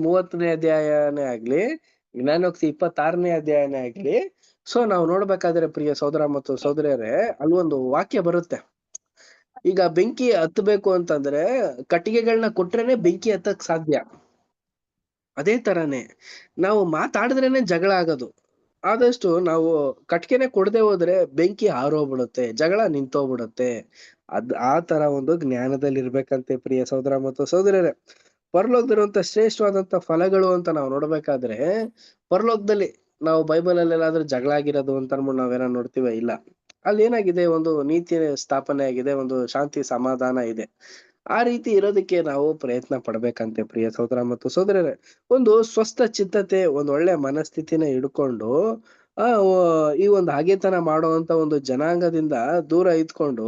30ನೇ ಅಧ್ಯಾಯನೇ ಆಗ್ಲಿ, ಜ್ಞಾನೋಕ್ತಿ 26ನೇ ಅಧ್ಯಾಯನೇ ಆಗ್ಲಿ, ಸೊ ನಾವು ನೋಡ್ಬೇಕಾದ್ರೆ ಪ್ರಿಯ ಸಹೋದರ ಮತ್ತು ಸಹೋದರಿಯರೇ, ಅಲ್ಲಿ ಒಂದು ವಾಕ್ಯ ಬರುತ್ತೆ. ಈಗ ಬೆಂಕಿ ಹತ್ತಬೇಕು ಅಂತಂದ್ರೆ ಕಟ್ಟಿಗೆಗಳನ್ನ ಕೊಟ್ರೇನೆ ಬೆಂಕಿ ಹತ್ತಕ್ ಸಾಧ್ಯ. ಅದೇ ತರಾನೇ ನಾವು ಮಾತಾಡಿದ್ರೇನೆ ಜಗಳ ಆಗೋದು. ಆದಷ್ಟು ನಾವು ಕಟ್ಗೆನೆ ಕೊಡದೆ ಹೋದ್ರೆ ಬೆಂಕಿ ಆರೋಗ್ಬಿಡುತ್ತೆ, ಜಗಳ ನಿಂತೋಗ್ಬಿಡುತ್ತೆ. ಆ ತರ ಒಂದು ಜ್ಞಾನದಲ್ಲಿ ಇರ್ಬೇಕಂತೆ ಪ್ರಿಯ ಸಹೋದರ ಮತ್ತು ಸಹೋದರರೇ. ಪರಲೋಕದಲ್ಲಿರುವಂತ ಶ್ರೇಷ್ಠವಾದಂತ ಫಲಗಳು ಅಂತ ನಾವು ನೋಡ್ಬೇಕಾದ್ರೆ, ಪರಲೋಕದಲ್ಲಿ ನಾವು ಬೈಬಲ್ ಅಲ್ಲಿ ಎಲ್ಲಾದ್ರೂ ಜಗಳ ಆಗಿರೋದು ಅಂತ ಅನ್ಬಿಟ್ಟು ನಾವೇನೋ ನೋಡ್ತೀವ? ಇಲ್ಲ. ಅಲ್ಲಿ ಏನಾಗಿದೆ, ಒಂದು ನೀತಿ ಸ್ಥಾಪನೆ ಆಗಿದೆ, ಒಂದು ಶಾಂತಿ ಸಮಾಧಾನ ಇದೆ. ಆ ರೀತಿ ಇರೋದಕ್ಕೆ ನಾವು ಪ್ರಯತ್ನ ಪಡ್ಬೇಕಂತೆ ಪ್ರಿಯ ಸಹೋದರ ಮತ್ತು ಸಹೋದರರೇ. ಒಂದು ಸ್ವಸ್ಥ ಚಿತ್ತತೆ, ಒಂದ್ ಒಳ್ಳೆ ಮನಸ್ಥಿತಿನ ಹಿಡ್ಕೊಂಡು ಈ ಒಂದು ಹಾಗೆತನ ಮಾಡುವಂತ ಒಂದು ಜನಾಂಗದಿಂದ ದೂರ ಇದ್ಕೊಂಡು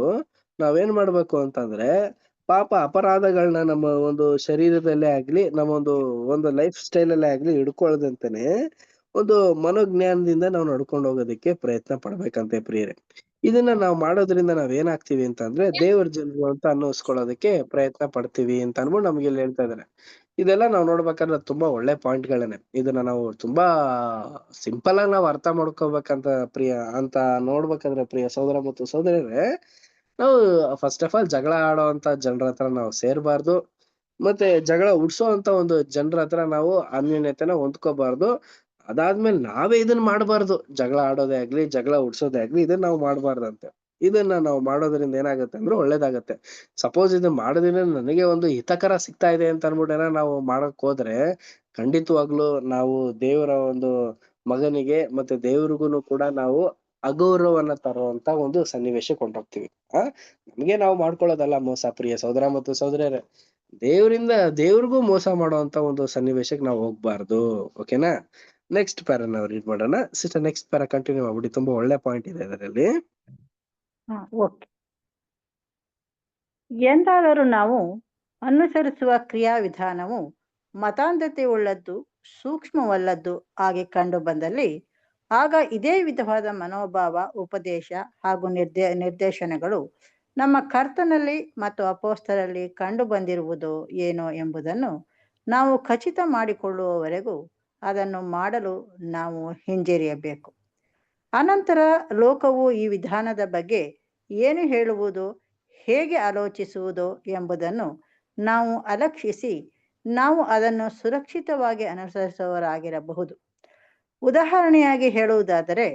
ನಾವೇನ್ ಮಾಡ್ಬೇಕು ಅಂತಂದ್ರೆ, ಪಾಪ ಅಪರಾಧಗಳನ್ನ ನಮ್ಮ ಒಂದು ಶರೀರದಲ್ಲೇ ಆಗ್ಲಿ, ನಮ್ಮ ಒಂದು ಲೈಫ್ ಸ್ಟೈಲ್ ಅಲ್ಲೇ ಆಗ್ಲಿ ಹಿಡ್ಕೊಳ್ದಂತಾನೆ ಒಂದು ಮನೋಜ್ಞಾನದಿಂದ ನಾವು ನಡ್ಕೊಂಡು ಹೋಗೋದಕ್ಕೆ ಪ್ರಯತ್ನ ಪಡ್ಬೇಕಂತೆ ಪ್ರಿಯರೇ. ಇದನ್ನ ನಾವು ಮಾಡೋದ್ರಿಂದ ನಾವ್ ಏನಾಗ್ತಿವಿ ಅಂತಂದ್ರೆ, ದೇವ್ರ ಜನರು ಅಂತ ಅನ್ನಿಸ್ಕೊಳ್ಳೋದಕ್ಕೆ ಪ್ರಯತ್ನ ಪಡ್ತೀವಿ ಅಂತ ಅನ್ಬಿಟ್ಟು ನಮ್ಗೆ ಇಲ್ಲಿ ಹೇಳ್ತಾ ಇದಾರೆ. ಇದೆಲ್ಲ ನಾವ್ ನೋಡ್ಬೇಕಾದ್ರೆ ತುಂಬಾ ಒಳ್ಳೆ ಪಾಯಿಂಟ್ ಗಳೇನೆ. ಇದನ್ನ ನಾವು ತುಂಬಾ ಸಿಂಪಲ್ ಆಗಿ ನಾವು ಅರ್ಥ ಮಾಡ್ಕೋಬೇಕಂತ ಅಂತ ನೋಡ್ಬೇಕಾದ್ರೆ ಪ್ರಿಯ ಸಹೋದರ ಮತ್ತು ಸಹೋದರಿಯರೇ, ನಾವು ಫಸ್ಟ್ ಆಫ್ ಆಲ್ ಜಗಳ ಆಡೋಂತ ಜನರ ಹತ್ರ ನಾವು ಸೇರ್ಬಾರ್ದು. ಮತ್ತೆ ಜಗಳ ಹುಡ್ಸೋಂತ ಒಂದು ಜನರ ಹತ್ರ ನಾವು ಅನ್ಯೋನ್ಯತೆನ ಹೊಂದ್ಕೋಬಾರ್ದು. ಅದಾದ್ಮೇಲೆ ನಾವೇ ಇದನ್ನ ಮಾಡ್ಬಾರ್ದು. ಜಗಳ ಆಡೋದೇ ಆಗ್ಲಿ, ಜಗಳ ಹುಡ್ಸೋದೇ ಆಗ್ಲಿ, ಇದನ್ನ ನಾವು ಮಾಡ್ಬಾರ್ದಂತೆ. ಇದನ್ನ ನಾವು ಮಾಡೋದ್ರಿಂದ ಏನಾಗುತ್ತೆ ಅಂದ್ರೆ ಒಳ್ಳೇದಾಗತ್ತೆ. ಸಪೋಸ್ ಇದನ್ನ ಮಾಡೋದ್ರಿಂದ ನನಗೆ ಒಂದು ಹಿತಕರ ಸಿಗ್ತಾ ಇದೆ ಅಂತ ಅನ್ಬಿಟ್ಟು ನಾವು ಮಾಡಕ್ ಹೋದ್ರೆ, ಖಂಡಿತವಾಗ್ಲೂ ನಾವು ದೇವರ ಒಂದು ಮಗನಿಗೆ ಮತ್ತೆ ದೇವ್ರಿಗೂನು ಕೂಡ ನಾವು ಅಗೌರವವನ್ನ ತರುವಂತ ಒಂದು ಸನ್ನಿವೇಶಕ್ಕೆ ಕೊಂಡೋಗ್ತೀವಿ. ನಮ್ಗೆ ನಾವು ಮಾಡ್ಕೊಳ್ಳೋದಲ್ಲ ಮೋಸ ಪ್ರಿಯ ಸಹೋದರ ಮತ್ತು ಸಹೋದರಿಯರೇ. ದೇವ್ರಿಗೂ ಮೋಸ ಮಾಡುವಂತ ಒಂದು ಸನ್ನಿವೇಶಕ್ಕೆ ನಾವು ಹೋಗ್ಬಾರ್ದು. ಓಕೆನಾ? ನೆಕ್ಸ್ಟ್ ಪ್ಯಾರಾ ನಾವು ರೀಡ್ ಮಾಡೋಣ. ಸಿಸ್ಟರ್ ನೆಕ್ಸ್ಟ್ ಪ್ಯಾರಾ ಕಂಟಿನ್ಯೂ ಮಾಡ್ಬಿಡಿ, ತುಂಬಾ ಒಳ್ಳೆ ಪಾಯಿಂಟ್ ಇದೆ ಅದರಲ್ಲಿ. ಓಕೆ. ಎಂದಾದರೂ ನಾವು ಅನುಸರಿಸುವ ಕ್ರಿಯಾವಿಧಾನವು ಮತಾಂಧತೆ ಉಳ್ಳದ್ದು, ಸೂಕ್ಷ್ಮವಲ್ಲದ್ದು ಹಾಗೆ ಕಂಡು ಬಂದಲ್ಲಿ, ಆಗ ಇದೇ ವಿಧವಾದ ಮನೋಭಾವ, ಉಪದೇಶ ಹಾಗೂ ನಿರ್ದೇಶನಗಳು ನಮ್ಮ ಕರ್ತನಲ್ಲಿ ಮತ್ತು ಅಪೊಸ್ತಲರಲ್ಲಿ ಕಂಡು ಬಂದಿರುವುದು ಏನೋ ಎಂಬುದನ್ನು ನಾವು ಖಚಿತ ಮಾಡಿಕೊಳ್ಳುವವರೆಗೂ ಅದನ್ನು ಮಾಡಲು ನಾವು ಹಿಂಜರಿಯಬೇಕು. ಅನಂತರ ಲೋಕವು ಈ ವಿಧಾನದ ಬಗ್ಗೆ ಏನು ಹೇಳುವುದು, ಹೇಗೆ ಆಲೋಚಿಸುವುದು ಎಂಬುದನ್ನು ನಾವು ಅಲಕ್ಷಿಸಿ ನಾವು ಅದನ್ನು ಸುರಕ್ಷಿತವಾಗಿ ಅನುಸರಿಸುವವರಾಗಿರಬಹುದು. ಉದಾಹರಣೆಯಾಗಿ ಹೇಳುವುದಾದರೆ,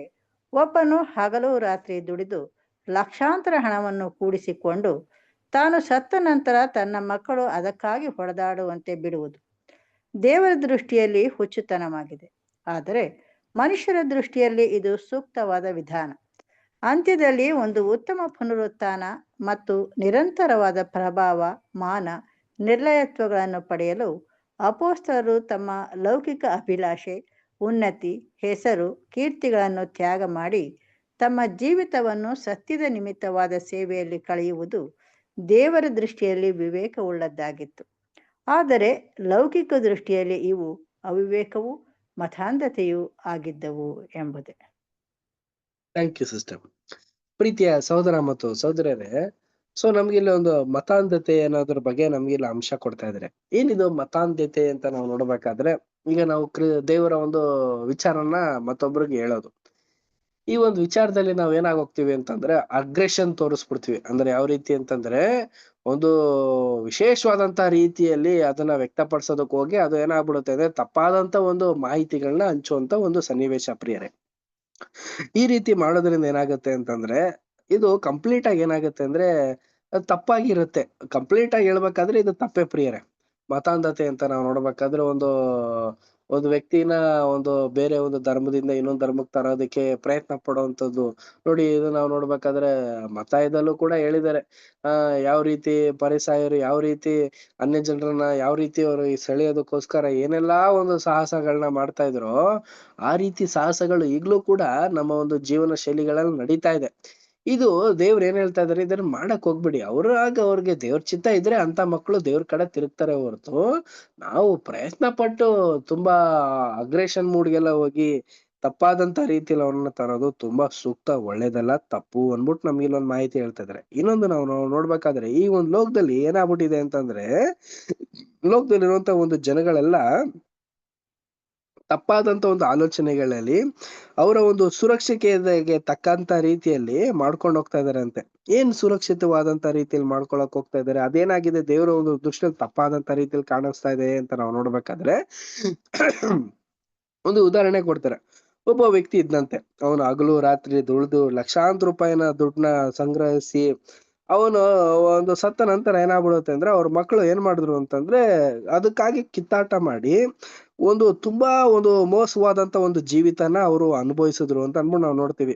ಒಬ್ಬನು ಹಗಲು ರಾತ್ರಿ ದುಡಿದು ಲಕ್ಷಾಂತರ ಹಣವನ್ನು ಕೂಡಿಸಿಕೊಂಡು ತಾನು ಸತ್ತ ನಂತರ ತನ್ನ ಮಕ್ಕಳು ಅದಕ್ಕಾಗಿ ಹೊಡೆದಾಡುವಂತೆ ಬಿಡುವುದು ದೇವರ ದೃಷ್ಟಿಯಲ್ಲಿ ಹುಚ್ಚುತನವಾಗಿದೆ. ಆದರೆ ಮನುಷ್ಯರ ದೃಷ್ಟಿಯಲ್ಲಿ ಇದು ಸೂಕ್ತವಾದ ವಿಧಾನ. ಅಂತ್ಯದಲ್ಲಿ ಒಂದು ಉತ್ತಮ ಪುನರುತ್ಥಾನ ಮತ್ತು ನಿರಂತರವಾದ ಪ್ರಭಾವ, ಮಾನ, ನಿರ್ಲಯತ್ವಗಳನ್ನು ಪಡೆಯಲು ಅಪೊಸ್ತಲರು ತಮ್ಮ ಲೌಕಿಕ ಅಭಿಲಾಷೆ, ಉನ್ನತಿ, ಹೆಸರು, ಕೀರ್ತಿಗಳನ್ನು ತ್ಯಾಗ ಮಾಡಿ ತಮ್ಮ ಜೀವಿತವನ್ನು ಸತ್ಯದ ನಿಮಿತ್ತವಾದ ಸೇವೆಯಲ್ಲಿ ಕಳೆಯುವುದು ದೇವರ ದೃಷ್ಟಿಯಲ್ಲಿ ವಿವೇಕವುಳ್ಳದ್ದಾಗಿತ್ತು. ಆದರೆ ಲೌಕಿಕ ದೃಷ್ಟಿಯಲ್ಲಿ ಇವು ಅವಿವೇಕವೂ ಮತಾಂಧತೆಯೂ ಆಗಿದ್ದವು ಎಂಬುದೇ. Thank you sister. ಪ್ರೀತಿಯ ಸಹೋದರ ಮತ್ತು ಸಹೋದರಿಯರೇ, ಸೊ ನಮ್ಗೆ ಇಲ್ಲಿ ಒಂದು ಮತಾಂಧತೆ ಅನ್ನೋದ್ರ ಬಗ್ಗೆ ನಮ್ಗೆ ಇಲ್ಲಿ ಅಂಶ ಕೊಡ್ತಾ ಇದ್ದಾರೆ. ಏನಿದು ಮತಾಂಧತೆ ಅಂತ ನಾವು ನೋಡ್ಬೇಕಾದ್ರೆ, ಈಗ ನಾವು ದೇವರ ಒಂದು ವಿಚಾರನ ಮತ್ತೊಬ್ರಿಗೆ ಹೇಳೋದು. ಈ ಒಂದು ವಿಚಾರದಲ್ಲಿ ನಾವ್ ಏನಾಗೋಗ್ತೀವಿ ಅಂತಂದ್ರೆ ಅಗ್ರೆಷನ್ ತೋರಿಸ್ಬಿಡ್ತೀವಿ. ಅಂದ್ರೆ ಯಾವ ರೀತಿ ಅಂತಂದ್ರೆ, ಒಂದು ವಿಶೇಷವಾದಂತ ರೀತಿಯಲ್ಲಿ ಅದನ್ನ ವ್ಯಕ್ತಪಡಿಸೋದಕ್ಕೆ ಹೋಗಿ ಅದು ಏನಾಗ್ಬಿಡುತ್ತೆ ಅಂದ್ರೆ ತಪ್ಪಾದಂತ ಒಂದು ಮಾಹಿತಿಗಳನ್ನ ಹಂಚುವಂತ ಒಂದು ಸನ್ನಿವೇಶ ಪ್ರಿಯರೇ. ಈ ರೀತಿ ಮಾಡೋದ್ರಿಂದ ಏನಾಗುತ್ತೆ ಅಂತಂದ್ರೆ, ಇದು ಕಂಪ್ಲೀಟ್ ಆಗಿ ಏನಾಗುತ್ತೆ ಅಂದ್ರೆ ತಪ್ಪಾಗಿರುತ್ತೆ. ಕಂಪ್ಲೀಟ್ ಆಗಿ ಹೇಳ್ಬೇಕಾದ್ರೆ ಇದು ತಪ್ಪೇ ಪ್ರಿಯರೇ. ಮತಾಂಧತೆ ಅಂತ ನಾವು ನೋಡ್ಬೇಕಾದ್ರೆ ಒಂದು ವ್ಯಕ್ತಿನ ಒಂದು ಬೇರೆ ಒಂದು ಧರ್ಮದಿಂದ ಇನ್ನೊಂದು ಧರ್ಮಕ್ಕೆ ತರೋದಕ್ಕೆ ಪ್ರಯತ್ನ ಪಡುವಂತದ್ದು. ನೋಡಿ, ಇದು ನಾವು ನೋಡ್ಬೇಕಾದ್ರೆ ಮತ್ತಾಯದಲ್ಲೂ ಕೂಡ ಹೇಳಿದ್ದಾರೆ. ಯಾವ ರೀತಿ ಫರಿಸಾಯರು ಯಾವ ರೀತಿ ಅನ್ಯ ಜನರನ್ನ ಯಾವ ರೀತಿ ಅವರು ಈ ಸೆಳೆಯೋದಕ್ಕೋಸ್ಕರ ಏನೆಲ್ಲಾ ಒಂದು ಸಾಹಸಗಳನ್ನ ಮಾಡ್ತಾ ಇದ್ರೋ, ಆ ರೀತಿ ಸಾಹಸಗಳು ಈಗ್ಲೂ ಕೂಡ ನಮ್ಮ ಒಂದು ಜೀವನ ಶೈಲಿಗಳಲ್ಲಿ ನಡೀತಾ ಇದೆ. ಇದು ದೇವ್ರು ಏನ್ ಹೇಳ್ತಾ ಇದಾರೆ, ಇದನ್ನ ಮಾಡಕ್ ಹೋಗ್ಬೇಡಿ. ಅವ್ರಿಗೆ ದೇವ್ರ ಚಿತ್ತ ಇದ್ರೆ ಅಂತ ಮಕ್ಕಳು ದೇವ್ರ ಕಡೆ ತಿರುಗ್ತಾರೆ ಹೊರತು, ನಾವು ಪ್ರಯತ್ನ ಪಟ್ಟು ತುಂಬಾ ಅಗ್ರೆಷನ್ ಮೂಡ್ಗೆಲ್ಲ ಹೋಗಿ ತಪ್ಪಾದಂತ ರೀತಿಯಲ್ಲಿ ಅವ್ರನ್ನ ತರೋದು ತುಂಬಾ ಸೂಕ್ತ, ಒಳ್ಳೇದಲ್ಲ, ತಪ್ಪು ಅನ್ಬಿಟ್ಟು ನಮ್ಗೆ ಇಲ್ಲೊಂದ್ ಮಾಹಿತಿ ಹೇಳ್ತಾ ಇದಾರೆ. ಇನ್ನೊಂದು ನಾವು ನೋಡ್ಬೇಕಾದ್ರೆ ಈ ಒಂದು ಲೋಕದಲ್ಲಿ ಏನಾಗ್ಬಿಟ್ಟಿದೆ ಅಂತಂದ್ರೆ, ಲೋಕದಲ್ಲಿರುವಂತ ಒಂದು ಜನಗಳೆಲ್ಲ ತಪ್ಪಾದಂತ ಒಂದು ಆಲೋಚನೆಗಳಲ್ಲಿ ಅವರ ಒಂದು ಸುರಕ್ಷತೆಗೆ ತಕ್ಕಂತ ರೀತಿಯಲ್ಲಿ ಮಾಡ್ಕೊಂಡು ಹೋಗ್ತಾ ಇದಾರೆ ಅಂತೆ. ಏನ್ ಸುರಕ್ಷಿತವಾದಂತ ರೀತಿಯಲ್ಲಿ ಮಾಡ್ಕೊಳಕ್ ಹೋಗ್ತಾ ಇದಾರೆ, ಅದೇನಾಗಿದೆ ದೇವರ ಒಂದು ದೃಷ್ಟಿಯಲ್ಲಿ ತಪ್ಪಾದಂತ ರೀತಿಯಲ್ಲಿ ಕಾಣಿಸ್ತಾ ಇದೆ ಅಂತ ನಾವು ನೋಡ್ಬೇಕಾದ್ರೆ ಒಂದು ಉದಾಹರಣೆ ಕೊಡ್ತಾರೆ. ಒಬ್ಬ ವ್ಯಕ್ತಿ ಇದ್ದಂತೆ, ಅವನು ಹಗಲು ರಾತ್ರಿ ದುಡಿದು ಲಕ್ಷಾಂತರ ರೂಪಾಯಿನ ದುಡ್ಡನ್ನ ಸಂಗ್ರಹಿಸಿ ಅವನು ಒಂದು ಸತ್ತ ನಂತರ ಏನಾಗ್ಬಿಡುತ್ತೆ ಅಂದ್ರೆ, ಅವ್ರ ಮಕ್ಕಳು ಏನ್ ಮಾಡಿದ್ರು ಅಂತಂದ್ರೆ ಅದಕ್ಕಾಗಿ ಕಿತ್ತಾಟ ಮಾಡಿ ಒಂದು ತುಂಬಾ ಒಂದು ಮೋಸವಾದಂತ ಒಂದು ಜೀವಿತನ ಅವರು ಅನುಭವಿಸಿದ್ರು ಅಂತ ಅನ್ಬಿಟ್ಟು ನಾವು ನೋಡ್ತೀವಿ.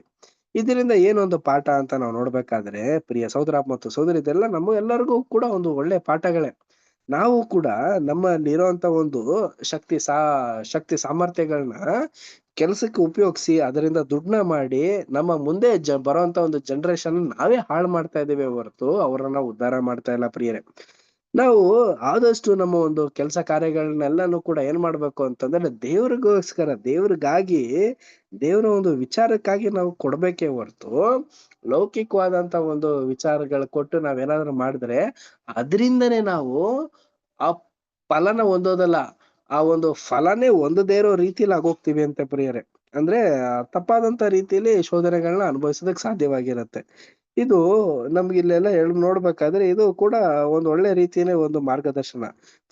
ಇದರಿಂದ ಏನೊಂದು ಪಾಠ ಅಂತ ನಾವು ನೋಡ್ಬೇಕಾದ್ರೆ, ಪ್ರಿಯ ಸಹೋದರ ಮತ್ತು ಸಹೋದರಿ, ಇದೆಲ್ಲ ನಮ್ಮ ಎಲ್ಲರಿಗೂ ಕೂಡ ಒಂದು ಒಳ್ಳೆ ಪಾಠಗಳೇ. ನಾವು ಕೂಡ ನಮ್ಮಲ್ಲಿರುವಂತ ಒಂದು ಶಕ್ತಿ ಸಾಮರ್ಥ್ಯಗಳನ್ನ ಕೆಲ್ಸಕ್ಕೆ ಉಪಯೋಗಿಸಿ ಅದರಿಂದ ದುಡ್ಡನ್ನ ಮಾಡಿ ನಮ್ಮ ಮುಂದೆ ಬರುವಂತ ಒಂದು ಜನರೇಷನ್ ನಾವೇ ಹಾಳು ಮಾಡ್ತಾ ಇದ್ದೇವೆ ಹೊರತು ಅವರನ್ನ ಉದ್ಧಾರ ಮಾಡ್ತಾ ಇಲ್ಲ ಪ್ರಿಯರೇ. ನಾವು ಆದಷ್ಟು ನಮ್ಮ ಒಂದು ಕೆಲಸ ಕಾರ್ಯಗಳನ್ನೆಲ್ಲಾನು ಕೂಡ ಏನ್ ಮಾಡ್ಬೇಕು ಅಂತಂದ್ರೆ, ದೇವ್ರಿಗಾಗಿ ದೇವ್ರ ಒಂದು ವಿಚಾರಕ್ಕಾಗಿ ನಾವು ಕೊಡ್ಬೇಕೇ ಹೊರತು ಲೌಕಿಕವಾದಂತ ಒಂದು ವಿಚಾರಗಳು ಕೊಟ್ಟು ನಾವೇನಾದ್ರೂ ಮಾಡಿದ್ರೆ ಅದರಿಂದನೇ ನಾವು ಆ ಫಲನ ಹೊಂದೋದಲ್ಲ, ಆ ಒಂದು ಫಲನೇ ಹೊಂದದೇ ಇರೋ ರೀತಿಲಿ ಆಗೋಗ್ತೀವಿ ಅಂತ ಪ್ರಿಯರೇ. ಅಂದ್ರೆ ತಪ್ಪಾದಂತ ರೀತಿಯಲ್ಲಿ ಶೋಧನೆಗಳನ್ನ ಅನುಭವಿಸೋದಕ್ ಸಾಧ್ಯವಾಗಿರತ್ತೆ. ಇದು ನಮ್ಗೆ ಇಲ್ಲೆಲ್ಲ ನೋಡ್ಬೇಕಾದ್ರೆ ಇದು ಕೂಡ ಒಂದು ಒಳ್ಳೆ ರೀತಿಯೇ ಒಂದು ಮಾರ್ಗದರ್ಶನ.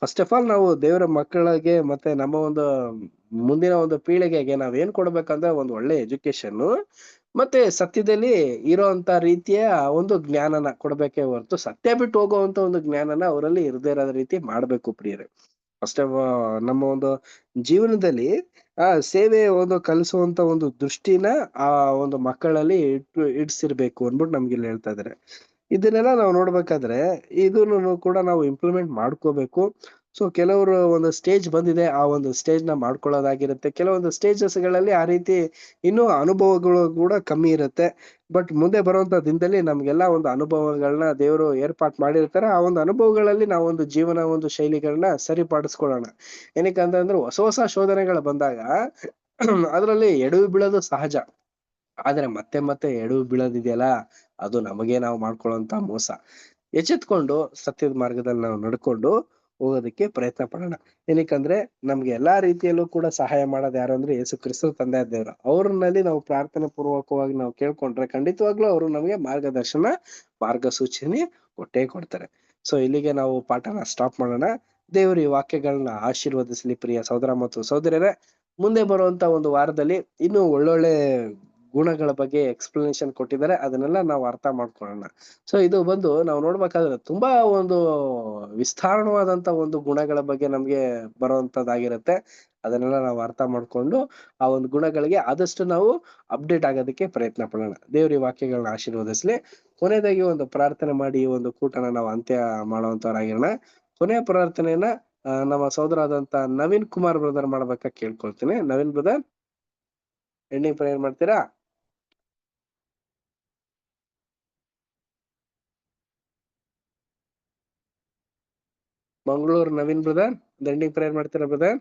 ಫಸ್ಟ್ ಆಫ್ ಆಲ್ ನಾವು ದೇವರ ಮಕ್ಕಳಿಗೆ ಮತ್ತೆ ನಮ್ಮ ಒಂದು ಮುಂದಿನ ಒಂದು ಪೀಳಿಗೆಗೆ ನಾವ್ ಏನ್ ಕೊಡ್ಬೇಕಂದ್ರೆ ಒಂದು ಒಳ್ಳೆ ಎಜುಕೇಶನ್ ಮತ್ತೆ ಸತ್ಯದಲ್ಲಿ ಇರೋಂತ ರೀತಿಯ ಒಂದು ಜ್ಞಾನನ ಕೊಡ್ಬೇಕೇ ಹೊರತು ಸತ್ಯ ಬಿಟ್ಟು ಹೋಗುವಂತ ಒಂದು ಜ್ಞಾನನ ಅವರಲ್ಲಿ ಇರದೇ ಇರೋ ರೀತಿ ಮಾಡ್ಬೇಕು ಪ್ರಿಯರೇ. ಫಸ್ಟ್ ಆಫ್ ನಮ್ಮ ಒಂದು ಜೀವನದಲ್ಲಿ ಸೇವೆ ಒಂದು ಕಲಿಸುವಂತ ಒಂದು ದೃಷ್ಟಿನ ಆ ಒಂದು ಮಕ್ಕಳಲ್ಲಿ ಇಡ್ಸಿರ್ಬೇಕು ಅನ್ಬಿಟ್ಟು ನಮ್ಗೆ ಇಲ್ಲಿ ಹೇಳ್ತಾ ಇದಾರೆ. ಇದನ್ನೆಲ್ಲ ನಾವು ನೋಡ್ಬೇಕಾದ್ರೆ ಇದನ್ನು ಕೂಡ ನಾವು ಇಂಪ್ಲಿಮೆಂಟ್ ಮಾಡ್ಕೋಬೇಕು. ಸೊ ಕೆಲವರು ಒಂದು ಸ್ಟೇಜ್ ಬಂದಿದೆ, ಆ ಒಂದು ಸ್ಟೇಜ್ ನ ಮಾಡ್ಕೊಳ್ಳೋದಾಗಿರುತ್ತೆ. ಕೆಲವೊಂದು ಸ್ಟೇಜಸ್ ಗಳಲ್ಲಿ ಆ ರೀತಿ ಇನ್ನೂ ಅನುಭವಗಳು ಕೂಡ ಕಮ್ಮಿ ಇರುತ್ತೆ. ಬಟ್ ಮುಂದೆ ಬರುವಂತ ದಿನದಲ್ಲಿ ನಮ್ಗೆಲ್ಲಾ ಒಂದು ಅನುಭವಗಳನ್ನ ದೇವರು ಏರ್ಪಾಟ್ ಮಾಡಿರ್ತಾರೆ. ಆ ಒಂದು ಅನುಭವಗಳಲ್ಲಿ ನಾವು ಒಂದು ಜೀವನ ಒಂದು ಶೈಲಿಗಳನ್ನ ಸರಿಪಡಿಸ್ಕೊಳ್ಳೋಣ. ಏನಕ್ಕಂತಂದ್ರೆ ಹೊಸ ಶೋಧನೆಗಳು ಬಂದಾಗ ಅದ್ರಲ್ಲಿ ಎಡವಿ ಬೀಳೋದು ಸಹಜ. ಆದ್ರೆ ಮತ್ತೆ ಮತ್ತೆ ಎಡವಿ ಬೀಳೋದಿದೆಯಲ್ಲ, ಅದು ನಮಗೆ ನಾವು ಮಾಡ್ಕೊಳ್ಳುವಂತ ಮೋಸ. ಎಚ್ಚೆತ್ಕೊಂಡು ಸತ್ಯದ ಮಾರ್ಗದಲ್ಲಿ ನಾವು ನಡ್ಕೊಂಡು ಹೋಗೋದಕ್ಕೆ ಪ್ರಯತ್ನ ಪಡೋಣ. ಏನಕ್ಕಂದ್ರೆ ನಮ್ಗೆ ಎಲ್ಲಾ ರೀತಿಯಲ್ಲೂ ಕೂಡ ಸಹಾಯ ಮಾಡೋದು ಯಾರು ಅಂದ್ರೆ ಯೇಸು ಕ್ರಿಸ್ತ ತಂದೆ ದೇವ್ರು. ಅವ್ರನಲ್ಲಿ ನಾವು ಪ್ರಾರ್ಥನೆ ಪೂರ್ವಕವಾಗಿ ನಾವು ಕೇಳ್ಕೊಂಡ್ರೆ ಖಂಡಿತವಾಗ್ಲೂ ಅವರು ನಮಗೆ ಮಾರ್ಗಸೂಚನೆ ಕೊಟ್ಟೇ ಕೊಡ್ತಾರೆ. ಸೊ ಇಲ್ಲಿಗೆ ನಾವು ಪಾಠನ ಸ್ಟಾಪ್ ಮಾಡೋಣ. ದೇವರು ಈ ವಾಕ್ಯಗಳನ್ನ ಆಶೀರ್ವದಿಸ್ಲಿ ಪ್ರಿಯ ಸಹೋದರ ಮತ್ತು ಸಹೋದರಿಯರೇ. ಮುಂದೆ ಬರುವಂತ ಒಂದು ವಾರದಲ್ಲಿ ಇನ್ನೂ ಒಳ್ಳೊಳ್ಳೆ ಗುಣಗಳ ಬಗ್ಗೆ ಎಕ್ಸ್ಪ್ಲನೇಷನ್ ಕೊಟ್ಟಿದ್ದಾರೆ, ಅದನ್ನೆಲ್ಲ ನಾವು ಅರ್ಥ ಮಾಡ್ಕೊಳ್ಳೋಣ. ಸೊ ಇದು ಬಂದು ನಾವು ನೋಡ್ಬೇಕಾದ್ರೆ ತುಂಬಾ ಒಂದು ವಿಸ್ತಾರಣವಾದಂತ ಒಂದು ಗುಣಗಳ ಬಗ್ಗೆ ನಮ್ಗೆ ಬರುವಂತದ್ದಾಗಿರುತ್ತೆ. ಅದನ್ನೆಲ್ಲ ನಾವು ಅರ್ಥ ಮಾಡ್ಕೊಂಡು ಆ ಒಂದು ಗುಣಗಳಿಗೆ ಆದಷ್ಟು ನಾವು ಅಪ್ಡೇಟ್ ಆಗೋದಕ್ಕೆ ಪ್ರಯತ್ನ ಪಡೋಣ. ದೇವ್ರ ಈ ವಾಕ್ಯಗಳನ್ನ ಆಶೀರ್ವದಿಸ್ಲಿ. ಕೊನೆಯದಾಗಿ ಒಂದು ಪ್ರಾರ್ಥನೆ ಮಾಡಿ ಈ ಒಂದು ಕೂಟನ ನಾವು ಅಂತ್ಯ ಮಾಡುವಂತವರಾಗಿರೋಣ. ಕೊನೆಯ ಪ್ರಾರ್ಥನೆಯನ್ನ ನಮ್ಮ ಸಹೋದರ ಆದಂತ ನವೀನ್ ಕುಮಾರ್ ಬ್ರದರ್ ಮಾಡ್ಬೇಕಾ ಕೇಳ್ಕೊಳ್ತೀನಿ. ನವೀನ್ ಬ್ರದರ್, ಎಂಡಿಂಗ್ ಪ್ರೇಯರ್ ಮಾಡ್ತೀರಾ? Mangaluru Naveen brother, ending prayer ಮಾಡ್ತೀರಾ ಬ್ರದರ್?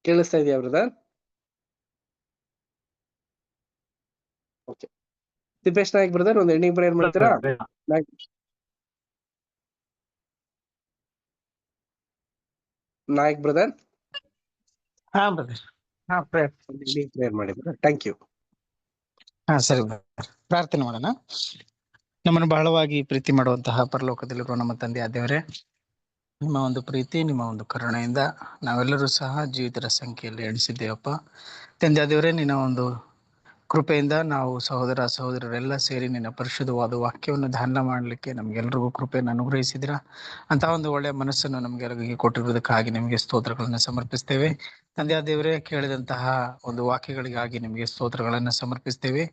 ಕೇಳಿಸ್ತಾ ಇದೆಯಾ brother? Okay. Tippesh Naik brother, ಒಂದು ಎಂಡಿಂಗ್ ಪ್ರೇಯರ್ ಮಾಡ್ತೀರಾ? ನಾಯ್ಕ್ ಬ್ರದರ್, ಪ್ರೇಯರ್ ಮಾಡಿ ಬ್ರದರ್. Thank you. ಸರಿ ಬ್ರದರ್, ಪ್ರಾರ್ಥನೆ ಮಾಡೋಣ. ನಮ್ಮನ್ನು ಬಹಳವಾಗಿ ಪ್ರೀತಿ ಮಾಡುವಂತಹ ಪರಲೋಕದಲ್ಲಿರುವ ನಮ್ಮ ತಂದೆ ದೇವರೇ, ನಿಮ್ಮ ಒಂದು ಪ್ರೀತಿ, ನಿಮ್ಮ ಒಂದು ಕರುಣೆಯಿಂದ ನಾವೆಲ್ಲರೂ ಸಹ ಜೀವಿತರ ಸಂಖ್ಯೆಯಲ್ಲಿ ಎಣಿಸಿದ್ದೇವಪ್ಪ. ತಂದೆ ದೇವರೇ, ನಿನ್ನ ಒಂದು ಕೃಪೆಯಿಂದ ನಾವು ಸಹೋದರ ಸಹೋದರರೆಲ್ಲ ಸೇರಿ ನಿನ್ನ ಪರಿಶುದ್ಧವಾದ ವಾಕ್ಯವನ್ನು ಧ್ಯಾನ ಮಾಡಲಿಕ್ಕೆ ನಮ್ಗೆಲ್ರಿಗೂ ಕೃಪೆಯನ್ನು ಅನುಗ್ರಹಿಸಿದಿರಾ. ಅಂತಹ ಒಂದು ಒಳ್ಳೆಯ ಮನಸ್ಸನ್ನು ನಮ್ಗೆಲ್ಲರಿಗೆ ಕೊಟ್ಟಿರುವುದಕ್ಕಾಗಿ ನಿಮಗೆ ಸ್ತೋತ್ರಗಳನ್ನು ಸಮರ್ಪಿಸ್ತೇವೆ. ತಂದೆಯ ದೇವರೇ, ಕೇಳಿದಂತಹ ಒಂದು ವಾಕ್ಯಗಳಿಗಾಗಿ ನಿಮಗೆ ಸ್ತೋತ್ರಗಳನ್ನು ಸಮರ್ಪಿಸ್ತೇವೆ.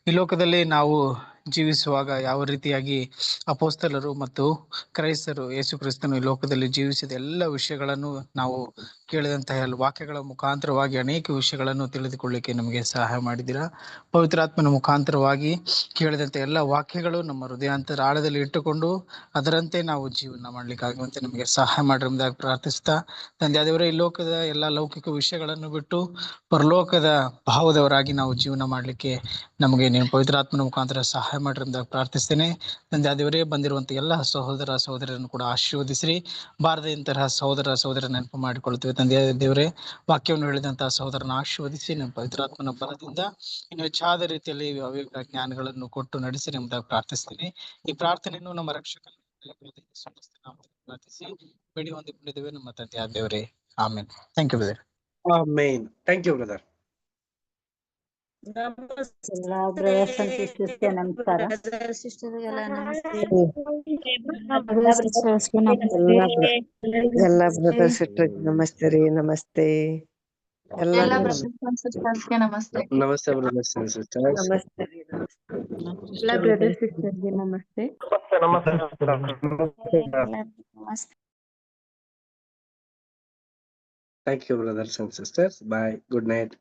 ಈ ಲೋಕದಲ್ಲಿ ನಾವು ಜೀವಿಸುವಾಗ ಯಾವ ರೀತಿಯಾಗಿ ಅಪೋಸ್ತಲರು ಮತ್ತು ಕ್ರೈಸ್ತರು ಯೇಸು ಕ್ರಿಸ್ತನು ಈ ಲೋಕದಲ್ಲಿ ಜೀವಿಸಿದ ಎಲ್ಲ ವಿಷಯಗಳನ್ನು ನಾವು ಕೇಳಿದಂತಹ ವಾಕ್ಯಗಳ ಮುಖಾಂತರವಾಗಿ ಅನೇಕ ವಿಷಯಗಳನ್ನು ತಿಳಿದುಕೊಳ್ಳಿಕ್ಕೆ ನಮಗೆ ಸಹಾಯ ಮಾಡಿದ್ದೀರಾ. ಪವಿತ್ರಾತ್ಮನ ಮುಖಾಂತರವಾಗಿ ಕೇಳಿದಂಥ ಎಲ್ಲ ವಾಕ್ಯಗಳು ನಮ್ಮ ಹೃದಯಾಂತರ ಆಳದಲ್ಲಿ ಇಟ್ಟುಕೊಂಡು ಅದರಂತೆ ನಾವು ಜೀವನ ಮಾಡ್ಲಿಕ್ಕಾಗುವಂತೆ ನಮಗೆ ಸಹಾಯ ಮಾಡಿರುವುದಾಗಿ ಪ್ರಾರ್ಥಿಸ್ತಾ, ತಂದೆಯಾದವರೇ, ಈ ಲೋಕದ ಎಲ್ಲ ಲೌಕಿಕ ವಿಷಯಗಳನ್ನು ಬಿಟ್ಟು ಪರಲೋಕದ ಭಾವದವರಾಗಿ ನಾವು ಜೀವನ ಮಾಡಲಿಕ್ಕೆ ನಮಗೆ ನೀವು ಪವಿತ್ರಾತ್ಮನ ಮುಖಾಂತರ ಸಹಾಯ ಮಾಡಿರುವುದಾಗಿ ಪ್ರಾರ್ಥಿಸ್ತೇನೆ. ತಂದೆಯಾದವರೇ, ಬಂದಿರುವಂಥ ಎಲ್ಲ ಸಹೋದರ ಸಹೋದರರನ್ನು ಕೂಡ ಆಶೀರ್ವದಿಸಿರಿ. ಬಾರದೆ ಇಂತಹ ಸಹೋದರ ನೆನಪು ಮಾಡಿಕೊಳ್ತೇವೆ. ತಂದೆಯ ದೇವರೇ, ವಾಕ್ಯವನ್ನು ಹೇಳಿದಂತಹ ಸಹೋದರನ ಆಶೀರ್ವದಿಸಿ ನಮ್ಮ ಪವಿತ್ರಾತ್ಮನ ಬಲದಿಂದ ಇನ್ನು ಹೆಚ್ಚಾದ ರೀತಿಯಲ್ಲಿ ಅವಿವೇಕ ಜ್ಞಾನಗಳನ್ನು ಕೊಟ್ಟು ನಡೆಸಿರಿ ಎಂಬುದಾಗಿ ಪ್ರಾರ್ಥಿಸ್ತೀನಿ. ಈ ಪ್ರಾರ್ಥನೆಯನ್ನು ನಮ್ಮ ರಕ್ಷಕನ ಪ್ರಾರ್ಥಿಸಿ ಬೇಡಿ ಹೊಂದಿಕೊಂಡಿದ್ದೇವೆ ನಮ್ಮ ತಂದೆಯ ದೇವರೇ. ಆಮೇಲೆ thank you brother. Amen. Thank you brother. ಎಲ್ಲ ಬ್ರದರ್ಸ್ ಅಂಡ್ ಸಿಸ್ಟರ್ಸ್ಗೆ ನಮಸ್ಕಾರ. ಎಲ್ಲ ಬ್ರದರ್ ಸಿಸ್ಟರ್ ನಮಸ್ತೆ ರೀ. ನಮಸ್ತೆ ಎಲ್ಲ ಎಲ್ಲರಿಗೂ ಬ್ರದರ್ಸ್ ಅಂಡ್ ಸಿಸ್ಟರ್ಸ್ಗೆ ನಮಸ್ತೆ. ನಮಸ್ತೆ ಬ್ರದರ್ಸ್ ಅಂಡ್ ಸಿಸ್ಟರ್ಸ್. ನಮಸ್ತೆ ರೀ. ಎಲ್ಲ ಬ್ರದರ್ಸ್ ಸಿಸ್ಟರ್ಗೆ ನಮಸ್ತೆ. Thank you brothers and sisters. Bye. Good night.